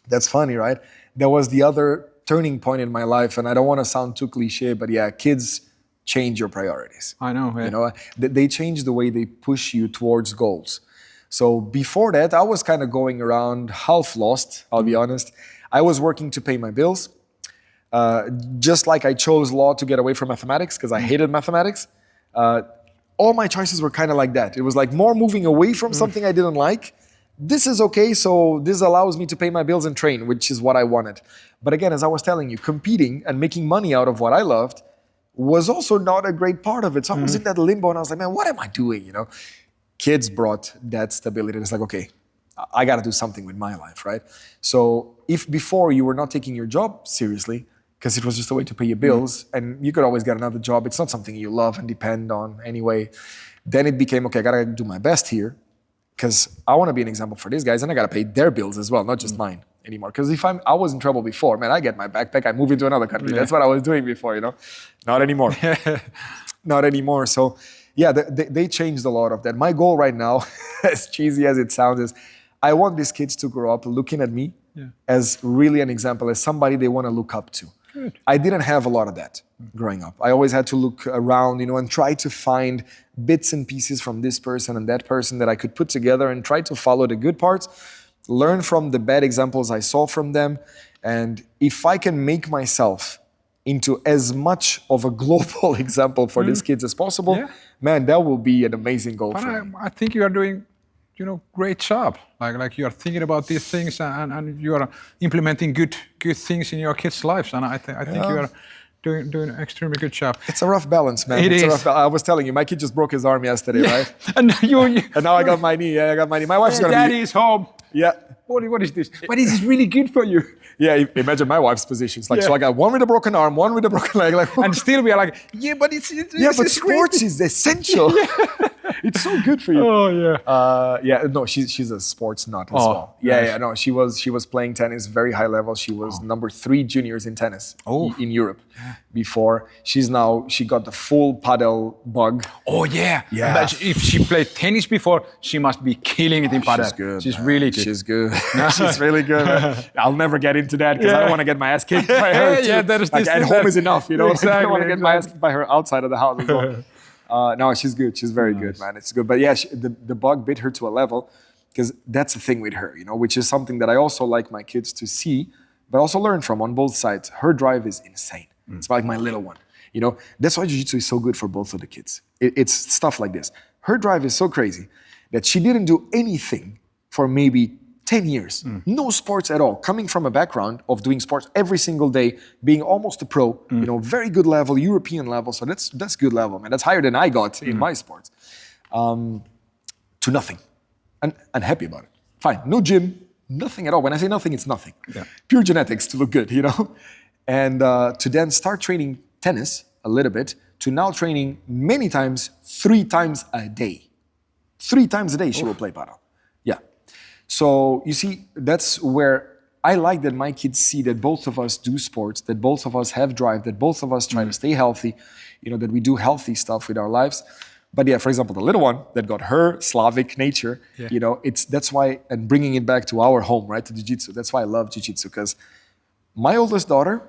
that's funny, right? That was the other turning point in my life, and I don't want to sound too cliche, but kids change your priorities. I know. Yeah. They change the way they push you towards goals. So before that, I was kind of going around half lost, I'll be honest. I was working to pay my bills. Just like I chose law to get away from mathematics because I hated mathematics. All my choices were kind of like that. It was like more moving away from something I didn't like. This is okay, so this allows me to pay my bills and train, which is what I wanted. But again, as I was telling you, competing and making money out of what I loved was also not a great part of it. So I was in that limbo and I was like, man, what am I doing, Kids brought that stability. It's like, okay, I got to do something with my life, right? So if before you were not taking your job seriously, because it was just a way to pay your bills, and you could always get another job. It's not something you love and depend on anyway. Then it became, okay, I gotta do my best here. because I want to be an example for these guys, and I got to pay their bills as well, not just mine anymore. Because if I was in trouble before, man, I get my backpack, I move into another country. That's what I was doing before, you know. Not anymore. Not anymore. So yeah, they changed a lot of that. My goal right now, as cheesy as it sounds, is I want these kids to grow up looking at me as really an example, as somebody they want to look up to. Good. I didn't have a lot of that growing up. I always had to look around, you know, and try to find bits and pieces from this person and that person that I could put together and try to follow the good parts, learn from the bad examples I saw from them. And if I can make myself into as much of a global example for these kids as possible, man, that will be an amazing goal for me. I think you are doing, you know, great job. Like you are thinking about these things and you are implementing good things in your kids' lives. And I think you are doing an extremely good job. It's a rough balance, man. I was telling you, my kid just broke his arm yesterday, right? And and now I got my knee. Yeah, I got my knee. My wife's gonna Daddy is home. Yeah. What is this? But this is really good for you. Yeah, imagine my wife's position. It's like, so I got one with a broken arm, one with a broken leg. Like, and still we are like, but it's sports is essential. It's so good for you. Oh yeah. No, she's a sports nut as well. Yeah, no, she was playing tennis very high level. She was number 3 juniors in tennis in Europe. Before she got the full paddle bug. Oh yeah. But if she played tennis before, she must be killing it in paddle. She's good. She's really good. She's good. She's really good. Man. I'll never get into that because I don't want to get my ass kicked by her. Like, at home is enough, you know. Exactly, I don't want to get my ass kicked by her outside of the house as well. No, she's good. She's very good, man. It's good. But yeah, the bug bit her to a level because that's the thing with her, you know, which is something that I also like my kids to see, but also learn from on both sides. Her drive is insane. It's like my little one, you know. That's why Jiu-Jitsu is so good for both of the kids. It's stuff like this. Her drive is so crazy that she didn't do anything for maybe 10 years. No sports at all. Coming from a background of doing sports every single day, being almost a pro, you know, very good level, European level. So that's good level, man. That's higher than I got in my sports. To nothing. And happy about it. Fine. No gym, nothing at all. When I say nothing, it's nothing. Yeah. Pure genetics to look good, you know? And to then start training tennis a little bit, to now training many times, 3 times a day. 3 times a day she will play paddle. Yeah. So you see, that's where I like that my kids see that both of us do sports, that both of us have drive, that both of us try to stay healthy, you know, that we do healthy stuff with our lives. But yeah, for example, the little one that got her Slavic nature, you know, that's why, and bringing it back to our home, right, to Jiu-Jitsu, that's why I love Jiu-Jitsu, because my oldest daughter,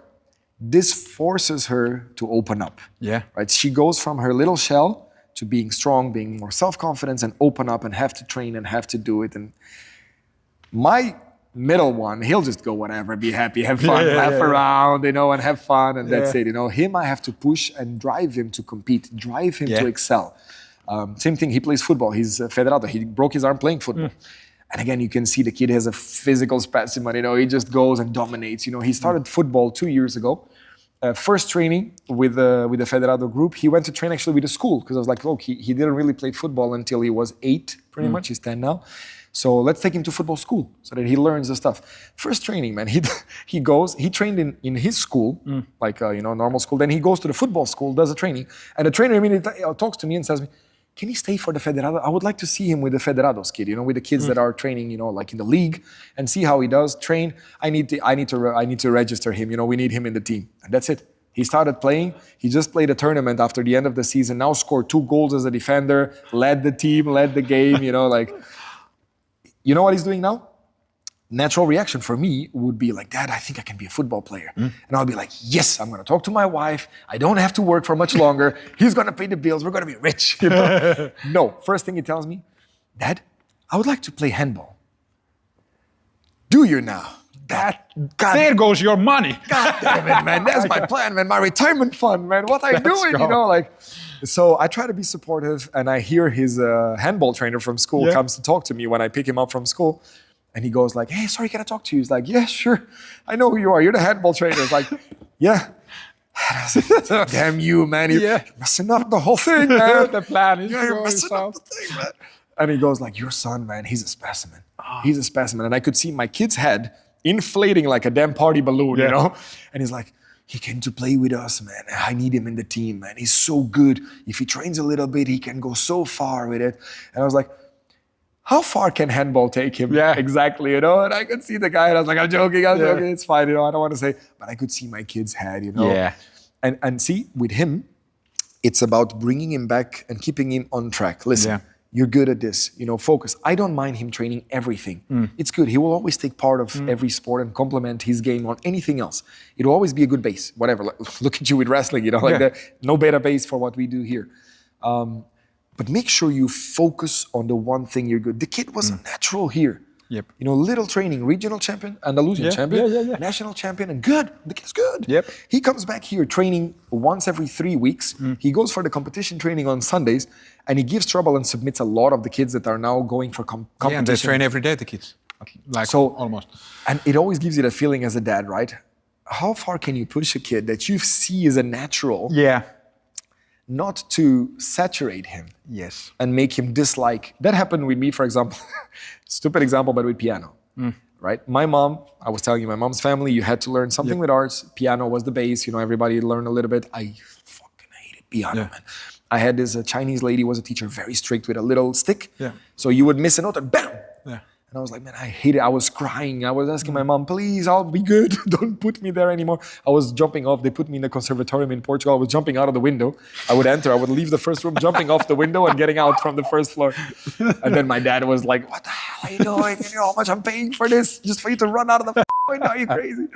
this forces her to open up. Yeah. Right? She goes from her little shell to being strong, being more self-confident and open up and have to train and have to do it. And my middle one, he'll just go whatever, be happy, have fun, laugh around, you know, and have fun, and that's it. You know, him, I have to push and drive him to compete, drive him to excel. Same thing, he plays football. He's a federado. He broke his arm playing football. And again, you can see the kid has a physical specimen, you know, he just goes and dominates. You know, he started football 2 years ago. First training with the Federado group, he went to train actually with the school because I was like, look, he didn't really play football until he was 8, pretty much. He's 10 now. So let's take him to football school so that he learns the stuff. First training, man, he trained in his school, like, you know, normal school. Then he goes to the football school, does a training. And the trainer immediately talks to me and says, can he stay for the Federado? I would like to see him with the Federados kid, you know, with the kids that are training, you know, like in the league, and see how he does train. I need to register him. You know, we need him in the team, and that's it. He started playing. He just played a tournament after the end of the season. Now scored 2 goals as a defender, led the team, led the game. You know, like, you know what he's doing now? Natural reaction for me would be like, Dad, I think I can be a football player. And I'll be like, yes, I'm going to talk to my wife. I don't have to work for much longer. He's going to pay the bills. We're going to be rich. You know? No, first thing he tells me, Dad, I would like to play handball. Do you now? God, there goes your money. God damn it, man. That's my plan, man. My retirement fund, man. What are you doing? You know, like, so I try to be supportive, and I hear his handball trainer from school comes to talk to me when I pick him up from school. And he goes like, hey, sorry, can I talk to you? He's like, yeah, sure. I know who you are. You're the handball trainer. It's like, yeah. Damn you, man. You're messing up the whole thing, man. The plan is you're messing up the thing, man. And he goes like, your son, man, he's a specimen. He's a specimen. And I could see my kid's head inflating like a damn party balloon, you know? And he's like, he came to play with us, man. I need him in the team, man. He's so good. If he trains a little bit, he can go so far with it. And I was like, how far can handball take him? Yeah. Exactly, you know? And I could see the guy and I was like, I'm joking, it's fine, you know, I don't want to say, but I could see my kid's head, you know? Yeah. And see, with him, it's about bringing him back and keeping him on track. Listen, you're good at this, you know, focus. I don't mind him training everything. It's good. He will always take part of every sport and complement his game on anything else. It'll always be a good base, whatever. Like, look at you with wrestling, you know, like that. No better base for what we do here. But make sure you focus on the one thing you're good. The kid was natural here. Yep. You know, little training, regional champion, Andalusian champion, national champion, and good. The kid's good. Yep. He comes back here training once every 3 weeks. He goes for the competition training on Sundays, and he gives trouble and submits a lot of the kids that are now going for competition. Yeah, and they train every day, the kids. Like, So almost. And it always gives you that feeling as a dad, right? How far can you push a kid that you see as a natural, Yeah. not to saturate him Yes. and make him dislike? That happened with me, for example. Stupid example, but with piano, right? My mom, I was telling you, my mom's family, you had to learn something with arts. Piano was the base, you know, everybody learned a little bit. I fucking hated piano, man. I had this Chinese lady, was a teacher, very strict with a little stick. Yeah. So you would miss a note and bam! Yeah. And I was like, man, I hate it. I was crying. I was asking my mom, please, I'll be good. Don't put me there anymore. I was jumping off. They put me in the conservatorium in Portugal. I was jumping out of the window. I would enter. I would leave the first room, jumping off the window and getting out from the first floor. And then my dad was like, what the hell are you doing? You know how much I'm paying for this? Just for you to run out of the window? Are you crazy?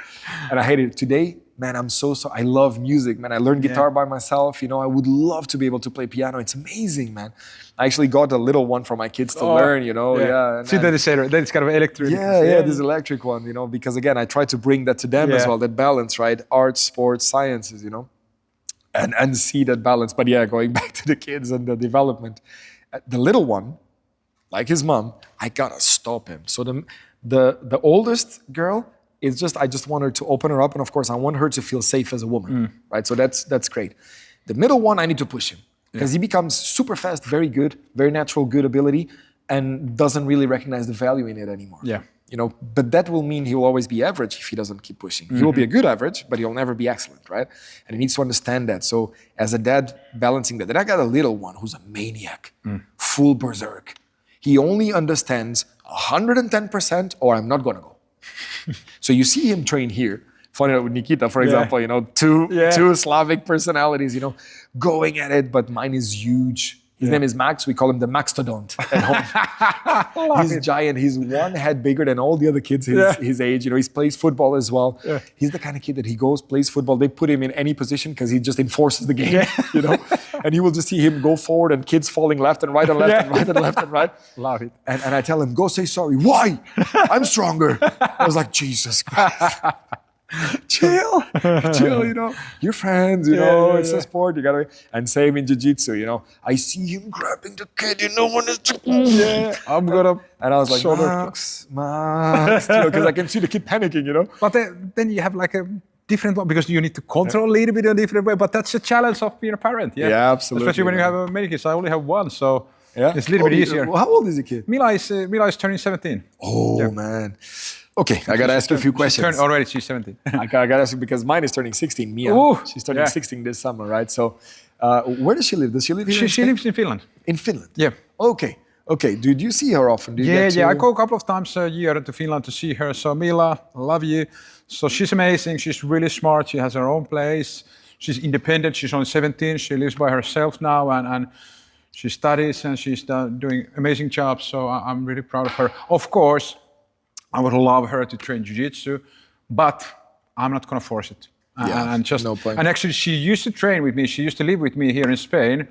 And I hated it. Today, man, I'm so I love music, man. I learned guitar by myself. You know, I would love to be able to play piano. It's amazing, man. I actually got a little one for my kids to learn, you know. And, See, then it's kind of electric. This electric one, you know, because again, I try to bring that to them as well, that balance, right? Arts, sports, sciences, you know, and see that balance. But yeah, going back to the kids and the development, the little one, like his mom, I gotta stop him. So the oldest girl is just, I just want her to open her up, and of course, I want her to feel safe as a woman, right? So that's great. The middle one, I need to push him because he becomes super fast, very good, very natural, good ability, and doesn't really recognize the value in it anymore. Yeah. You know, but that will mean he will always be average if he doesn't keep pushing. He will be a good average, but he'll never be excellent, right? And he needs to understand that. So as a dad, balancing that. Then I got a little one who's a maniac, full berserk. He only understands 110% or I'm not gonna go. So you see him train here. Funny with Nikita, for example, you know, two Slavic personalities, you know, going at it, but mine is huge. His name is Max. We call him the Maxtodont at home. He's giant. He's one head bigger than all the other kids his age. You know, he plays football as well. Yeah. He's the kind of kid that he goes, plays football. They put him in any position because he just enforces the game, you know. And you will just see him go forward and kids falling left and right and left and right and left and right. Love it. And I tell him, go say sorry. Why? I'm stronger. I was like, Jesus Christ. Chill, you know. You're friends, you know. It's a sport. You gotta. And same in jiu-jitsu, you know. I see him grabbing the kid. You know when it's. I'm gonna. And I was like, Max, because I can see the kid panicking, you know. But then you have like a different one because you need to control a little bit in a different way. But that's a challenge of being a parent. Yeah, absolutely. Especially when you have many kids. I only have one, so it's a little bit easier. How old is your kid? Mila is turning 17. Oh man. Okay, I gotta ask you a few questions. She's 17. I gotta ask you because mine is turning 16, Mia. Ooh, she's turning 16 this summer, right? So, where does she live? Does she live here? She lives in Finland. In Finland? Yeah. Okay. Do you see her often? Do you I go a couple of times a year to Finland to see her. So Mila, I love you. So she's amazing. She's really smart. She has her own place. She's independent. She's only 17. She lives by herself now, and she studies and she's doing amazing job. So I'm really proud of her. Of course, I would love her to train jiu-jitsu, but I'm not going to force it. No point. And actually, she used to train with me. She used to live with me here in Spain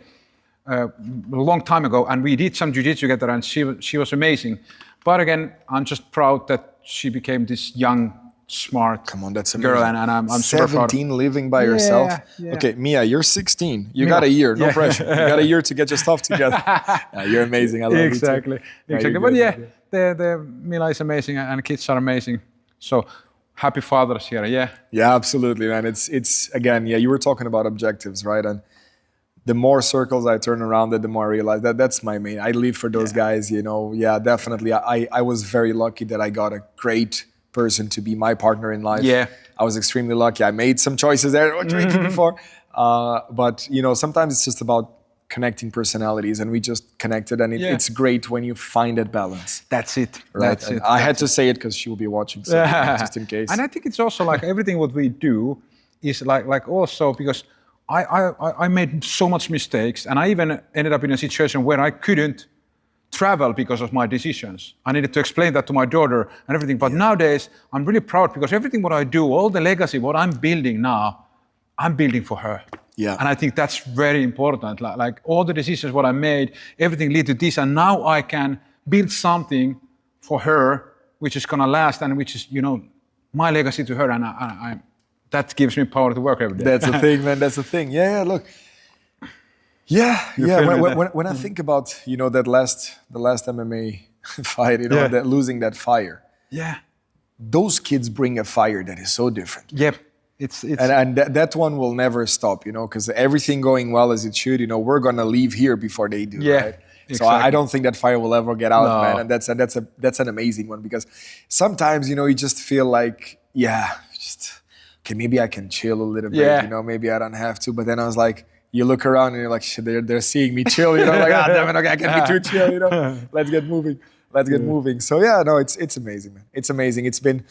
a long time ago, and we did some jiu-jitsu together, and she was amazing. But again, I'm just proud that she became this young, smart that's girl, and I'm super proud. 17 living by yourself. Yeah. Okay, Mia, you're 16. You got a year, no pressure. You got a year to get your stuff together. You're amazing. I love exactly. you too. Exactly. But the Mila is amazing, and kids are amazing. So happy Father's here. Yeah, absolutely, man. It's again, you were talking about objectives, right? And the more circles I turn around it, the more I realize that's my main. I live for those guys, you know. Yeah, definitely. I was very lucky that I got a great person to be my partner in life. Yeah. I was extremely lucky. I made some choices there, drinking before. But, you know, sometimes it's just about connecting personalities, and we just connected, and Yeah. it's great when you find that balance. That's it. Right? That's And it. I had to say it because she will be watching, so just in case. And I think it's also like everything what we do is like also because I made so much mistakes, and I even ended up in a situation where I couldn't travel because of my decisions. I needed to explain that to my daughter and everything. But nowadays, I'm really proud because everything what I do, all the legacy, what I'm building now, I'm building for her. Yeah. And I think that's very important. Like all the decisions what I made, everything lead to this, and now I can build something for her, which is gonna last, and which is, you know, my legacy to her, and I that gives me power to work every day. That's the thing, man. That's the thing. Yeah, look. Yeah. feel me When I think about, you know, the last MMA fight, you know, that losing that fire. Yeah. Those kids bring a fire that is so different. Yep. It's And that one will never stop, you know, because everything going well as it should, you know, we're gonna leave here before they do, Yeah, right? So exactly. I don't think that fire will ever get out, No. man. And that's an amazing one, because sometimes, you know, you just feel like, okay, maybe I can chill a little bit, Yeah. you know, maybe I don't have to. But then I was like, you look around and you're like, shit, they're seeing me chill, you know, like, damn it, okay, I can't be too chill, you know. Let's get moving. So yeah, no, it's amazing, man. It's amazing. It's been.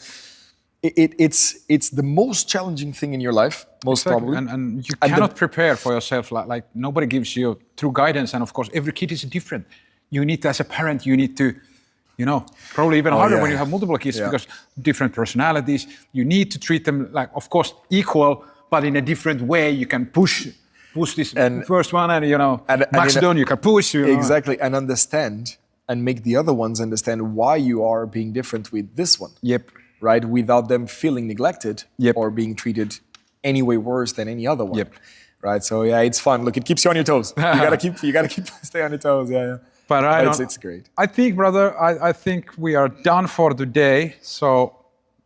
It's the most challenging thing in your life, most Exactly. probably. And you cannot prepare for yourself. Like nobody gives you true guidance. And of course, every kid is different. You need to, as a parent, you need to, you know, probably even harder when you have multiple kids because different personalities. You need to treat them like, of course, equal, but in a different way. You can push this first one, and you know, max down. You can push. You know. Exactly, and understand and make the other ones understand why you are being different with this one. Yep. Right, without them feeling neglected Yep. or being treated any way worse than any other one. Yep. Right, so yeah, it's fun. Look, it keeps you on your toes. You gotta keep stay on your toes. Yeah. But it's great. I think, brother, I think we are done for today. So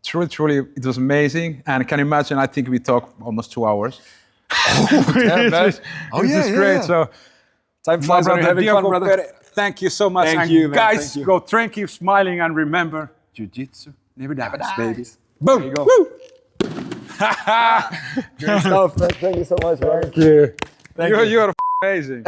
truly, it was amazing. And can you imagine? I think we talked almost 2 hours. It's great. So time flies when you're having fun, Diogo brother. Pereira, thank you so much. Thank and you, man. guys, Thank you. go train, keep smiling, and remember, Jiu-Jitsu never dies, babies. Boom. There you go. Woo. Great stuff, man. Thank you so much, man. Thank you. You're amazing.